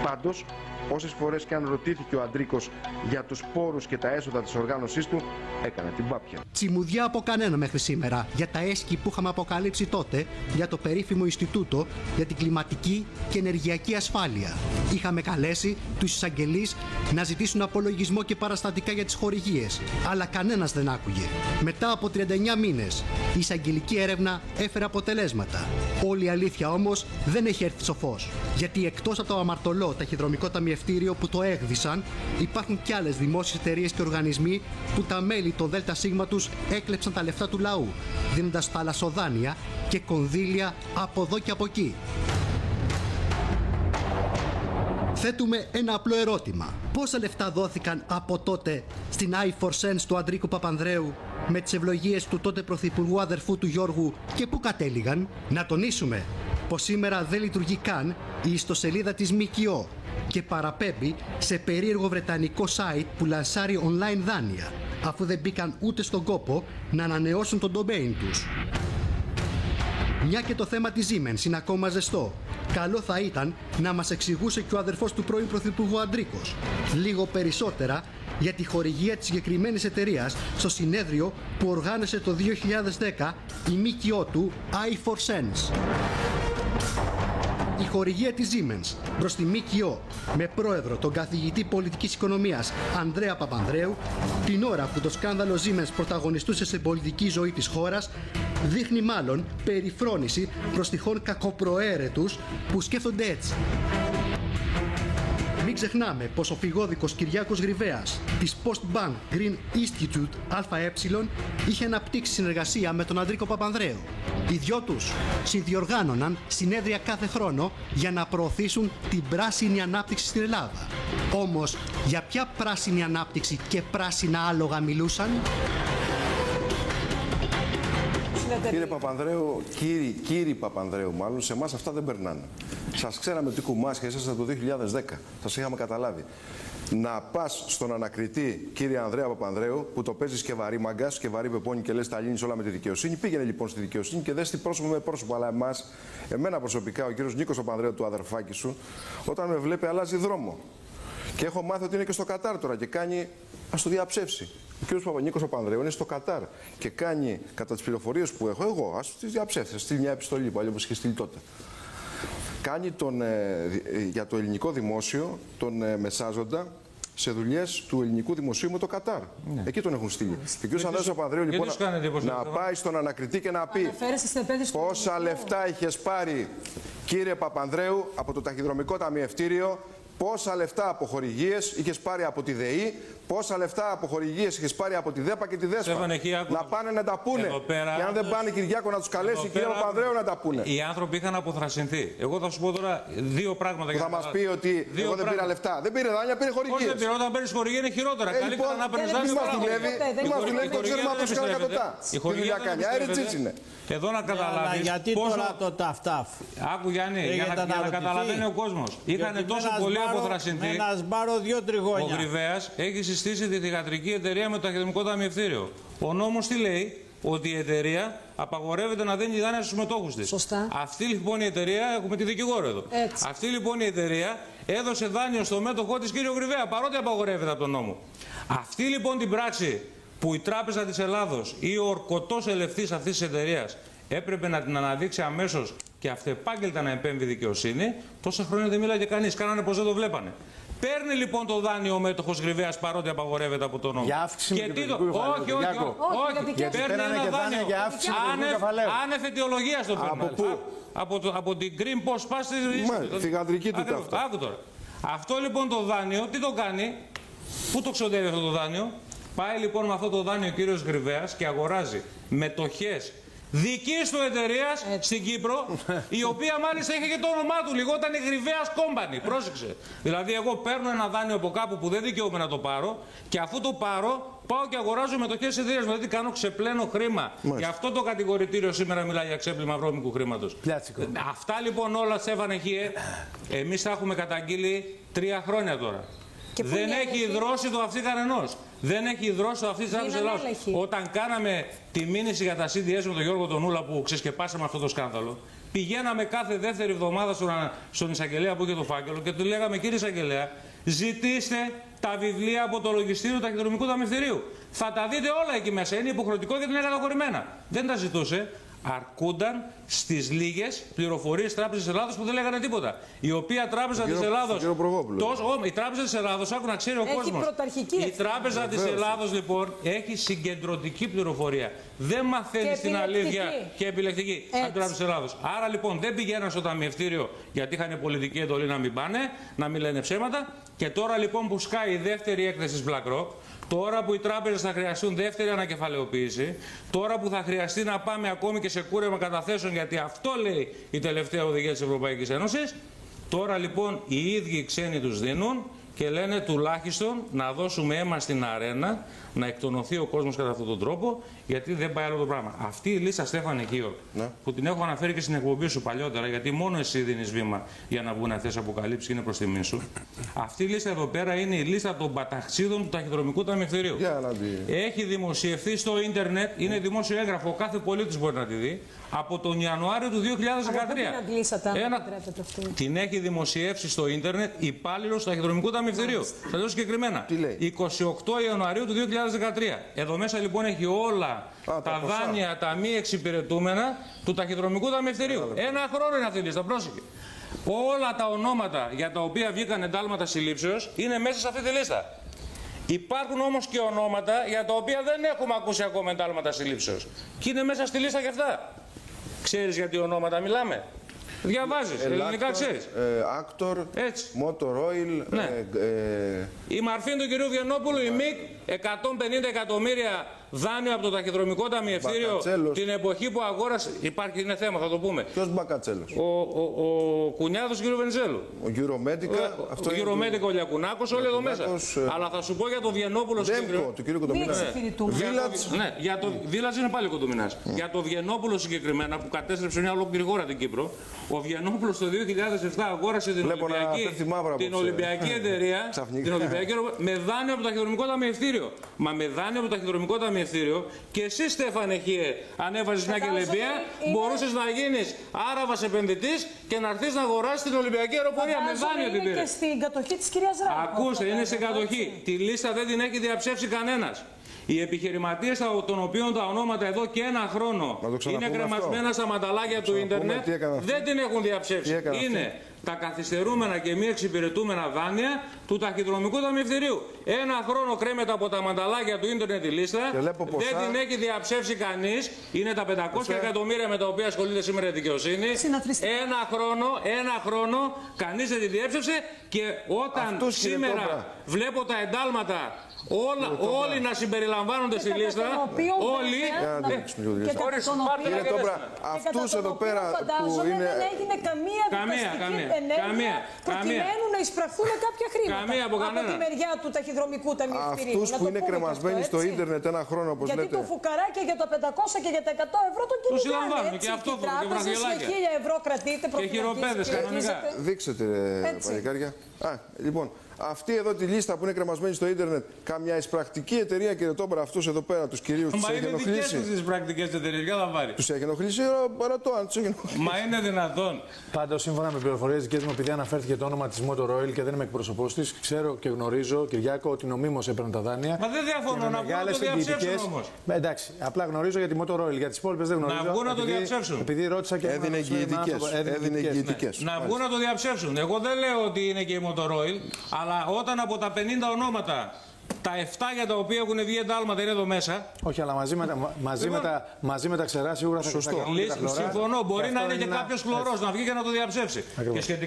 Πάντως, όσες φορές και αν ρωτήθηκε ο Αντρίκος για τους πόρους και τα έσοδα της οργάνωσής του, έκανε την πάπια. Τσιμουδιά από κανένα μέχρι σήμερα για τα έσχη που είχαμε αποκαλύψει τότε για το περίφημο Ινστιτούτο για την Κλιματική και Ενεργειακή Ασφάλεια. Είχαμε καλέσει τους εισαγγελείς να ζητήσουν απολογισμό και παραστατικά για τις χορηγίες, αλλά κανένας δεν άκουγε. Μετά από 39 μήνες, η εισαγγελική έρευνα έφερε αποτελέσματα. Όλη η αλήθεια όμως δεν έχει έρθει στο φως. Γιατί εκτός από το αμαρτωλό Ταχυδρομικό Ταμιευτήριο που το έγδισαν, υπάρχουν κι άλλες δημόσιες εταιρείες και οργανισμοί που τα μέλη των ΔΣ τους έκλεψαν τα λεφτά του λαού, δίνοντας θαλασσοδάνεια και κονδύλια από εδώ και από εκεί. Θέτουμε ένα απλό ερώτημα. Πόσα λεφτά δόθηκαν από τότε στην I4Sense του Αντρίκου Παπανδρέου με τις ευλογίες του τότε πρωθυπουργού αδερφού του Γιώργου και πού κατέληγαν? Να τονίσουμε πως σήμερα δεν λειτουργεί καν η ιστοσελίδα της ΜΚΟ και παραπέμπει σε περίεργο βρετανικό site που λανσάρει online δάνεια, αφού δεν μπήκαν ούτε στον κόπο να ανανεώσουν τον domain τους. Μια και το θέμα της Siemens είναι ακόμα ζεστό, καλό θα ήταν να μας εξηγούσε και ο αδερφός του πρώην πρωθυπουργού Αντρίκος λίγο περισσότερα για τη χορηγία της συγκεκριμένης εταιρείας στο συνέδριο που οργάνωσε το 2010 η ΜΚΟ του I4Sense. Η χορηγία της Siemens προς τη ΜΚΟ με πρόεδρο τον καθηγητή πολιτικής οικονομίας Ανδρέα Παπανδρέου, την ώρα που το σκάνδαλο Siemens πρωταγωνιστούσε στην πολιτική ζωή της χώρας, δείχνει μάλλον περιφρόνηση προς τυχόν κακοπροαίρετους που σκέφτονται έτσι. Μην ξεχνάμε πως ο φυγόδικος Κυριάκος Γρυβαίας της Postbank Green Institute ΑΕ είχε αναπτύξει συνεργασία με τον Αντρίκο Παπανδρέου. Οι δυο τους συνδιοργάνωναν συνέδρια κάθε χρόνο για να προωθήσουν την πράσινη ανάπτυξη στην Ελλάδα. Όμως, για ποια πράσινη ανάπτυξη και πράσινα άλογα μιλούσαν? Κύριε Παπανδρέου, κύριοι Παπανδρέου μάλλον, σε εμάς αυτά δεν περνάνε. Σας ξέραμε τι κουμάσια ήσασταν το 2010. Σας είχαμε καταλάβει. Να πας στον ανακριτή, κύριε Ανδρέα Παπανδρέου, που το παίζεις και βαρύ μαγκάς και βαρύ πεπόνι και λες τα λύνεις όλα με τη δικαιοσύνη. Πήγαινε λοιπόν στη δικαιοσύνη και δες τι πρόσωπο με πρόσωπο. Αλλά εμένα προσωπικά, ο κύριος Νίκος Παπανδρέου, του αδερφάκι σου, όταν με βλέπει αλλάζει δρόμο. Και έχω μάθει ότι είναι και στο Κατάρ τώρα και κάνει. Ας το διαψεύσει. Ο κύριος Παπανίκος Παπανδρέου είναι στο Κατάρ και κάνει, κατά τις πληροφορίες που έχω εγώ, ας τις διαψεύσει, ας στείλει μια επιστολή που αλλιώς είχε στείλει τότε. Κάνει για το ελληνικό δημόσιο τον μεσάζοντα σε δουλειές του ελληνικού δημοσίου με το Κατάρ. Ναι. Εκεί τον έχουν στείλει. Και ο κ. Ανδρέας Παπανδρέου λοιπόν να πάει στον ανακριτή και να πει πόσα λεφτά είχες πάρει, κύριε Παπανδρέου, από το ταχυδρομικό ταμιευτήριο. Πόσα λεφτά από χορηγίες είχες πάρει από τη ΔΕΗ, πόσα λεφτά από χορηγίες είχες πάρει από τη ΔΕΠΑ και τη ΔΕΣΠΑ. Να πάνε να τα πούνε. Και αν δεν πάνε, Κυριάκο, να τους καλέσει η κυρία Παπανδρέου να τα πούνε. Οι άνθρωποι είχαν αποθρασινθεί. Εγώ θα σου πω τώρα δύο πράγματα. Θα μας πει ότι εγώ δεν πήρα λεφτά. Δεν πήρε δάνεια, πήρε χορηγίες. Πώς δεν πήρε? Όταν παίρνεις χορηγία είναι χειρότερα. Καλύτερα να παίρνεις δάνεια. Τι μας δουλεύει, δεν ξέρουμε αν τους κάνει κατωτά. Η χορηγία κάνει. Αέρι είναι. Εδώ να καταλάβεις. Γιατί τώρα το ταφτάφ? Άκου Γιάννη, για να καταλαβαίνει ο κόσμος. Είχαν τόσο πολύ αποθρασινθεί. Με ένα σπάρο 2 τριγώνια. Ο Γρυβαίας έχει συστήσει τη θυγατρική εταιρεία με το ταχυδρομικό ταμιευτήριο. Ο νόμος τι λέει? Ότι η εταιρεία απαγορεύεται να δίνει δάνεια στους μετόχους της. Σωστά. Αυτή λοιπόν η εταιρεία, έχουμε τη δικηγόρο εδώ. Έτσι. Αυτή λοιπόν η εταιρεία έδωσε δάνειο στο μέτοχό της, κύριο Γρυβαία, παρότι απαγορεύεται από τον νόμο. Αυτή λοιπόν την πράξη που η Τράπεζα της Ελλάδος ή ο ορκωτός ελευθής αυτής της εταιρείας έπρεπε να την αναδείξει αμέσως και αυτεπάγγελτα να επέμβει δικαιοσύνη, τόσα χρόνια δεν μίλαγε κανείς. Κάνανε πως δεν το βλέπανε. Παίρνει λοιπόν το δάνειο ο μέτοχος Γρυβαίας παρότι απαγορεύεται από τον νόμο. Για αύξηση και τι όχι. Παίρνει ένα δάνειο άνευ αιτιολογίας το παίρνει. Από την Green Post πας στη θυγατρική του ταυτά. Άκου τώρα. Αυτό λοιπόν το δάνειο τι το κάνει? Πού το ξοδεύει αυτό το δάνειο? Πάει λοιπόν με αυτό το δάνειο ο κύριος Γρυβαίας και αγοράζει μετοχές δικής του εταιρείας στην Κύπρο, η οποία μάλιστα είχε και το όνομά του, λιγόταν η Γρυβαίας Company. Πρόσεξε. Δηλαδή, εγώ παίρνω ένα δάνειο από κάπου που δεν δικαιούμαι να το πάρω και αφού το πάρω, πάω και αγοράζω μετοχές εταιρείας. Δηλαδή, κάνω ξεπλένω χρήμα. Γι' αυτό το κατηγορητήριο σήμερα μιλάει για ξέπλυμα βρώμικου χρήματος. Αυτά λοιπόν όλα, Στέφανε Χίε, εμείς τα έχουμε καταγγείλει 3 χρόνια τώρα. Δεν έχει ιδρώσει το αυτή κανενός. Δεν έχει ιδρώσει το αυτή της Τράπεζας Ελλάδος. Όταν κάναμε τη μήνυση για τα CDS με τον Γιώργο Τονούλα που ξεσκεπάσαμε αυτό το σκάνδαλο, πηγαίναμε κάθε δεύτερη εβδομάδα στον εισαγγελέα που είχε το φάκελο και του λέγαμε, κύριε εισαγγελέα, ζητήστε τα βιβλία από το λογιστήριο του ταχυδρομικού ταμιευτηρίου. Θα τα δείτε όλα εκεί μέσα. Είναι υποχρεωτικό γιατί είναι καταχωρημένα. Δεν τα ζητούσε. Αρκούνταν στις λίγες πληροφορίες Τράπεζας Ελλάδος που δεν λέγανε τίποτα. Η οποία Τράπεζα της Ελλάδος. Η Τράπεζα της Ελλάδος, άκου να ξέρει ο κόσμος. Η Τράπεζα της Ελλάδος λοιπόν έχει συγκεντρωτική πληροφορία. Δεν μαθαίνει την αλήθεια και επιλεκτική από την Τράπεζα της Ελλάδος. Άρα λοιπόν δεν πηγαίναν στο ταμιευτήριο γιατί είχαν πολιτική εντολή να μην πάνε, να μην λένε ψέματα. Και τώρα λοιπόν που σκάει η δεύτερη έκθεση της BlackRock. Τώρα που οι τράπεζες θα χρειαστούν δεύτερη ανακεφαλαιοποίηση, τώρα που θα χρειαστεί να πάμε ακόμη και σε κούρεμα καταθέσεων, γιατί αυτό λέει η τελευταία οδηγία της Ευρωπαϊκής Ένωσης, τώρα λοιπόν οι ίδιοι ξένοι τους δίνουν και λένε τουλάχιστον να δώσουμε αίμα στην αρένα, να εκτονωθεί ο κόσμος κατά αυτόν τον τρόπο, γιατί δεν πάει άλλο το πράγμα. Αυτή η λίστα, Στέφανε Κίο, που την έχω αναφέρει και στην εκπομπή σου παλιότερα, γιατί μόνο εσύ δίνεις βήμα για να βγουν αυτές τις αποκαλύψεις και είναι προς τιμή σου. Αυτή η λίστα εδώ πέρα είναι η λίστα των παταξίδων του ταχυδρομικού ταμιευτηρίου. Έχει δημοσιευθεί στο ίντερνετ, είναι δημόσιο έγγραφο, κάθε πολίτης μπορεί να τη δει, από τον Ιανουάριο του 2013. Την έχει δημοσιεύσει στο ίντερνετ υπάλληλος του ταχυδρομικού ταμιευτηρίου. Θα λέω συγκεκριμένα. 28 Ιανουαρίου του 2013. Εδώ μέσα λοιπόν έχει όλα τα δάνεια, τα μη εξυπηρετούμενα του ταχυδρομικού ταμιευτηρίου. Ένα χρόνο είναι αυτή η λίστα, πρόσεχε. Όλα τα ονόματα για τα οποία βγήκαν εντάλματα συλλήψεως είναι μέσα σε αυτή τη λίστα. Υπάρχουν όμως και ονόματα για τα οποία δεν έχουμε ακούσει ακόμα εντάλματα συλλήψεως. Και είναι μέσα στη λίστα και αυτά. Ξέρεις γιατί ονόματα μιλάμε? Διαβάζεις, ελληνικά ξέρεις. Actor, έτσι. Motor Oil. Ναι. Η μαρφή του κυρίου Βιεννόπουλου, η ΜΙΚ, 150 εκατομμύρια δάνειο από το ταχυδρομικό ταμιευτήριο την εποχή που αγόρασε. Υπάρχει, είναι θέμα, θα το πούμε. Ποιος Μπακατσέλος? Ο κουνιάδος του κ. Βενιζέλου. Ο Euromedica. Ο Euromedica, ο Λιακουνάκος, όλοι εδώ μέσα. Αλλά θα σου πω για το Βιεννόπουλο συγκεκριμένα. Του κ. Κοντομινά. Ναι, για το Village είναι πάλι Κοντομινάς. Για το Βιεννόπουλο συγκεκριμένα που κατέστρεψε μια ολόκληρη χώρα την Κύπρο. Ο Βιεννόπουλος το 2007 αγόρασε την Ολυμπιακή εταιρεία με δάνειο από το ταχυδρομικό ταμιευτήριο. Μα με δάνειο από το ταχυδρομικό ταμιευτήριο και εσύ, Στέφανε Χίε, αν έβαζες μια κελεμπία, μπορούσες να γίνεις Άραβας επενδυτής και να έρθεις να αγοράσεις την Ολυμπιακή αεροπορία με δάνειο την πήρε. Είναι και στην κατοχή της κυρίας Ράπα. Ακούστε, είναι στην κατοχή. Τη λίστα δεν την έχει διαψεύσει κανένας. Οι επιχειρηματίες των οποίων τα ονόματα εδώ και ένα χρόνο είναι κρεμασμένα στα μανταλάκια του ίντερνετ, δεν την έχουν διαψεύσει. Είναι τα καθυστερούμενα και μη εξυπηρετούμενα δάνεια του ταχυδρομικού ταμιευτηρίου. Ένα χρόνο κρέμεται από τα μανταλάκια του ίντερνετ η λίστα. Δεν την έχει διαψεύσει κανείς. Είναι τα 500 εκατομμύρια με τα οποία ασχολείται σήμερα η δικαιοσύνη. Ένα χρόνο κανείς δεν τη διέψευσε και όταν σήμερα βλέπω τα εντάλματα όλοι να συμπεριλαμβάνονται στη λίστα. Όλοι. Κύριε Τόμπρα, αυτούς εδώ πέρα που είναι. Δεν έγινε καμία δικαστική ενέργεια προκειμένου να εισπραχθούν κάποια χρήματα από τη μεριά του ταχυδρομικού ταμιευτηρίου. Αυτούς που είναι κρεμασμένοι στο ίντερνετ ένα χρόνο, όπως λέτε. Γιατί το φουκαράκι για τα 500 και για τα 100 ευρώ τον κυνηγάνε. Τους συλλαμβάνουν και αυτό το βραχιολάκια. 1000 ευρώ κρατείτε προφυλακής. Και χειροπέδες κανονικά. Δείξετε, παλικάρια. Λοιπόν. Αυτή εδώ τη λίστα που είναι κρεμασμένη στο ίντερνετ, καμιά εισπρακτική εταιρεία, κύριε Τόμπρα, αυτούς εδώ πέρα τους κυρίους τους έχει ενοχλήσει? Μα είναι δικές τους εισπρακτικές εταιρείες, για να πάρει. Τους έχει ενοχλήσει, ρωτώ αν τους έχει ενοχλήσει. Μα είναι δυνατόν. Πάντως, σύμφωνα με πληροφορίες δικές μου, επειδή αναφέρθηκε το όνομα της Motor Oil και δεν είμαι εκπροσωπός της, ξέρω και γνωρίζω, Κυριάκο, ότι νομίμως έπαιρνε τα δάνεια. Μα δεν διαφωνώ, να βγουν να το διαψεύσουν όμως. Εντάξει, απλά γνωρίζω για τη Motor Oil, για τις υπόλοιπες δεν γνωρίζω. Να βγουν να το διαψεύσουν. Επειδή ρώτησα και έδινε εγγυητικές. Να βγουν να το διαψεύσουν. Εγώ δεν λέω ότι είναι και η Motor Oil, αλλά όταν από τα 50 ονόματα, τα 7 για τα οποία έχουν βγει εντάλματα είναι εδώ μέσα. Όχι, αλλά μαζί με τα ξερά σίγουρα θα καταλήξουν. Συμφωνώ, μπορεί να είναι και κάποιος χλωρός να βγει και να το διαψεύσει.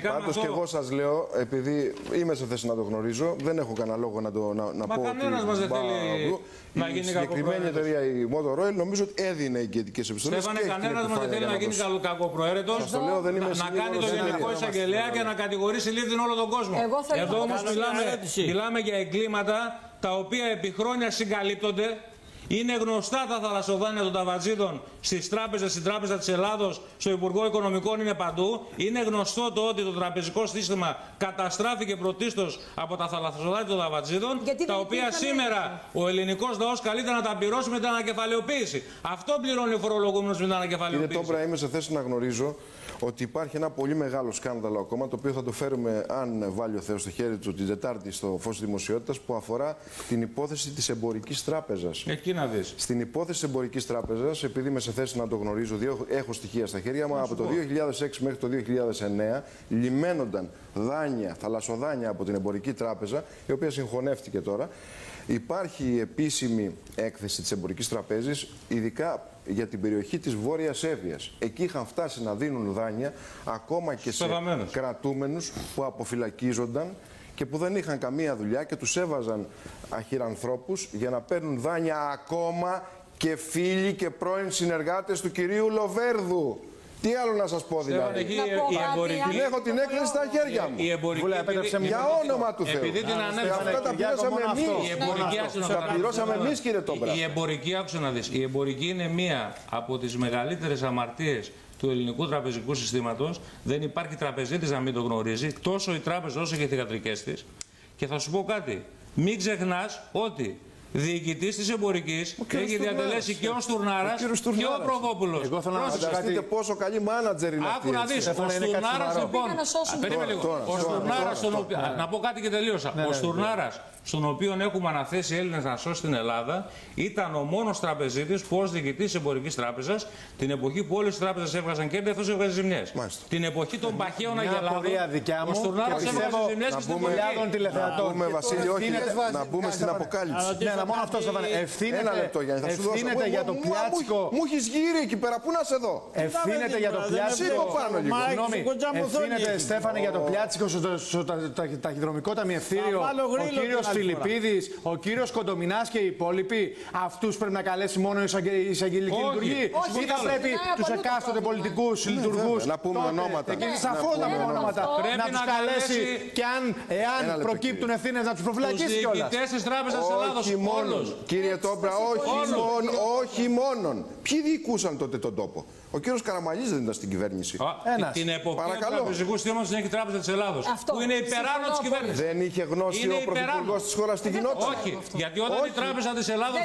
Πάντως και εγώ σας λέω, επειδή είμαι σε θέση να το γνωρίζω, δεν έχω κανένα λόγο να πω. Μα κανένας μας δεν θέλει να γίνει κακοπροαίρετος. Η συγκεκριμένη εταιρεία, η Motor Oil, νομίζω ότι έδινε εγγυητικές επιστολές. Στέφανε, κανένας μας δεν θέλει να γίνει κακοπροαίρετος, να κάνει το Γενικό Εισαγγελέα και να κατηγορήσει λίθιν όλο τον κόσμο. Εδώ όμως μιλάμε για εγκλήματα τα οποία επί χρόνια συγκαλύπτονται. Είναι γνωστά τα θαλασσοδάνεια των ταβατζίδων στις τράπεζες, στην Τράπεζα της Ελλάδος, στο Υπουργό Οικονομικών, είναι παντού. Είναι γνωστό το ότι το τραπεζικό σύστημα καταστράφηκε πρωτίστως από τα θαλασσοδάνεια των ταβατζίδων, τα οποία σήμερα ο ελληνικός λαός καλείται να τα πληρώσει με την ανακεφαλαιοποίηση. Αυτό πληρώνει ο φορολογούμενος με την ανακεφαλαιοποίηση. Κύριε Τόμπρα, είμαι σε θέση να γνωρίζω ότι υπάρχει ένα πολύ μεγάλο σκάνδαλο ακόμα, το οποίο θα το φέρουμε, αν βάλει ο Θεός, στο χέρι του την Τετάρτη στο φως της δημοσιότητας, που αφορά την υπόθεση της Εμπορικής Τράπεζας. Εκεί να δεις. Στην υπόθεση της Εμπορικής Τράπεζας, επειδή είμαι σε θέση να το γνωρίζω, έχω στοιχεία στα χέρια μου, από το 2006 μέχρι το 2009 λιμένονταν δάνεια, θαλασσοδάνεια από την Εμπορική Τράπεζα, η οποία συγχωνεύτηκε τώρα. Υπάρχει επίσημη έκθεση της Εμπορικής Τραπέζης, ειδικά για την περιοχή της Βόρειας Εύβοιας. Εκεί είχαν φτάσει να δίνουν δάνεια ακόμα και σε κρατούμενους που αποφυλακίζονταν και που δεν είχαν καμία δουλειά και τους έβαζαν αχυρανθρώπους για να παίρνουν δάνεια ακόμα και φίλοι και πρώην συνεργάτες του κυρίου Λοβέρδου. Τι άλλο να σας πω δηλαδή. Έχω την έκθεση στα χέρια μου. Για όνομα του Θεού. Επειδή την αυτά τα πληρώσαμε εμείς. Τα πληρώσαμε εμείς, κύριε Τόμπρα. Η εμπορική, άκουσα να δεις, η εμπορική είναι μία από τις μεγαλύτερες αμαρτίες του ελληνικού τραπεζικού συστήματος. Δεν υπάρχει τραπεζίτης να μην το γνωρίζει. Τόσο η τράπεζα όσο και οι θηγατρικές της. Και θα σου πω κάτι. Μην ξεχνάς ότι διοικητής της εμπορικής έχει διατελέσει και ο Στουρνάρας και ο Προδόπουλος. Εγώ θέλω να φανταστείτε πόσο καλή μάνατζερ είναι αυτή. Άκου να δεις, ο Στουρνάρας λοιπόν, περίμενε λίγο, ο Στουρνάρας, να πω κάτι και τελείωσα, ο Στουρνάρας, στον οποίο έχουμε αναθέσει Έλληνες να σώσει την Ελλάδα, ήταν ο μόνος τραπεζίτης που ως διοικητής της Εμπορικής Τράπεζας, την εποχή που όλες οι τράπεζες έβγαζαν κέρδη, αυτός έβγαζε ζημιές. Την εποχή των παχαίων αγελάδων, ο Στουρνάρας έβγαζε ζημιές και στην εποχή. Να μπούμε στην αποκάλυψη. Αλλά μόνο αυτό θα Ένα λεπτό, Γιάννη, θα σου δώσω. Ευθύνεται για το πλιάτσικο. Μου έχεις γύρει εκεί πέρα, πού να σε δω. Ευθύνεται για το πλιάτσικο. Συγγνώμη, ευθύνεται, Στέφανε, για το πλιάτσικο στο ταχυδρομικό ταμιευτήριο ο κύριος Φιλιππίδης, ο κύριος Κοντομινάς και οι υπόλοιποι. Αυτούς πρέπει να καλέσει μόνο η εισαγγελική λειτουργή. Ή θα πρέπει τους εκάστοτε πολιτικούς λειτουργούς. Να πούμε ονόματα. Σαφώς να πούμε ονόματα. Να τους καλέσει και εάν προκύπτουν ευθύνες να τους προφυλακίσει κιόλας. Όχι μόνον, κύριε Τόμπρα, όχι μόνον. Ποιοι διοικούσαν τότε τον τόπο? Ο κύριος Καραμανλής δεν ήταν στην κυβέρνηση. Την εποπτεία του τραπεζικού συστήματος την έχει η Τράπεζα της Ελλάδος. Που είναι υπεράνω της κυβέρνησης. Δεν είχε γνώση ο πρωθυπουργός της χώρας τι γινόταν. Όχι. Γιατί όταν η Τράπεζα της Ελλάδος.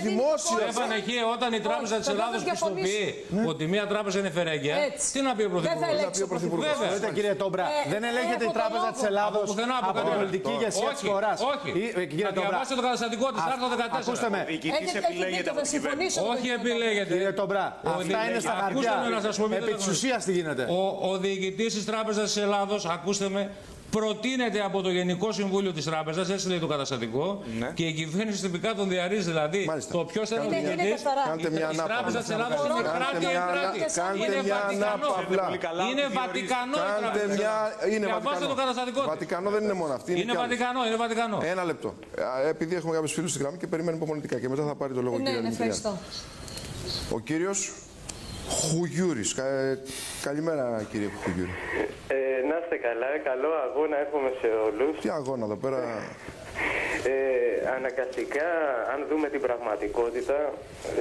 Όταν η Τράπεζα της Ελλάδος πιστοποιεί ότι μια τράπεζα είναι φερέγγια, τι να πει ο πρωθυπουργός? Βέβαια, κύριε Τόμπρα, δεν ελέγχεται η Τράπεζα της Ελλάδος από την πολιτική ηγεσία της χώρας. Όχι. Να διαβάσετε το καταστατικό της, άρθρο 14. Ακούστε με. Όχι επιλέγεται. Κύριε Τόμπρα, αυτά είναι στα χαρτιά. Επί της ουσίας τι γίνεται? Ο διοικητής της Τράπεζας της Ελλάδος, ακούστε με, προτείνεται από το Γενικό Συμβούλιο της Τράπεζας, έτσι λέει το καταστατικό, και η κυβέρνηση τυπικά τον διαρρίζει. Δηλαδή, το ποιος θα είναι ο διοικητής της Τράπεζας της Ελλάδος είναι κράτη εν κράτη. Είναι Βατικανό η Τράπεζα. Διαβάστε το καταστατικό. Βατικανό δεν είναι μόνο αυτή. Είναι Βατικανό. Ένα λεπτό. Επειδή έχουμε κάποιους φίλους στη γραμμή και περιμένουμε υπομονητικά και μετά θα πάρει το λόγο κύριε Δημητριάδη. Ο κύριος Χουγιούρης. Καλημέρα κύριε Χουγιούρη. Να είστε καλά, καλό αγώνα εύχομαι σε όλους. Τι αγώνα εδώ πέρα? Αναγκαστικά, αν δούμε την πραγματικότητα,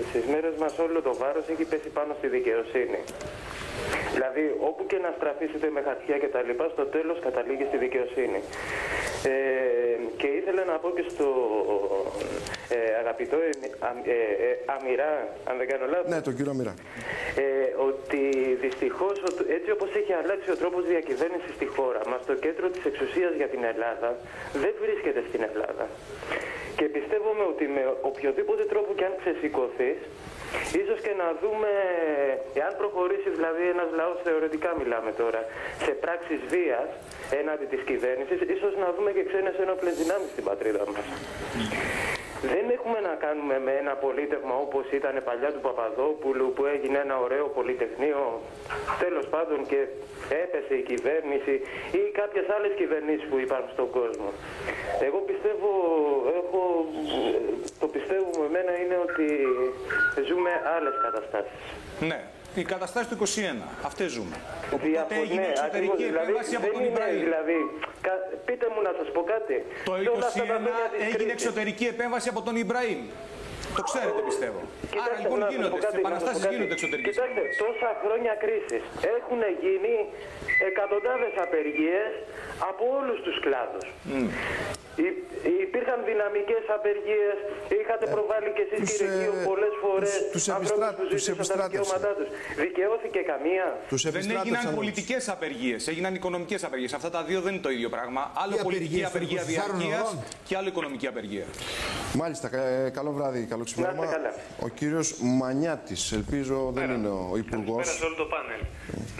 στις μέρες μας όλο το βάρος έχει πέσει πάνω στη δικαιοσύνη. Δηλαδή, όπου και να στραφήσετε με χαρτιά και τα λοιπά, στο τέλος καταλήγει στη δικαιοσύνη. Και ήθελα να πω και στο αγαπητό Αμυρά, αν δεν κάνω λάθος. Ναι, τον κύριο Αμυρά. Ότι δυστυχώς, έτσι όπως έχει αλλάξει ο τρόπος διακυβέρνησης στη χώρα μας, το κέντρο της εξουσίας για την Ελλάδα δεν βρίσκεται στην Ελλάδα. Και πιστεύουμε ότι με οποιοδήποτε τρόπο και αν ξεσηκωθείς, ίσως και να δούμε, εάν προχωρήσει δηλαδή ένας λαός, θεωρητικά μιλάμε τώρα, σε πράξεις βίας έναντι της κυβέρνησης, ίσως να δούμε και ξένες ένοπλες δυνάμεις στην πατρίδα μας. Δεν έχουμε να κάνουμε με ένα πολίτευμα όπως ήταν παλιά του Παπαδόπουλου, που έγινε ένα ωραίο πολυτεχνείο, τέλος πάντων, και έπεσε η κυβέρνηση, ή κάποιες άλλες κυβερνήσεις που υπάρχουν στον κόσμο. Εγώ πιστεύω, το πιστεύω με εμένα είναι ότι ζούμε άλλες καταστάσεις. Ναι. Οι καταστάσεις του 21. Αυτές ζούμε. Οπότε έγινε ναι, εξωτερική επέμβαση από τον Ιμπραήμ. Δηλαδή, πείτε μου να σας πω κάτι. Το 21 έγινε εξωτερική επέμβαση από τον Ιμπραήμ. Το ξέρετε, πιστεύω. Άρα λοιπόν γίνονται, στις επαναστάσεις γίνονται εξωτερικές. Κοιτάξτε, τόσα χρόνια κρίσης έχουν γίνει εκατοντάδες απεργίες από όλους τους κλάδους. Υπήρχαν δυναμικές απεργίες, είχατε προβάλει και εσείς κύριε Γείο πολλές φορές ανθρώπους που ζήτησαν τα δικαιώματά τους. Δικαιώθηκε καμία? Δεν έγιναν πολιτικές απεργίες, έγιναν οικονομικές απεργίες. Αυτά τα δύο δεν είναι το ίδιο πράγμα. Άλλο πολιτική απεργία διαρκείας και άλλο οικονομική απεργία. Μάλιστα, καλό βράδυ, καλό ξυπνήμα. Ο κύριος Μανιάτης, ελπίζω δεν είναι ο υπουργός. Καλησπέρα σε όλο το πάνελ.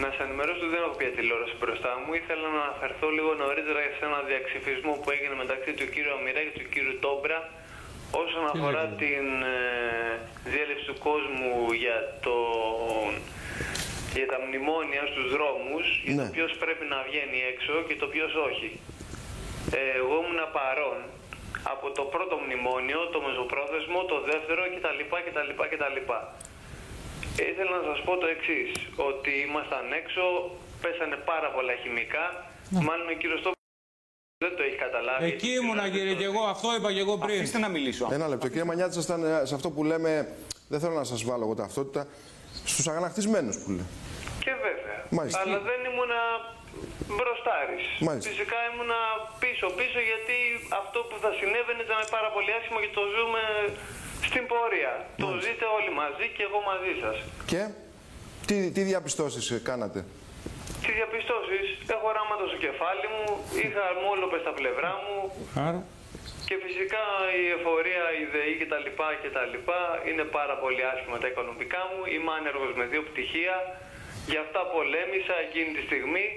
Να σας ενημερώσω ότι δεν έχω πια τηλεόραση μπροστά μου. Ήθελα να αναφερθώ λίγο νωρίτερα σε ένα διαξυφισμό που έγινε μεταξύ του κύριου Αμυρά και του κύριου Τόμπρα όσον αφορά την διέλευση του κόσμου για τα μνημόνια στους δρόμους, για το ποιος πρέπει να βγαίνει έξω και το ποιος όχι. Εγώ ήμουν παρόν από το πρώτο μνημόνιο, το μεσοπρόθεσμο, το δεύτερο κτλ. Ήθελα να σας πω το εξής, ότι ήμασταν έξω, πέσανε πάρα πολλά χημικά, μάλλον ο κύριος Τόμπρας δεν το έχει καταλάβει. Εκεί ήμουνα κύριε και εγώ, αυτό είπα και εγώ πριν. Αφήστε να μιλήσω. Ένα λεπτό, κύριε Μανιάτη, ήσασταν σε αυτό που λέμε, δεν θέλω να σας βάλω εγώ ταυτότητα, στους αγανακτισμένους που λέει. Και βέβαια, μάλιστα. Αλλά δεν ήμουνα μπροστάρης. Μάλιστα. Φυσικά ήμουνα πίσω γιατί αυτό που θα συνέβαινε ήταν πάρα πολύ άσχημο και το ζούμε στην πορεία. Μάλιστα. Το ζείτε όλοι μαζί και εγώ μαζί σας. Και τι διαπιστώσεις κάνατε? Τι διαπιστώσεις? Έχω ράματα στο κεφάλι μου, είχα αρμόλοπες στα πλευρά μου. Άρα. Και φυσικά η εφορία, η ΔΕΗ κτλ. Είναι πάρα πολύ άσχημα τα οικονομικά μου. Είμαι άνεργος με 2 πτυχία. Γι' αυτά πολέμησα εκείνη τη στιγμή.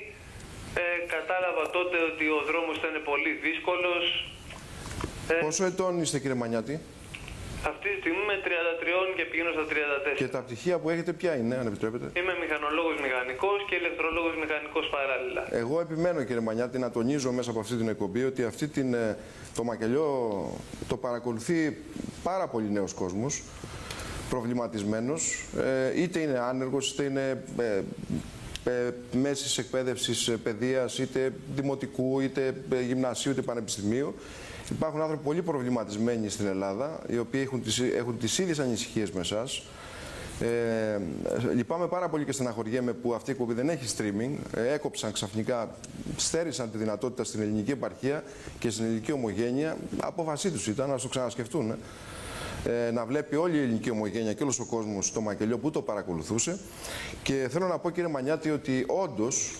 Κατάλαβα τότε ότι ο δρόμος ήταν πολύ δύσκολος. Πόσο ετών είστε κύριε Μανιάτη? Αυτή τη στιγμή με 33 και πηγαίνω στα 34. Και τα πτυχία που έχετε ποια είναι, αν επιτρέπετε? Είμαι μηχανολόγος μηχανικός και ηλεκτρολόγος μηχανικός παράλληλα. Εγώ επιμένω, κύριε Μανιάτη, να τονίζω μέσα από αυτή την εκπομπή ότι το μακελιό το παρακολουθεί πάρα πολύ νέος κόσμος, προβληματισμένος, είτε είναι άνεργος, είτε είναι μέσης εκπαίδευσης παιδείας, είτε δημοτικού, είτε γυμνασίου, είτε πανεπιστημίου. Υπάρχουν άνθρωποι πολύ προβληματισμένοι στην Ελλάδα, οι οποίοι έχουν τις ίδιες ανησυχίες με εσάς. Λυπάμαι πάρα πολύ και στεναχωριέμαι που αυτή η εκπομπή δεν έχει streaming. Έκοψαν ξαφνικά, στέρισαν τη δυνατότητα στην ελληνική επαρχία και στην ελληνική ομογένεια. Απόφασή τους ήταν να το ξανασκεφτούν. Να βλέπει όλη η ελληνική ομογένεια και όλος ο κόσμος το μακελιό που το παρακολουθούσε. Και θέλω να πω, κύριε Μανιάτη, ότι όντως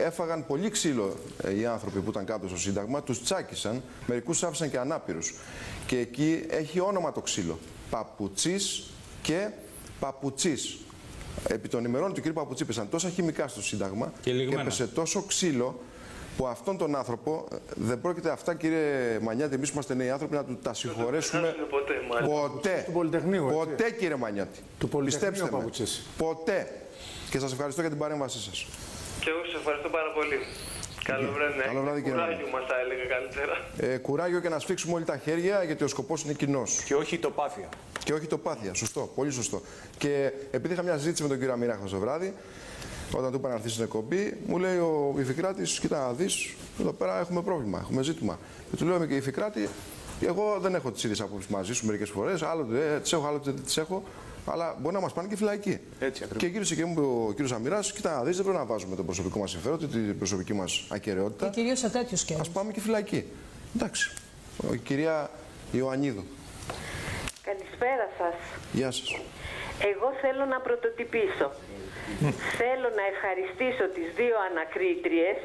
έφαγαν πολύ ξύλο οι άνθρωποι που ήταν κάτω στο Σύνταγμα, τους τσάκισαν, μερικούς άφησαν και ανάπηρους. Και εκεί έχει όνομα το ξύλο. Παπουτσής και Παπουτσής. Επί των ημερών του κ. Παπουτσί πέσαν τόσα χημικά στο Σύνταγμα και έπεσε τόσο ξύλο που αυτόν τον άνθρωπο δεν πρόκειται αυτά, κύριε Μανιάτη, εμείς που είμαστε νέοι άνθρωποι, να του τα συγχωρέσουμε ποτέ. Του Πολυτεχνείου, ποτέ, κύριε Μανιάτη. Του Πολυτεχνείου, πιστέψτε με. Ποτέ. Και σας ευχαριστώ για την παρέμβασή σας. Και εγώ σας ευχαριστώ πάρα πολύ. Καλό βράδυ. Καλό βράδυ, κύριε Κουράγιο μας τα έλεγα καλύτερα. Κουράγιο και να σφίξουμε όλοι τα χέρια, γιατί ο σκοπός είναι κοινός. Και όχι τοπάθεια. Και όχι τοπάθεια. Σωστό. Πολύ σωστό. Και επειδή είχα μια συζήτηση με τον κύριο Αμυρά χθες το βράδυ, όταν του είπα να έρθει στην εκπομπή, μου λέει ο Ιφικράτης: κοίτα να δεις, εδώ πέρα έχουμε πρόβλημα, έχουμε ζήτημα. Και του λέω: και Ιφικράτη, εγώ δεν έχω τις ίδιες απόψεις μαζί σου μερικές φορές, άλλοτε τις έχω, άλλοτε δεν τις έχω, αλλά μπορεί να μας πάνε και φυλακή. Και γύρισε και μου ο κύριος Αμυράς: κοίτα να δεις, δεν πρέπει να βάζουμε το προσωπικό μας συμφέρον, την προσωπική μας ακεραιότητα. Και κυρίως σε τέτοιους καιρούς. Ας πάμε και φυλακή. Εντάξει. Η κυρία Ιωαννίδου. Καλησπέρα σας. Γεια σας. Εγώ θέλω να πρωτοτυπήσω. Θέλω να ευχαριστήσω τις δύο ανακρίτριες,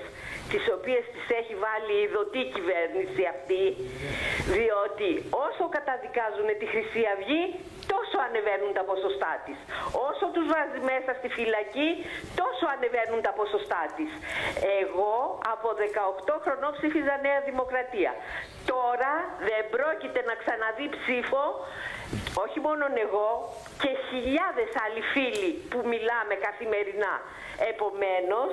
τις οποίες τις έχει βάλει η ειδωτή κυβέρνηση αυτή, διότι όσο καταδικάζουν τη Χρυσή Αυγή, τόσο ανεβαίνουν τα ποσοστά της. Όσο τους βάζει μέσα στη φυλακή, τόσο ανεβαίνουν τα ποσοστά της. Εγώ από 18 χρονών ψήφιζα Νέα Δημοκρατία. Τώρα δεν πρόκειται να ξαναδεί ψήφο, όχι μόνο εγώ, και χιλιάδες άλλοι φίλοι που μιλάμε καθημερινά. Επομένως,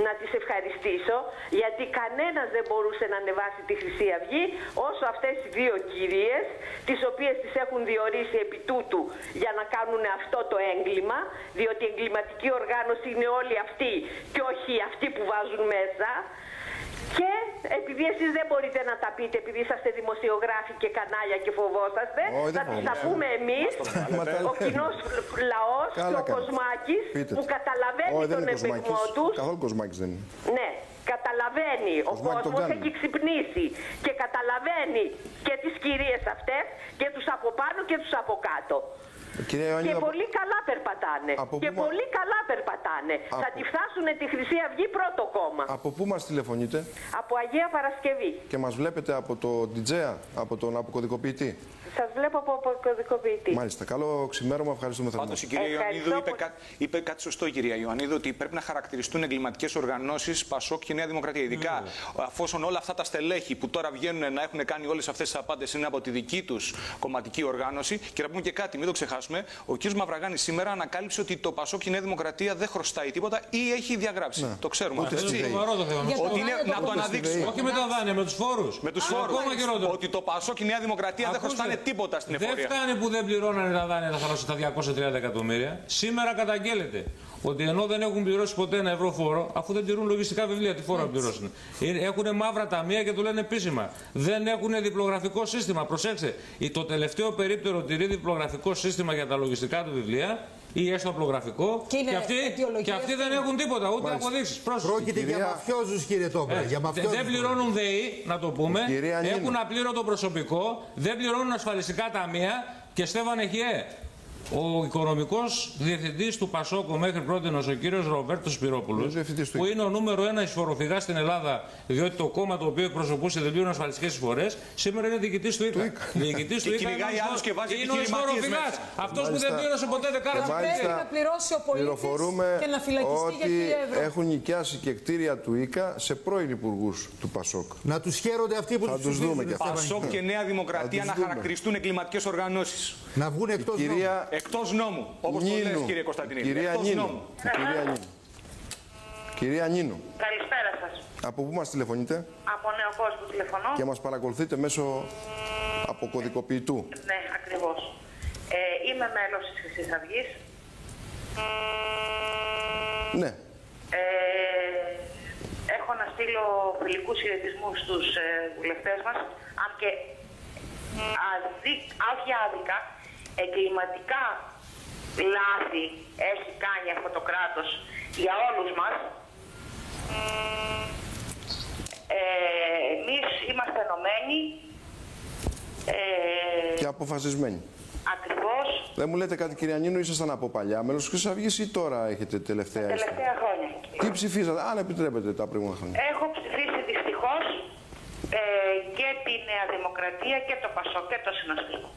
να τις ευχαριστήσω, γιατί κανένας δεν μπορούσε να ανεβάσει τη Χρυσή Αυγή όσο αυτές οι δύο κυρίες, τις οποίες τις έχουν διορίσει επί τούτου για να κάνουν αυτό το έγκλημα, διότι η εγκληματική οργάνωση είναι όλοι αυτοί και όχι αυτοί που βάζουν μέσα. Και επειδή εσείς δεν μπορείτε να τα πείτε, επειδή είσαστε δημοσιογράφοι και κανάλια και φοβόσαστε, θα τις τα πούμε εμείς, ο κοινός λαός και ο Κοσμάκης, που καταλαβαίνει τον επιγμό τους. Καθόλου Κοσμάκης δεν είναι. Ναι, καταλαβαίνει. Ο κόσμος έχει ξυπνήσει και καταλαβαίνει και τις κυρίες αυτές και τους από πάνω και τους από κάτω. Και πολύ καλά περπατάνε. Και πολύ καλά περπατάνε. Θα τη φτάσουν τη Χρυσή Αυγή πρώτο κόμμα. Από πού μας τηλεφωνείτε? Από Αγία Παρασκευή. Και μας βλέπετε από το DJ, από τον αποκωδικοποιητή? Σας βλέπω από αποκωδικοποιητή. Μάλιστα. Καλό ξημέρωμα. Ευχαριστούμε θερμά. Πάντως η κυρία Ιωαννίδου είπε κάτι σωστό, η κυρία Ιωαννίδου, ότι πρέπει να χαρακτηριστούν εγκληματικές οργανώσεις Πασόκ και Νέα Δημοκρατία. Ειδικά αφόσον όλα αυτά τα στελέχη που τώρα βγαίνουν να έχουν κάνει όλες αυτές τις απάντες είναι από τη δική τους κομματική οργάνωση. Και να πούμε και κάτι, μην το ξεχάσουμε. Ο κ. Μαυραγάνης σήμερα ανακάλυψε ότι το Πασόκ και η Νέα Δημοκρατία δεν χρωστάει τίποτα ή έχει διαγράψει. Ναι. Το ξέρουμε αυτό. Ότι είναι να το αναδείξουμε. Όχι με τα δάνεια, με τους φόρους. Με τους φόρους. Ότι το Πασόκ και η Νέα Δημοκρατία δεν χρωστάνε τίποτα στην εφορία. Δεν φτάνει που δεν πληρώνανε τα δάνεια θα χαλάσουν τα 230 εκατομμύρια. Σήμερα καταγγέλλεται ότι ενώ δεν έχουν πληρώσει ποτέ ένα ευρώ φόρο, αφού δεν τηρούν λογιστικά βιβλία, τι φόρο να πληρώσουν. Έχουν μαύρα ταμεία και το λένε επίσημα. Δεν έχουν διπλογραφικό σύστημα. Προσέξτε, το τελευταίο περίπτερο τηρεί διπλογραφικό σύστημα για τα λογιστικά του βιβλία ή έστω απλογραφικό. Και αυτοί δεν έχουν τίποτα, ούτε αποδείξεις. Πρόκειται για μαφιόζους, κύριε Τόμπρα. Δεν πληρώνουν ΔΕΗ, να το πούμε. Έχουν απλήρωτο προσωπικό, δεν πληρώνουν ασφαλιστικά ταμεία και στέβανε χιέ. ο οικονομικός διευθυντής του Πασόκου μέχρι πρότινος, ο κύριος Ροβέρτος Σπυρόπουλος, που είναι ο νούμερο 1 εισφοροφυγάς στην Ελλάδα, διότι το κόμμα το οποίο εκπροσωπούσε δεν πλήρωνε ασφαλιστικές εισφορές, σήμερα είναι διοικητής του ΙΚΑ. Διοικητής του ΙΚΑ είναι ο εισφοροφυγάς. Αυτός που δεν πλήρωσε ποτέ δεκάρα. Πρέπει να πληρώσει ο πολίτης και να φυλακιστεί για 1.000 ευρώ. Έχουν νοικιάσει και κτίρια του ΙΚΑ σε πρώην υπουργούς του Πασόκ. Να τους χαίρονται αυτοί που τους ψηφίζουν. Πασόκ και Νέα Δημοκρατία να χαρακτηριστούν εγκληματικές οργανώσεις. Να βγουν εκτός νόμου. Εκτός νόμου, όπως το λες, κύριε Κωνσταντινίδη. Κυρία Νίνου. Καλησπέρα σας. Από πού μας τηλεφωνείτε? Από Νέο Κόσμο τηλεφωνώ. Και μας παρακολουθείτε μέσω αποκωδικοποιητού. Ναι, ακριβώς. Είμαι μέλος της Χρυσής Αυγής. Ναι. Έχω να στείλω φιλικούς χαιρετισμούς στους βουλευτές μας, αν και όχι άδικα, εγκληματικά λάθη έχει κάνει αυτό το κράτος για όλους μας. Εμείς είμαστε ενωμένοι και αποφασισμένοι. Ακριβώς. Δεν μου λέτε κάτι, κυρία Νίνου, ήσασταν από παλιά μέλος της Χρυσής Αυγής ή τώρα έχετε τελευταία χρόνια. Τι ψηφίσατε, αν επιτρέπετε, τα προηγούμενα χρόνια? Έχω ψηφίσει δυστυχώς και τη Νέα Δημοκρατία και το Πασόκ και το Συνασπισμό.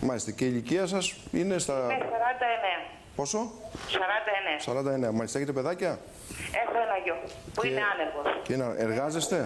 Μάλιστα, και η ηλικία σας είναι στα... Είμαι 49. Πόσο? 49. 49. Μάλιστα, έχετε παιδάκια? Έχω ένα γιο που είναι άνεργος. Και εργάζεστε?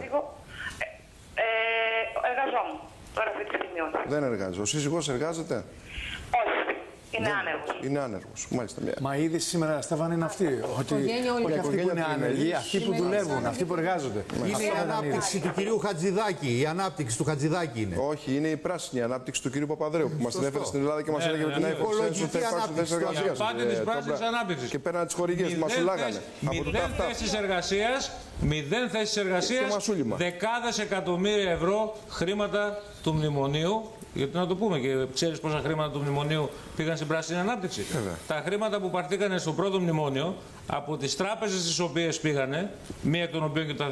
Εργαζόμουν. Τώρα αυτή τη στιγμή όχι. Δεν εργάζεται. Ο σύζυγός εργάζεται? Όχι. Είναι άνεργος. Είναι άνεργος. Μάλιστα. Μα η είδηση σήμερα, Στέφαν, είναι αυτή. Ότι όχι αυτοί που είναι άνεργοι, αυτοί που δουλεύουν, αυτοί που εργάζονται. Είναι η ανάπτυξη του κυρίου Χατζηδάκη. Η ανάπτυξη του Χατζηδάκη είναι. Όχι, είναι η πράσινη ανάπτυξη του κυρίου Παπανδρέου που μας την έφερε στην Ελλάδα και μας έλεγε ότι την iPhone οικολογική ανάπτυξη. Η απάτη της πράσινης ανάπτυξης. Και πέραν τις χορηγίες που μας φυλάγανε. 0 θέσεις εργασίας, 0 θέσεις εργασίας, δεκάδες εκατομμύρια ευρώ χρήματα του μνημονίου. Γιατί να το πούμε, και ξέρεις πόσα χρήματα του μνημονίου πήγαν στην πράσινη ανάπτυξη? Τα χρήματα που πάρθηκαν στο πρώτο μνημόνιο από τις τράπεζες τις οποίες πήγανε, μία εκ των οποίων και το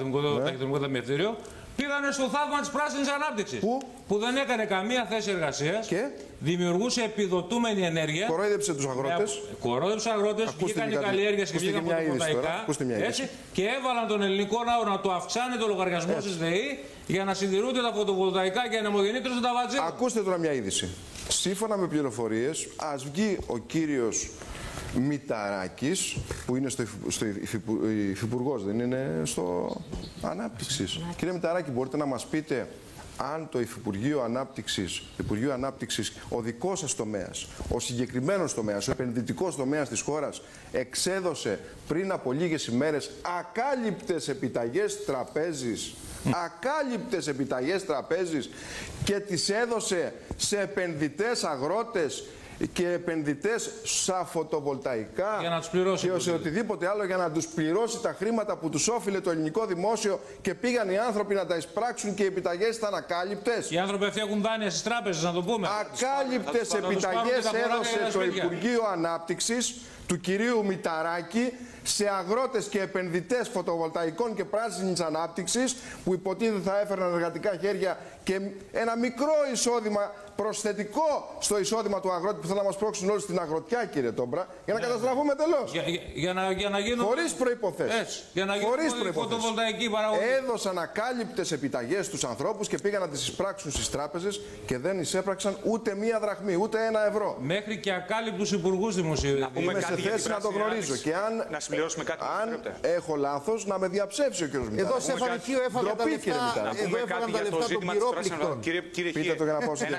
Ταχυδρομικό Ταμιευτήριο, πήγανε στο θαύμα της πράσινης ανάπτυξης. Που δεν έκανε καμία θέση εργασίας, δημιουργούσε επιδοτούμενη ενέργεια. Κορόιδεψε τους αγρότες. Κορόιδεψε τους αγρότες, βγήκαν οι καλλιέργειες και βγήκαν φωτοβολταϊκά. Και έβαλαν τον ελληνικό λαό να του αυξάνει το λογαριασμό της ΔΕΗ για να συντηρούνται τα φωτοβολταϊκά και να αιμογεννήτρωσαν τα βατζίδια. Ακούστε τώρα μια είδηση. Σύμφωνα με πληροφορίες, ας βγει ο κύριος Μηταράκης, που είναι υφυπουργός, δεν είναι στο Ανάπτυξης. Κύριε Μηταράκη, μπορείτε να μας πείτε αν το Υπουργείο Ανάπτυξης, ο δικός σας τομέας, ο συγκεκριμένος τομέας, ο επενδυτικός τομέας της χώρας, εξέδωσε πριν από λίγες ημέρες ακάλυπτες επιταγές τραπέζης, και τις έδωσε σε επενδυτές αγρότες και επενδυτές στα φωτοβολταϊκά για να τους πληρώσει και σε οτιδήποτε άλλο, για να τους πληρώσει τα χρήματα που τους όφιλε το ελληνικό δημόσιο, και πήγαν οι άνθρωποι να τα εισπράξουν και οι επιταγές ήταν ακάλυπτες. Οι άνθρωποι αυτοί έχουν δάνεια στις τράπεζες, να το πούμε. Ακάλυπτες επιταγές έδωσε το Υπουργείο Ανάπτυξης του κυρίου Μηταράκη σε αγρότες και επενδυτές φωτοβολταϊκών και πράσινης ανάπτυξης, που υποτίθεται θα έφεραν εργατικά χέρια και ένα μικρό εισόδημα προσθετικό στο εισόδημα του αγρότη, που θέλουν να μας πρόξουν όλους στην αγροτιά, κύριε Τόμπρα, για να καταστραφούμε τελώς. Για να γίνουν... Χωρίς προϋποθέσεις. Για να γίνουν φωτοβολταϊκή παραγωγή. Έδωσαν ακάλυπτες επιταγές στους ανθρώπους και πήγαν να τις εισπράξουν στις τράπεζες και δεν εισέπραξαν ούτε μία δραχμή, ούτε ένα ευρώ. Μέχρι και ακάλυπτους υπουργούς δημοσίου. Είμαι σε θέση να το γνωρίζω. Και αν έχω λάθος, να με διαψεύσει ο κύριος Μηταράκης. Εδώ σε Φανικείο έφαγαν τα λεφτά των πυρόπληκτων. Κύριε,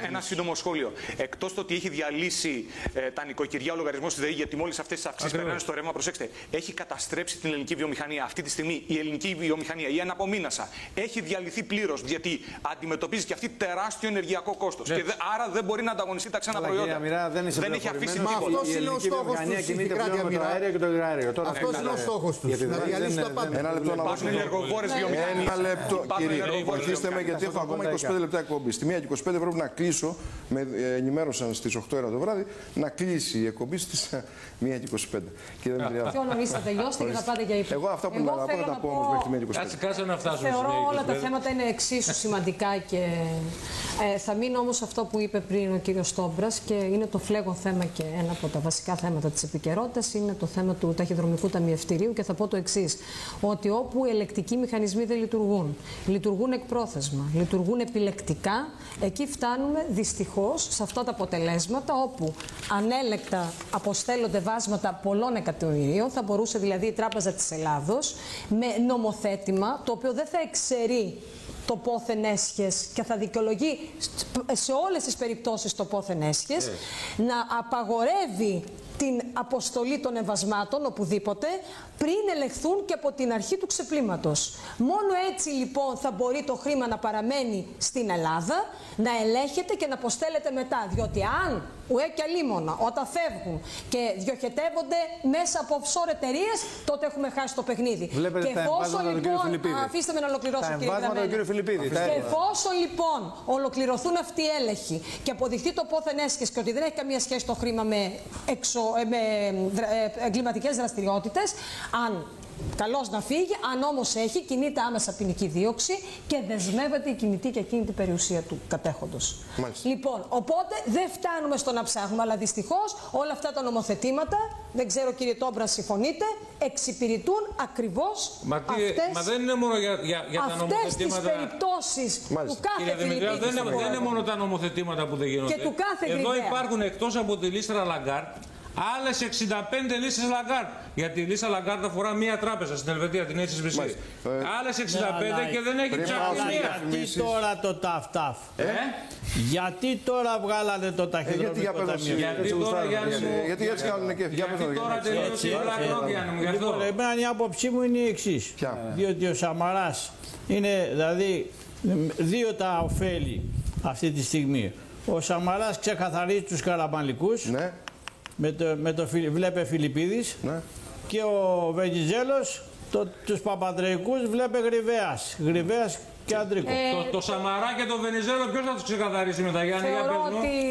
ένα σύντομο σχόλιο. Εκτός το ότι έχει διαλύσει τα νοικοκυριά ο λογαριασμός της ΔΕΗ, γιατί μόλις αυτές τις αυξήσεις περνάνε στο ρεύμα, προσέξτε, έχει καταστρέψει την ελληνική βιομηχανία. Αυτή τη στιγμή η ελληνική βιομηχανία, η αναπομείνασα, έχει διαλυθεί πλήρως, γιατί αντιμετωπίζει και αυτή τεράστιο ενεργειακό κόστος. Και άρα δεν μπορεί να ανταγωνιστεί τα ξένα προϊόντα. Δεν έχει αφήσει τίποτα. Αυτό είναι ο στόχος του. Αυτό είναι ο στόχος του. Να διαλύσει τα πάντα. Ένα λεπτό να δώσω. Ένα λεπτό, κύριε. Βοηθήστε με, γιατί έχω ακόμα 25 λεπτά εκπομπή. Στη 1 και 25 πρέπει να κλείσω με ενημέρωσαν στις 8 ώρα το βράδυ να κλείσει η εκπομπή στις 1:25. Πιο νωρίς θα τελειώσετε και θα πάτε για ύπνο. Εγώ αυτά που να πω θα τα πω όμως μέχρι τη 1:25. Κάτσε να φτάσουμε. Θεωρώ όλα τα θέματα είναι εξίσου σημαντικά και θα μείνω όμως αυτό που είπε πριν ο κύριος Τόμπρας και είναι το φλέγον θέμα και ένα από τα βασικά θέματα της επικαιρότητας είναι το θέμα του ταχυδρομικού ταμιευτηρίου και θα πω το εξής, ότι όπου οι ελεκτικοί μηχανισμοί δεν λειτουργούν εκπρόθεσμα, λειτουργούν επιλεκτικά, εκεί φτάνουμε δυστυχώς σε αυτά τα αποτελέσματα όπου ανέλεκτα αποστέλλονται βάσματα πολλών εκατομμυρίων, θα μπορούσε δηλαδή η Τράπεζα της Ελλάδος με νομοθέτημα το οποίο δεν θα εξαιρεί το πόθεν έσχες και θα δικαιολογεί σε όλες τις περιπτώσεις το πόθεν έσχες, να απαγορεύει την αποστολή των εμβασμάτων οπουδήποτε πριν ελεγχθούν και από την αρχή του ξεπλήματος. Μόνο έτσι λοιπόν θα μπορεί το χρήμα να παραμένει στην Ελλάδα, να ελέγχεται και να αποστέλλεται μετά. Διότι αν ουέ και αλίμονα όταν φεύγουν και διοχετεύονται μέσα από offshore εταιρείες, τότε έχουμε χάσει το παιχνίδι. Βλέπετε και εφόσον λοιπόν, αφήστε με να ολοκληρώσω κύριε Φιλιππίδη. Και εφόσον λοιπόν ολοκληρωθούν αυτοί οι έλεγχοι και αποδειχθεί το πόθεν έσχες και ότι δεν έχει καμία σχέση το χρήμα με εγκληματικές δραστηριότητες, αν καλώς να φύγει, αν όμως έχει, κινείται άμεσα ποινική δίωξη και δεσμεύεται η κινητή και εκείνη την περιουσία του κατέχοντος. Μάλιστα. Λοιπόν, οπότε δεν φτάνουμε στο να ψάχνουμε, αλλά δυστυχώς όλα αυτά τα νομοθετήματα, δεν ξέρω κύριε Τόμπρα, συμφωνείτε, εξυπηρετούν ακριβώς μα δεν είναι μόνο για τα νομοθετήματα. Αυτές τις περιπτώσεις του κάθε Φιλιππίδη. Δεν είναι μόνο τα νομοθετήματα που δεν γίνονται. Και του κάθε εδώ υπάρχουν εκτός από τη λίστρα Λαγκάρτ άλλες 65 λίστες Λαγκάρτ. Γιατί η λίστα Λαγκάρτ αφορά μία τράπεζα στην Ελβετία, την HSBC. Άλλες 65 και δεν έχει ψάξει μία. Γιατί τώρα το ταφ-ταφ. Γιατί τώρα βγάλατε το ταχυδρομικό ταμείο. Γιατί έτσι κάνουν και τώρα τελείωσε η BlackRock, Γιάννη μου. Λοιπόν, εμένα η άποψή μου είναι η εξής. Διότι ο Σαμαράς είναι, δηλαδή, δύο τα ωφέλη αυτή τη στιγμή. Ο Σαμαράς ξεκαθαρίζει τους καραμανλικούς. Με το βλέπε Φιλιππίδης, και ο Βενιζέλος τους Παπανδρεϊκούς βλέπε Γρυβαίας και Αντρίκο. Το Σαμαρά και το Βενιζέλο ποιος θα τους ξεκαθαρίσει μετά, Γιάννη?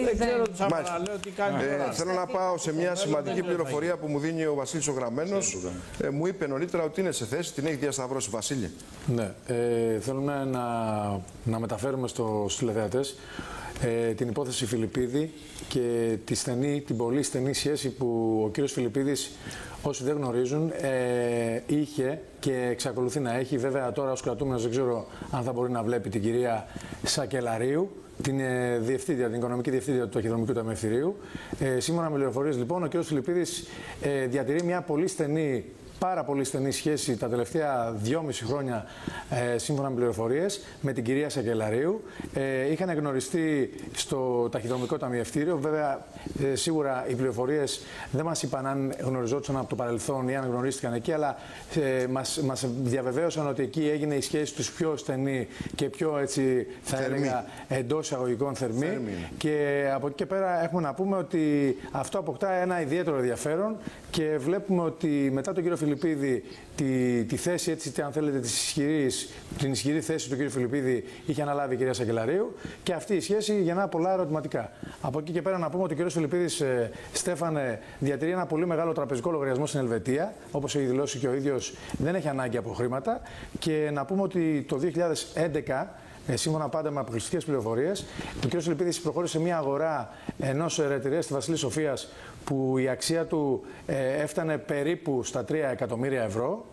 Δεν ξέρω το Σαμαρά, λέω τι κάνει. Θέλω να πάω σε μια σημαντική πληροφορία που μου δίνει ο Βασίλης ο Γραμμένος. Μου είπε νωρίτερα ότι είναι σε θέση, την έχει διασταυρώσει. Βασίλη. Ναι, θέλουμε να μεταφέρουμε στους τηλεθεατές την υπόθεση Φιλιππίδη και την πολύ στενή σχέση που ο κύριος Φιλιππίδης, όσοι δεν γνωρίζουν, είχε και εξακολουθεί να έχει. Βέβαια τώρα ως κρατούμενος δεν ξέρω αν θα μπορεί να βλέπει την κυρία Σακελαρίου, την διευθύντρια, την οικονομική διευθύντρια του Ταχυδρομικού Ταμιευτηρίου. Σύμφωνα με πληροφορίες λοιπόν, ο κύριος Φιλιππίδης διατηρεί μια πολύ στενή, πάρα πολύ στενή σχέση τα τελευταία 2,5 χρόνια, σύμφωνα με πληροφορίες, με την κυρία Σακελαρίου. Είχαν γνωριστεί στο Ταχυδρομικό Ταμιευτήριο. Βέβαια, σίγουρα οι πληροφορίες δεν μας είπαν αν γνωριζόντουσαν από το παρελθόν ή αν γνωρίστηκαν εκεί, αλλά μας διαβεβαίωσαν ότι εκεί έγινε η σχέση τους πιο στενή και πιο, έτσι, θα έλεγα, εντός εισαγωγικών θερμή. Και από εκεί και πέρα έχουμε να πούμε ότι αυτό αποκτά ένα ιδιαίτερο ενδιαφέρον και βλέπουμε ότι μετά τον κύριο Φιλιππίδη τη θέση, έτσι, αν θέλετε, την ισχυρή θέση του κ. Φιλιππίδη είχε αναλάβει η κυρία Σακελαρίου και αυτή η σχέση γεννά πολλά ερωτηματικά. Από εκεί και πέρα να πούμε ότι ο κ. Φιλιππίδης, Στέφανε, διατηρεί ένα πολύ μεγάλο τραπεζικό λογαριασμό στην Ελβετία, όπως έχει δηλώσει και ο ίδιος, δεν έχει ανάγκη από χρήματα, και να πούμε ότι το 2011, σύμφωνα πάντα με αποκλειστικές πληροφορίες, ο κ. Φιλιππίδης προχώρησε μια αγορά ενός εταιρείας στη Βασιλής Σοφίας που η αξία του έφτανε περίπου στα 3 εκατομμύρια ευρώ.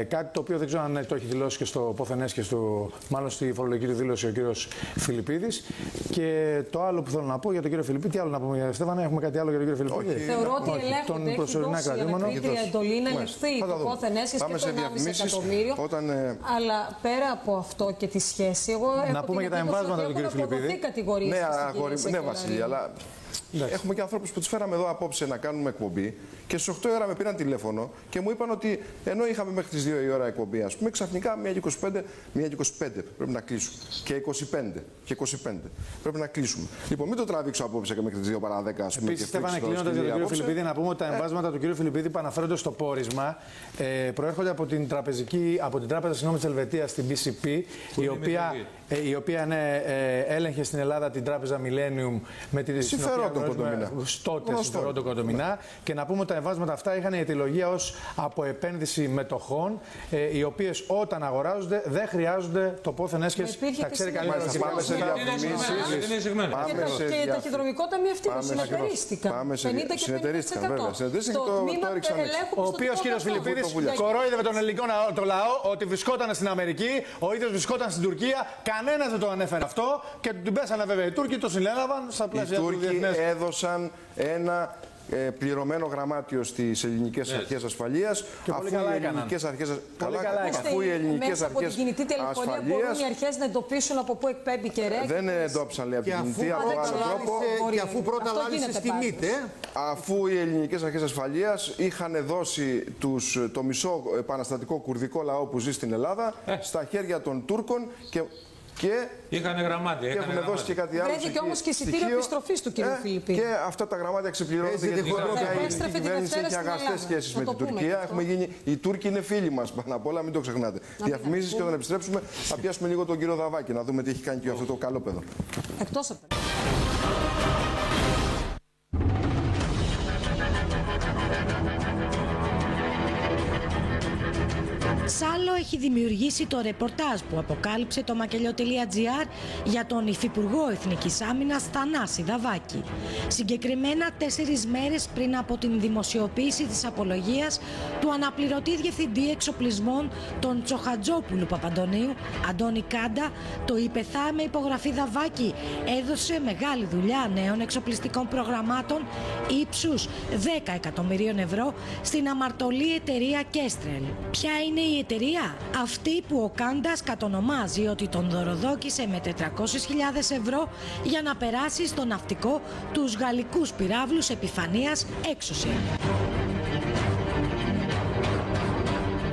Κάτι το οποίο δεν ξέρω αν το έχει δηλώσει και στο πόθεν έσχες του, μάλλον στη φορολογική του δήλωση, ο κύριος Φιλιππίδης. Και το άλλο που θέλω να πω για τον κύριο Φιλιππίδη, τι άλλο να πούμε για Στέφανα, έχουμε κάτι άλλο για τον κύριο Φιλιππίδη? Θεωρώ ότι ελέγχονται, έχει δώσει η εντολή να ελεγχθεί το πόθεν έσχες και το 1,5 εκατομμύριο. Αλλά πέρα από αυτό και τη σχέση, εγώ να πούμε για τα εμβάσματα του κύριου Φιλιππίδη. Ναι, Βασίλη, αλλά Έχουμε και ανθρώπους που τους φέραμε εδώ απόψε να κάνουμε εκπομπή και στις 8 η ώρα με πήραν τηλέφωνο και μου είπαν ότι ενώ είχαμε μέχρι τις 2 η ώρα εκπομπή, ας πούμε, ξαφνικά 1:25 πρέπει να κλείσουμε. Και 25 πρέπει να κλείσουμε. Λοιπόν, μην το τραβήξω απόψε και μέχρι τις 2 παρά 10, ας πούμε. Επίσης, Στέφανε, κλείνοντας για τον κύριο Φιλιππίδη, να πούμε ότι τα εμβάσματα του κύριου Φιλιππίδη που αναφέρονται στο πόρισμα προέρχονται από την Τράπεζα της Ελβετίας, την BCP, η οποία έλεγχε στην Ελλάδα την τράπεζα Millennium με τη συμφερόντων κοντομινά. Και να πούμε ότι τα εμβάσματα αυτά είχαν η αιτιολογία ως αποεπένδυση μετοχών, οι οποίες όταν αγοράζονται δεν χρειάζονται το πόθεν έσχες. Τα ξέρει καλύτερα. Πάμε σε διαφημίσεις. Και τα ταχυδρομικό ταμείο αυτοί που συνεταιρίστηκαν. 50 και 50%. Ο οποίος κύριος Φιλιππίδης κορόιδευε τον ελληνικό λαό ότι βρισκόταν στην Αμερική, ο ίδιος βρισκόταν στην Τουρκία. Κανένας δεν το ανέφερε αυτό και την πέσανε βέβαια οι Τούρκοι, το συνέλαβαν στα πλαίσια του διεθνές. Οι Τούρκοι έδωσαν ένα πληρωμένο γραμμάτιο στις ελληνικές αρχές ασφαλείας, αφού οι ελληνικές αρχές από την κινητή τηλεφωνία μπορούν οι αρχές να εντοπίσουν από πού εκπέμπει και ρέγγι. Δεν εντόπισαν, λέει, από την κινητή, από άλλο τρόπο. Και αφού πρώτα λάλησε στη ΜΥΤΕ. Αφού οι ελληνικές αρχές ασφαλείας είχαν δώσει το μισό επαναστατικό κουρδικό λαό που ζει στην Ελλάδα στα χέρια των Τούρκων και είχαν γραμμάτια. Και έχουν δώσει και κάτι άλλο. Βρέθηκε όμως και εισιτήριο επιστροφής του κ. Φιλιππίδη. Και αυτά τα γραμμάτια ξεπληρώνονται γιατί η κυβέρνηση έχει αγαστές σχέσεις με την Τουρκία. Οι Τούρκοι είναι φίλοι μας πάνω απ' όλα, μην το ξεχνάτε. Διαφημίσεις και όταν επιστρέψουμε θα πιάσουμε λίγο τον κύριο Δαβάκη να δούμε τι έχει κάνει και αυτό το καλό παιδό. Εκτός από Σάλο έχει δημιουργήσει το ρεπορτάζ που αποκάλυψε το μακελιό.gr για τον Υφυπουργό Εθνικής Άμυνας Θανάση Δαβάκη. Συγκεκριμένα 4 μέρες πριν από την δημοσιοποίηση της απολογίας του αναπληρωτή διευθυντή εξοπλισμών των Τσοχατζόπουλου Παπαντονίου, Αντώνη Κάντα, το ΙΠΕΘΑ με υπογραφή Δαβάκη έδωσε μεγάλη δουλειά νέων εξοπλιστικών προγραμμάτων ύψους 10 εκατομμυρίων ευρώ στην αμαρτωλή εταιρεία Κέστρελ. Ποια είναι η εταιρεία? Αυτή που ο Κάντας κατονομάζει ότι τον δωροδόκησε με 400.000 ευρώ για να περάσει στο ναυτικό τους γαλλικούς πυράβλους επιφανείας Exocet.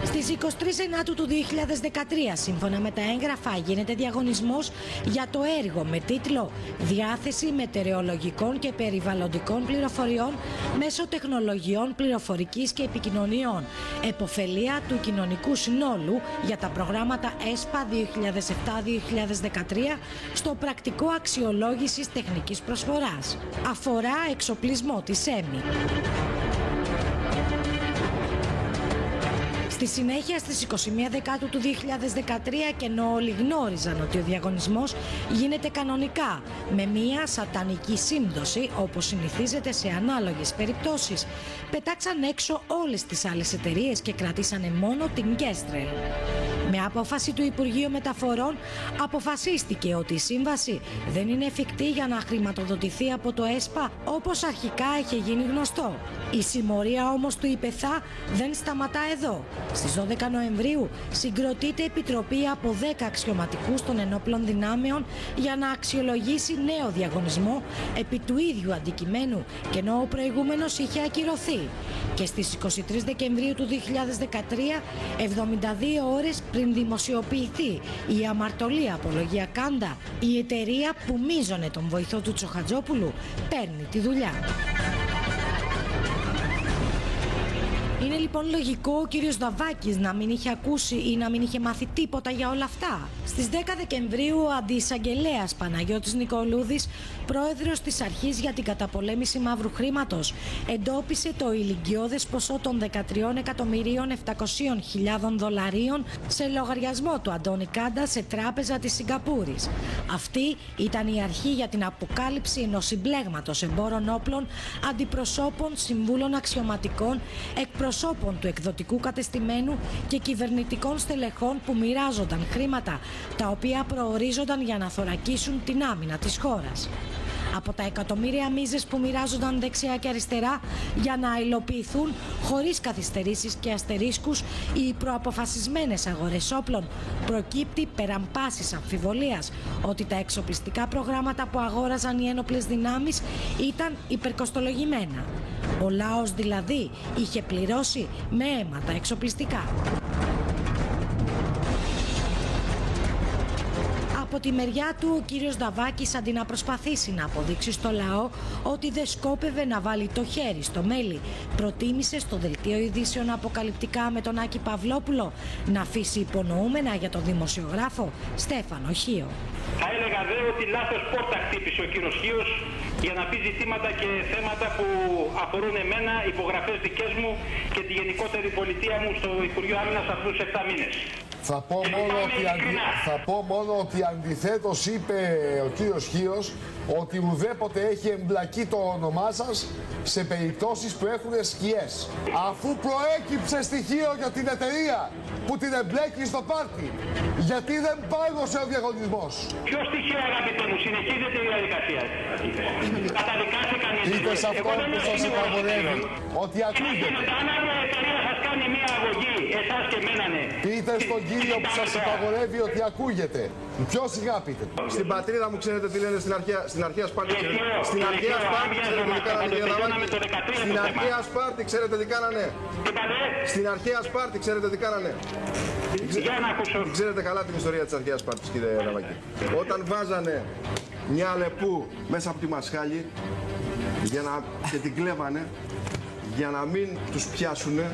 Στις 23 Ενάτου του 2013, σύμφωνα με τα έγγραφα, γίνεται διαγωνισμός για το έργο με τίτλο «Διάθεση μετεωρολογικών και περιβαλλοντικών πληροφοριών μέσω τεχνολογιών πληροφορικής και επικοινωνιών. Εποφελία του κοινωνικού συνόλου για τα προγράμματα ΕΣΠΑ 2007-2013 στο πρακτικό αξιολόγησης τεχνικής προσφοράς». Αφορά εξοπλισμό της ΕΜΗ. Στη συνέχεια, στις 21 Δεκάτου του 2013, και ενώ όλοι γνώριζαν ότι ο διαγωνισμός γίνεται κανονικά με μία σατανική σύμπτωση, όπως συνηθίζεται σε ανάλογες περιπτώσεις, πετάξαν έξω όλες τις άλλες εταιρείες και κρατήσανε μόνο την Κέστρελ. Με απόφαση του Υπουργείου Μεταφορών αποφασίστηκε ότι η σύμβαση δεν είναι εφικτή για να χρηματοδοτηθεί από το ΕΣΠΑ όπως αρχικά είχε γίνει γνωστό. Η συμμορία όμως του ΙΠΕΘΑ δεν σταματά εδώ. Στις 12 Νοεμβρίου συγκροτείται επιτροπή από 10 αξιωματικούς των ενόπλων δυνάμεων για να αξιολογήσει νέο διαγωνισμό επί του ίδιου αντικειμένου, και ενώ ο προηγούμενος είχε ακυρωθεί. Και στις 23 Δεκεμβρίου του 2013, 72 ώρες πριν δημοσιοποιηθεί η αμαρτωλή απολογία Κάντα, η εταιρεία που μίζωνε τον βοηθό του Τσοχατζόπουλου παίρνει τη δουλειά. Είναι λοιπόν λογικό ο κύριος Δαβάκης να μην είχε ακούσει ή να μην είχε μάθει τίποτα για όλα αυτά. Στις 10 Δεκεμβρίου ο αντιεισαγγελέας Παναγιώτης Νικολούδης, πρόεδρος της Αρχής για την Καταπολέμηση Μαύρου Χρήματος, εντόπισε το ηλικιώδες ποσό των 13.700.000 δολαρίων σε λογαριασμό του Αντώνη Κάντα σε τράπεζα της Σιγκαπούρης. Αυτή ήταν η αρχή για την αποκάλυψη ενός συμπλέγματος εμπόρων όπλων, αντιπροσώπων, συμβούλων αξιωματικών, εκπροσώπων του εκδοτικού κατεστημένου και κυβερνητικών στελεχών που μοιράζονταν χρήματα τα οποία προορίζονταν για να θωρακίσουν την άμυνα της χώρας. από τα εκατομμύρια μίζες που μοιράζονταν δεξιά και αριστερά για να υλοποιηθούν χωρίς καθυστερήσεις και αστερίσκους οι προαποφασισμένες αγορές όπλων, προκύπτει πέραν πάσης αμφιβολίας ότι τα εξοπλιστικά προγράμματα που αγόραζαν οι ένοπλες δυνάμεις ήταν υπερκοστολογημένα. Ο λαός δηλαδή είχε πληρώσει με αίμα τα εξοπλιστικά. Από τη μεριά του, ο κύριος Δαβάκης, αντί να προσπαθήσει να αποδείξει στο λαό ότι δεν σκόπευε να βάλει το χέρι στο μέλι, προτίμησε στο δελτίο ειδήσεων αποκαλυπτικά με τον Άκη Παυλόπουλο να αφήσει υπονοούμενα για τον δημοσιογράφο Στέφανο Χίο. Θα έλεγα δε ότι λάθος πόρτα χτύπησε ο κύριος Χίος για να πει ζητήματα και θέματα που αφορούν εμένα, υπογραφές δικές μου και τη γενικότερη πολιτεία μου στο Υπουργείο Άμυνας αυτούς τους 7 μήνες. Θα πω μόνο ότι αντιθέτως είπε ο κύριος Χίος ότι ουδέποτε έχει εμπλακεί το όνομά σας σε περιπτώσεις που έχουν σκιές. Αφού προέκυψε στοιχείο για την εταιρεία που την εμπλέκει στο πάρτι, γιατί δεν πάγωσε ο διαγωνισμός? Ποιο στοιχείο, αγαπητέ μου, συνεχίζεται η διαδικασία? Καταδικάστηκαν οι είτε σε αυτό που σας υπαγορεύει ότι ακούγεται. Αν άλλη εταιρεία σας κάνει μια αγωγή, εσάς και εμένα ναι. Πείτε στον κύριο που σας υπαγορεύει ότι ακούγεται. Πιο σιγά πείτε. Στην πατρίδα μου ξέρετε τι λένε στην αρχαία Σπάρτη. Στην αρχαία Σπάρτη ξέρετε τι κάνανε, κύριε Δαβάκη? Στην αρχαία Σπάρτη ξέρετε τι κάνανε? Στην αρχαία Σπάρτη ξέρετε τι κάνανε? Ξέρετε καλά την ιστορία της αρχαίας Σπάρτης, κύριε Δαβάκη. Όταν βάζανε μια Αλεπού μέσα από τη Μασχάλη και την κλέβανε, για να μην τους πιάσουνε,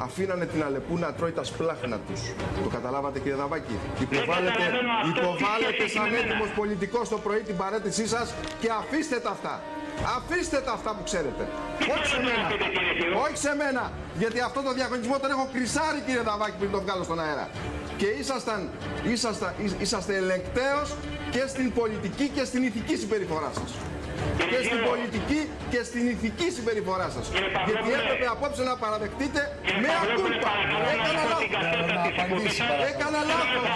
αφήνανε την Αλεπού να τρώει τα σπλάχνα τους. Το καταλάβατε, κύριε Δαβάκη? Υποβάλλετε σαν έτοιμος πολιτικός το πρωί την παρέτησή σας και αφήστε τα αυτά. Αφήστε τα αυτά που ξέρετε. Όχι σε μένα. Όχι σε μένα. Γιατί αυτό το διαγωνισμό τον έχω κρυσάρει, κύριε Δαβάκη, πριν το βγάλω στον αέρα. Και είσαστε ελεγκτέος και στην πολιτική και στην ηθική συμπεριφορά σας. Και στην πολιτική και στην ηθική συμπεριφορά σας. Γιατί έπρεπε απόψε να παραδεχτείτε με ακούλπα. Έκανα λάθος.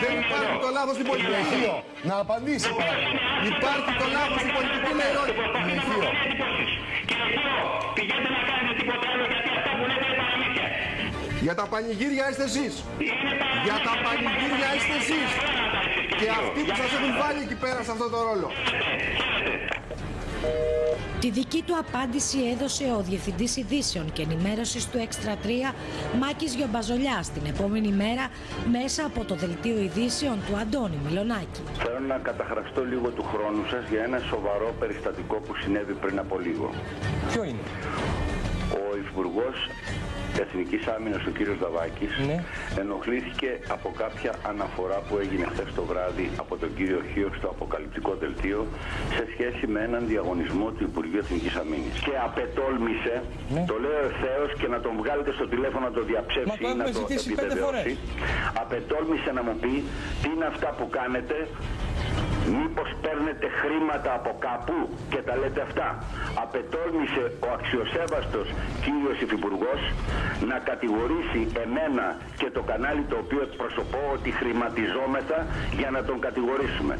Δεν υπάρχει το λάθος στην πολιτική. Να απαντήσει. Υπάρχει το λάθος στην πολιτική, ναι, όχι. Πηγαίνετε να κάνετε τίποτα άλλο, γιατί αυτά που λέτε είναι παραμύθια. Για τα πανηγύρια είστε εσείς. Για τα πανηγύρια είστε εσείς. Και αυτοί που σας έχουν βάλει εκεί πέρα σε αυτό το ρόλο. Τη δική του απάντηση έδωσε ο Διευθυντής Ειδήσεων και Ενημέρωσης του Έξτρα 3, Μάκης Γιομπαζολιάς, την επόμενη μέρα μέσα από το δελτίο ειδήσεων του Αντώνη Μιλονάκη. Θέλω να καταχραστώ λίγο του χρόνου σας για ένα σοβαρό περιστατικό που συνέβη πριν από λίγο. Ποιο είναι? Ο Υπουργός Εθνικής Άμυνας, ο κύριος Δαβάκης, ενοχλήθηκε από κάποια αναφορά που έγινε χθες το βράδυ από τον κύριο Χίο στο αποκαλυπτικό δελτίο σε σχέση με έναν διαγωνισμό του Υπουργείου Εθνικής Αμήνης. Και απετόλμησε, το λέω ευθέως και να τον βγάλετε στο τηλέφωνο να το διαψεύσει ή να το επιβεβαιώσει, απετόλμησε να μου πει τι είναι αυτά που κάνετε. Μήπως παίρνετε χρήματα από κάπου και τα λέτε αυτά? Απετόλμησε ο αξιοσέβαστος κύριος Υφυπουργός να κατηγορήσει εμένα και το κανάλι το οποίο εκπροσωπώ ότι χρηματιζόμεθα για να τον κατηγορήσουμε.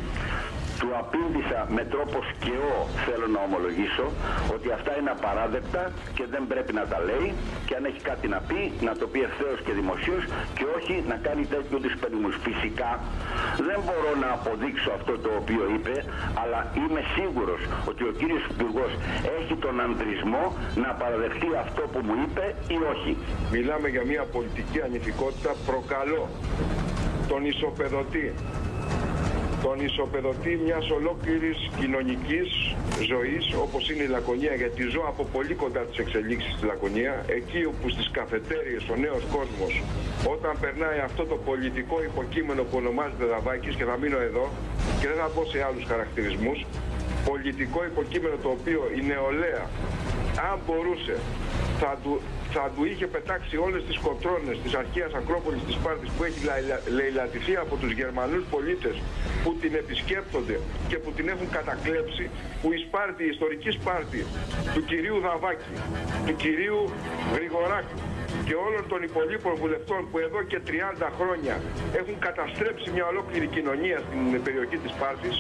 Του απήντησα με τρόπο σκαιό, θέλω να ομολογήσω, ότι αυτά είναι απαράδεκτα και δεν πρέπει να τα λέει και αν έχει κάτι να πει, να το πει ευθέως και δημοσίως και όχι να κάνει τέτοιου είδους περιμούς. Φυσικά δεν μπορώ να αποδείξω αυτό το οποίο είπε, αλλά είμαι σίγουρος ότι ο κύριος Υπουργός έχει τον αντρισμό να παραδεχτεί αυτό που μου είπε ή όχι. Μιλάμε για μια πολιτική ανηθικότητα. Προκαλώ τον ισοπεδωτή. Τον ισοπεδωτή μιας ολόκληρης κοινωνικής ζωής όπως είναι η Λακωνία, γιατί ζω από πολύ κοντά τις εξελίξεις στη Λακωνία, εκεί όπου στις καφετέριες ο νέος κόσμος, όταν περνάει αυτό το πολιτικό υποκείμενο που ονομάζεται Δαβάκης, και θα μείνω εδώ και δεν θα μπω σε άλλους χαρακτηρισμούς, πολιτικό υποκείμενο το οποίο η νεολαία, αν μπορούσε, θα του είχε πετάξει όλες τις κοτρώνες της αρχαίας Ακρόπολης της Σπάρτης που έχει λαιλατηθεί από τους Γερμανούς πολίτες που την επισκέπτονται και που την έχουν κατακλέψει, που η Σπάρτη, η ιστορική Σπάρτη του κυρίου Δαβάκη, του κυρίου Γρηγοράκη και όλων των υπολείπων βουλευτών που εδώ και 30 χρόνια έχουν καταστρέψει μια ολόκληρη κοινωνία στην περιοχή της Σπάρτης,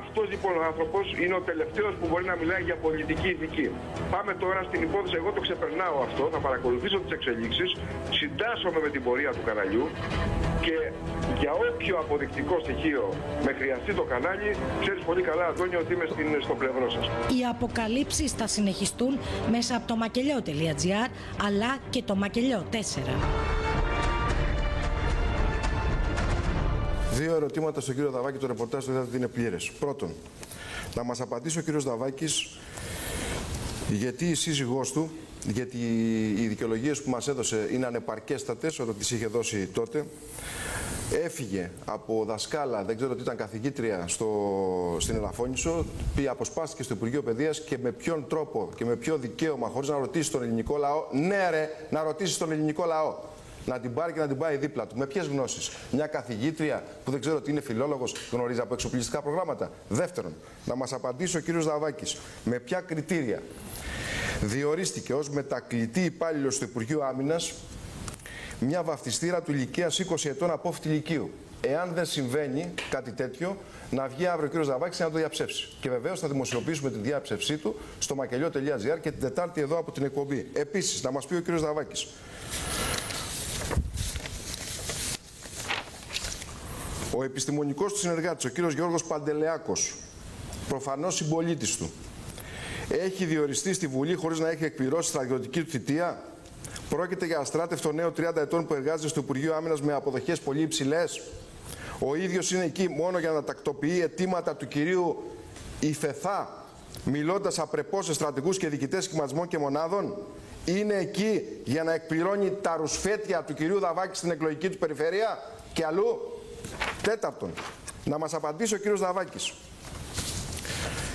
Αυτός λοιπόν ο άνθρωπος είναι ο τελευταίος που μπορεί να μιλάει για πολιτική ηθική. Πάμε τώρα στην υπόθεση, εγώ το ξεπερνάω αυτό, θα παρακολουθήσω τις εξελίξεις, συντάσσομαι με την πορεία του καναλιού και για όποιο αποδεικτικό στοιχείο με χρειαστεί το κανάλι, ξέρεις πολύ καλά, Αντώνιο, ότι είμαι στο πλευρό σας. Οι αποκαλύψεις θα συνεχιστούν μέσα από το μακελιό.gr αλλά και το Μακελιό 4. Δύο ερωτήματα στον κύριο Δαβάκη, το ρεπορτάζ το είδατε ότι είναι πλήρες. Πρώτον, να μας απαντήσει ο κύριος Δαβάκης γιατί η σύζυγός του, γιατί οι δικαιολογίες που μας έδωσε είναι ανεπαρκέστατες όταν τις είχε δώσει τότε, έφυγε από δασκάλα, δεν ξέρω τι ήταν, καθηγήτρια στην Ελαφώνησο, αποσπάστηκε στο Υπουργείο Παιδείας και με ποιον τρόπο και με ποιο δικαίωμα, χωρίς να ρωτήσει τον ελληνικό λαό, ναι ρε, να ρωτήσει τον ελληνικό λαό, να την πάρει και να την πάει δίπλα του. Με ποιες γνώσεις? Μια καθηγήτρια που δεν ξέρω τι είναι φιλόλογος, γνωρίζει από εξοπλιστικά προγράμματα? Δεύτερον, να μας απαντήσει ο κύριος Δαβάκης με ποια κριτήρια διορίστηκε ως μετακλητή υπάλληλος του Υπουργείου Άμυνας μια βαφτιστήρα του ηλικίας 20 ετών απόφοιτη λυκείου. Εάν δεν συμβαίνει κάτι τέτοιο, να βγει αύριο ο κύριος Δαβάκης να το διαψεύσει. Και βεβαίως θα δημοσιοποιήσουμε τη διάψευσή του στο μακελιό.gr και την Τετάρτη εδώ από την εκπομπή. Επίσης, να μας πει ο κύριος Δαβάκης. Ο επιστημονικός του συνεργάτης, ο κύριος Γιώργος Παντελεάκος, προφανώς συμπολίτης του, έχει διοριστεί στη Βουλή χωρίς να έχει εκπληρώσει στρατιωτική του θητεία. Πρόκειται για αστράτευτο νέο 30 ετών που εργάζεται στο Υπουργείο Άμυνας με αποδοχές πολύ υψηλές. Ο ίδιος είναι εκεί μόνο για να τακτοποιεί αιτήματα του κυρίου Ιφεθά, μιλώντας απρεπώς σε στρατηγούς και διοικητές σχηματισμών και μονάδων. Είναι εκεί για να εκπληρώνει τα ρουσφέτια του κυρίου Δαβάκη στην εκλογική του περιφέρεια και αλλού. Τέταρτον, να μας απαντήσει ο κύριος Δαβάκης,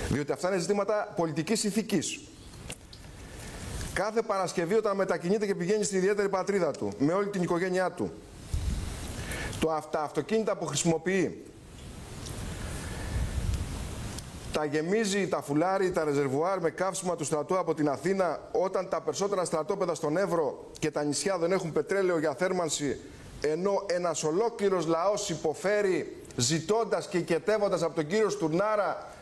διότι αυτά είναι ζητήματα πολιτικής ηθικής. Κάθε Παρασκευή όταν μετακινείται και πηγαίνει στην ιδιαίτερη πατρίδα του, με όλη την οικογένειά του, τα αυτοκίνητα που χρησιμοποιεί, τα γεμίζει, τα φουλάρει, τα ρεζερβουάρ με καύσιμα του στρατού από την Αθήνα, όταν τα περισσότερα στρατόπεδα στον Εύρο και τα νησιά δεν έχουν πετρέλαιο για θέρμανση, ενώ ένας ολόκληρος λαός υποφέρει ζητώντας και οικετεύοντας από τον κύριο Στουρνάρα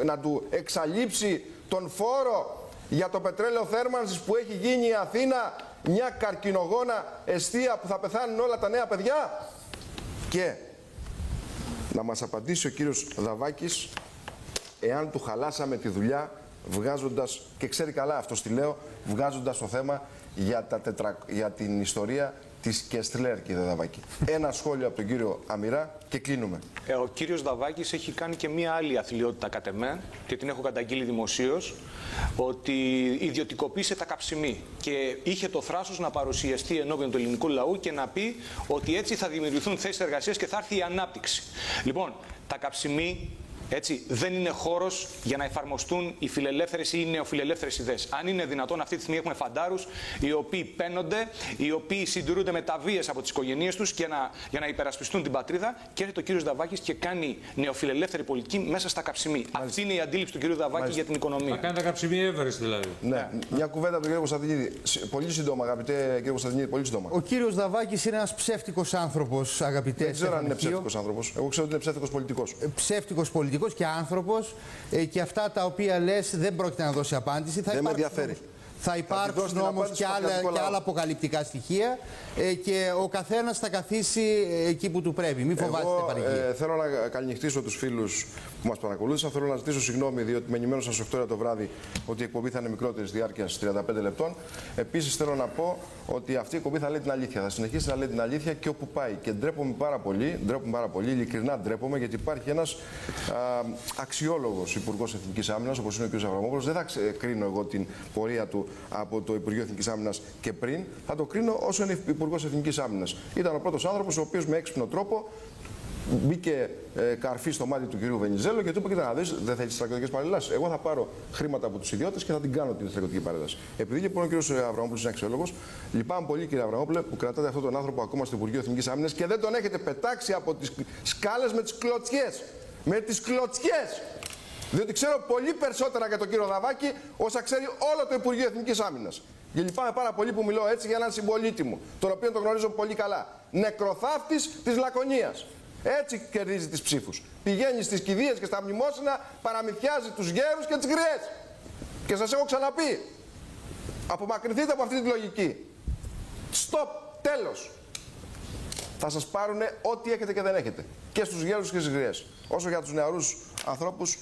να του εξαλείψει τον φόρο για το πετρέλαιο θέρμανσης που έχει γίνει η Αθήνα μια καρκινογόνα εστία που θα πεθάνουν όλα τα νέα παιδιά. Και να μας απαντήσει ο κύριος Δαβάκης εάν του χαλάσαμε τη δουλειά βγάζοντας, και ξέρει καλά αυτός τι λέω, βγάζοντας το θέμα για την ιστορία της Κεστλέρ, κύριε Δαβάκη. Ένα σχόλιο από τον κύριο Αμυρά και κλείνουμε. Ο κύριος Δαβάκης έχει κάνει και μία άλλη αθλιότητα κατ' εμέ και την έχω καταγγείλει δημοσίως, ότι ιδιωτικοποίησε τα καψιμί και είχε το θράσος να παρουσιαστεί ενώπιον του ελληνικού λαού και να πει ότι έτσι θα δημιουργηθούν θέσεις εργασίας και θα έρθει η ανάπτυξη. Λοιπόν, τα καψιμί έτσι, δεν είναι χώρος για να εφαρμοστούν οι φιλελεύθερες ή οι νεοφιλελεύθερες ιδέες. Αν είναι δυνατόν, αυτή τη στιγμή έχουμε φαντάρους οι οποίοι παίνονται, οι οποίοι συντηρούνται με τα βίες από τις οικογένειες τους για να υπερασπιστούν την πατρίδα, και έρχεται ο κύριος Δαβάκης και κάνει νεοφιλελεύθερη πολιτική μέσα στα καψιμί. Αυτή είναι η αντίληψη του κύριου Δαβάκη για την οικονομία. Θα κάνει τα καψιμί έβρεση δηλαδή. Ναι. Μια κουβέντα από τον κύριο Κωνσταντινίδη. Πολύ σύντομα, αγαπητέ κύριε Κωνσταντινίδη, πολύ σύντομα. Ο κύριος Δαβάκης είναι ένας ψεύτικος άνθρωπος, αγαπητέ. Δεν ξέρω αν είναι ψεύτικος άνθρωπος. Εγώ ξέρω ότι είναι ψεύτικος πολιτικός. Ψεύτικος πολιτικός και άνθρωπος, και αυτά τα οποία λες δεν πρόκειται να δώσει απάντηση. Δεν με ενδιαφέρει. Θα υπάρξουν όμως και άλλα αποκαλυπτικά στοιχεία και ο καθένας θα καθίσει εκεί που του πρέπει. Μην φοβάστε παρηγγεία. Θέλω να καληνυχτήσω τους φίλους που μας παρακολούθησαν. Θέλω να ζητήσω συγγνώμη, διότι με ενημέρωσαν στις 8 το βράδυ ότι η εκπομπή θα είναι μικρότερης διάρκειας 35 λεπτών. Επίσης θέλω να πω ότι αυτή η εκπομπή θα λέει την αλήθεια. Θα συνεχίσει να λέει την αλήθεια και όπου πάει. Και ντρέπομαι πάρα πολύ, ειλικρινά ντρέπομαι, γιατί υπάρχει ένας αξιόλογος Υπουργός Εθνικής Άμυνας, όπως είναι ο κ. Αβραμόπουλος. Δεν θα κρίνω εγώ την πορεία του από το Υπουργείο Εθνικής Άμυνας και πριν. Θα το κρίνω όσο είναι Υπουργός Εθνικής Άμυνας. Ήταν ο πρώτος άνθρωπος ο οποίος με έξυπνο τρόπο μπήκε καρφί στο μάτι του κυρίου Βενιζέλο και του είπε: κοίτα να δεις, δεν θέλεις στρατιωτικές παρελάσεις. Εγώ θα πάρω χρήματα από τους ιδιώτες και θα την κάνω την στρατιωτική παρέλαση. Επειδή λοιπόν ο κύριος Αβραμόπουλος είναι αξιόλογος, λυπάμαι πολύ κύριε Αβραμόπουλε που κρατάτε αυτόν τον άνθρωπο ακόμα στο Υπουργείο Εθνικής Άμυνας και δεν τον έχετε πετάξει από τις σκάλες με τις κλωτσιές. Με τις κλωτσιές! Διότι ξέρω πολύ περισσότερα για τον κύριο Δαβάκη όσα ξέρει όλο το Υπουργείο Εθνικής Άμυνας. Και λυπάμαι πάρα πολύ που μιλώ έτσι για έναν συμπολίτη μου, τον οποίο τον γνωρίζω πολύ καλά. Νεκροθάφτης της Λακωνίας. Έτσι κερδίζει τις ψήφους. Πηγαίνει στις κηδείες και στα μνημόσυνα, παραμυθιάζει τους γέρους και τις γριές. Και σας έχω ξαναπεί, απομακρυνθείτε από αυτή τη λογική. Στοπ, τέλος. Θα σας πάρουν ό,τι έχετε και δεν έχετε. Και στους γέρους και στις γριές. Όσο για τους νεαρούς ανθρώπους,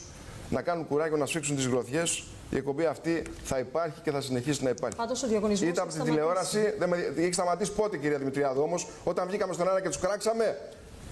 να κάνουν κουράγιο να σφίξουν τις γροθιές, η εκπομπή αυτή θα υπάρχει και θα συνεχίσει να υπάρχει. Πάντως ο διαγωνισμός ήταν από την τηλεόραση, έχει σταματήσει πότε, κυρία Δημητριάδου, όμως, όταν βγήκαμε στον αέρα και τους κράξαμε.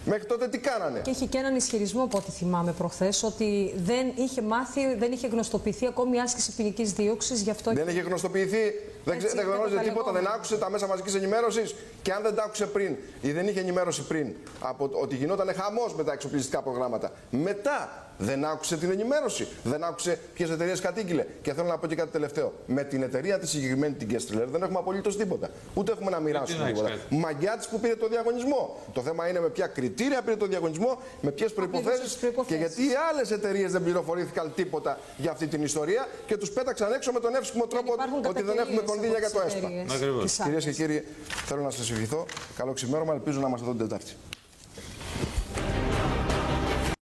Μέχρι τότε τι κάνανε. Και είχε και έναν ισχυρισμό, από ό,τι θυμάμαι προχθές, ότι δεν είχε μάθει, δεν είχε γνωστοποιηθεί ακόμη η άσκηση ποινικής δίωξης. Γι' αυτό δεν είχε γνωστοποιηθεί, δεν γνώριζε τίποτα, δεν άκουσε τα μέσα μαζικής ενημέρωσης. Και αν δεν τα άκουσε πριν ή δεν είχε ενημέρωση πριν από ότι γινόταν χαμός με τα εξοπλιστικά προγράμματα, μετά δεν άκουσε την ενημέρωση, δεν άκουσε ποιες εταιρείες κατήγγειλε. Και θέλω να πω και κάτι τελευταίο. Με την εταιρεία τη συγκεκριμένη, την Kessler, δεν έχουμε απολύτως τίποτα. Ούτε έχουμε να μοιράσουμε τίποτα. Μαγκιά της που πήρε το διαγωνισμό. Το θέμα είναι με ποια κριτήρια πήρε το διαγωνισμό, με ποιες προϋποθέσεις και γιατί οι άλλες εταιρείες δεν πληροφορήθηκαν τίποτα για αυτή την ιστορία και τους πέταξαν έξω με τον εύσχυμο τρόπο ότι δεν έχουμε κονδύλια για το ΕΣΠΑ. Κυρίες και κύριοι, θέλω να σας ευχηθώ. Καλό ξημέρωμα. Ελπίζω να είμαστε εδώ την Τετάρτη.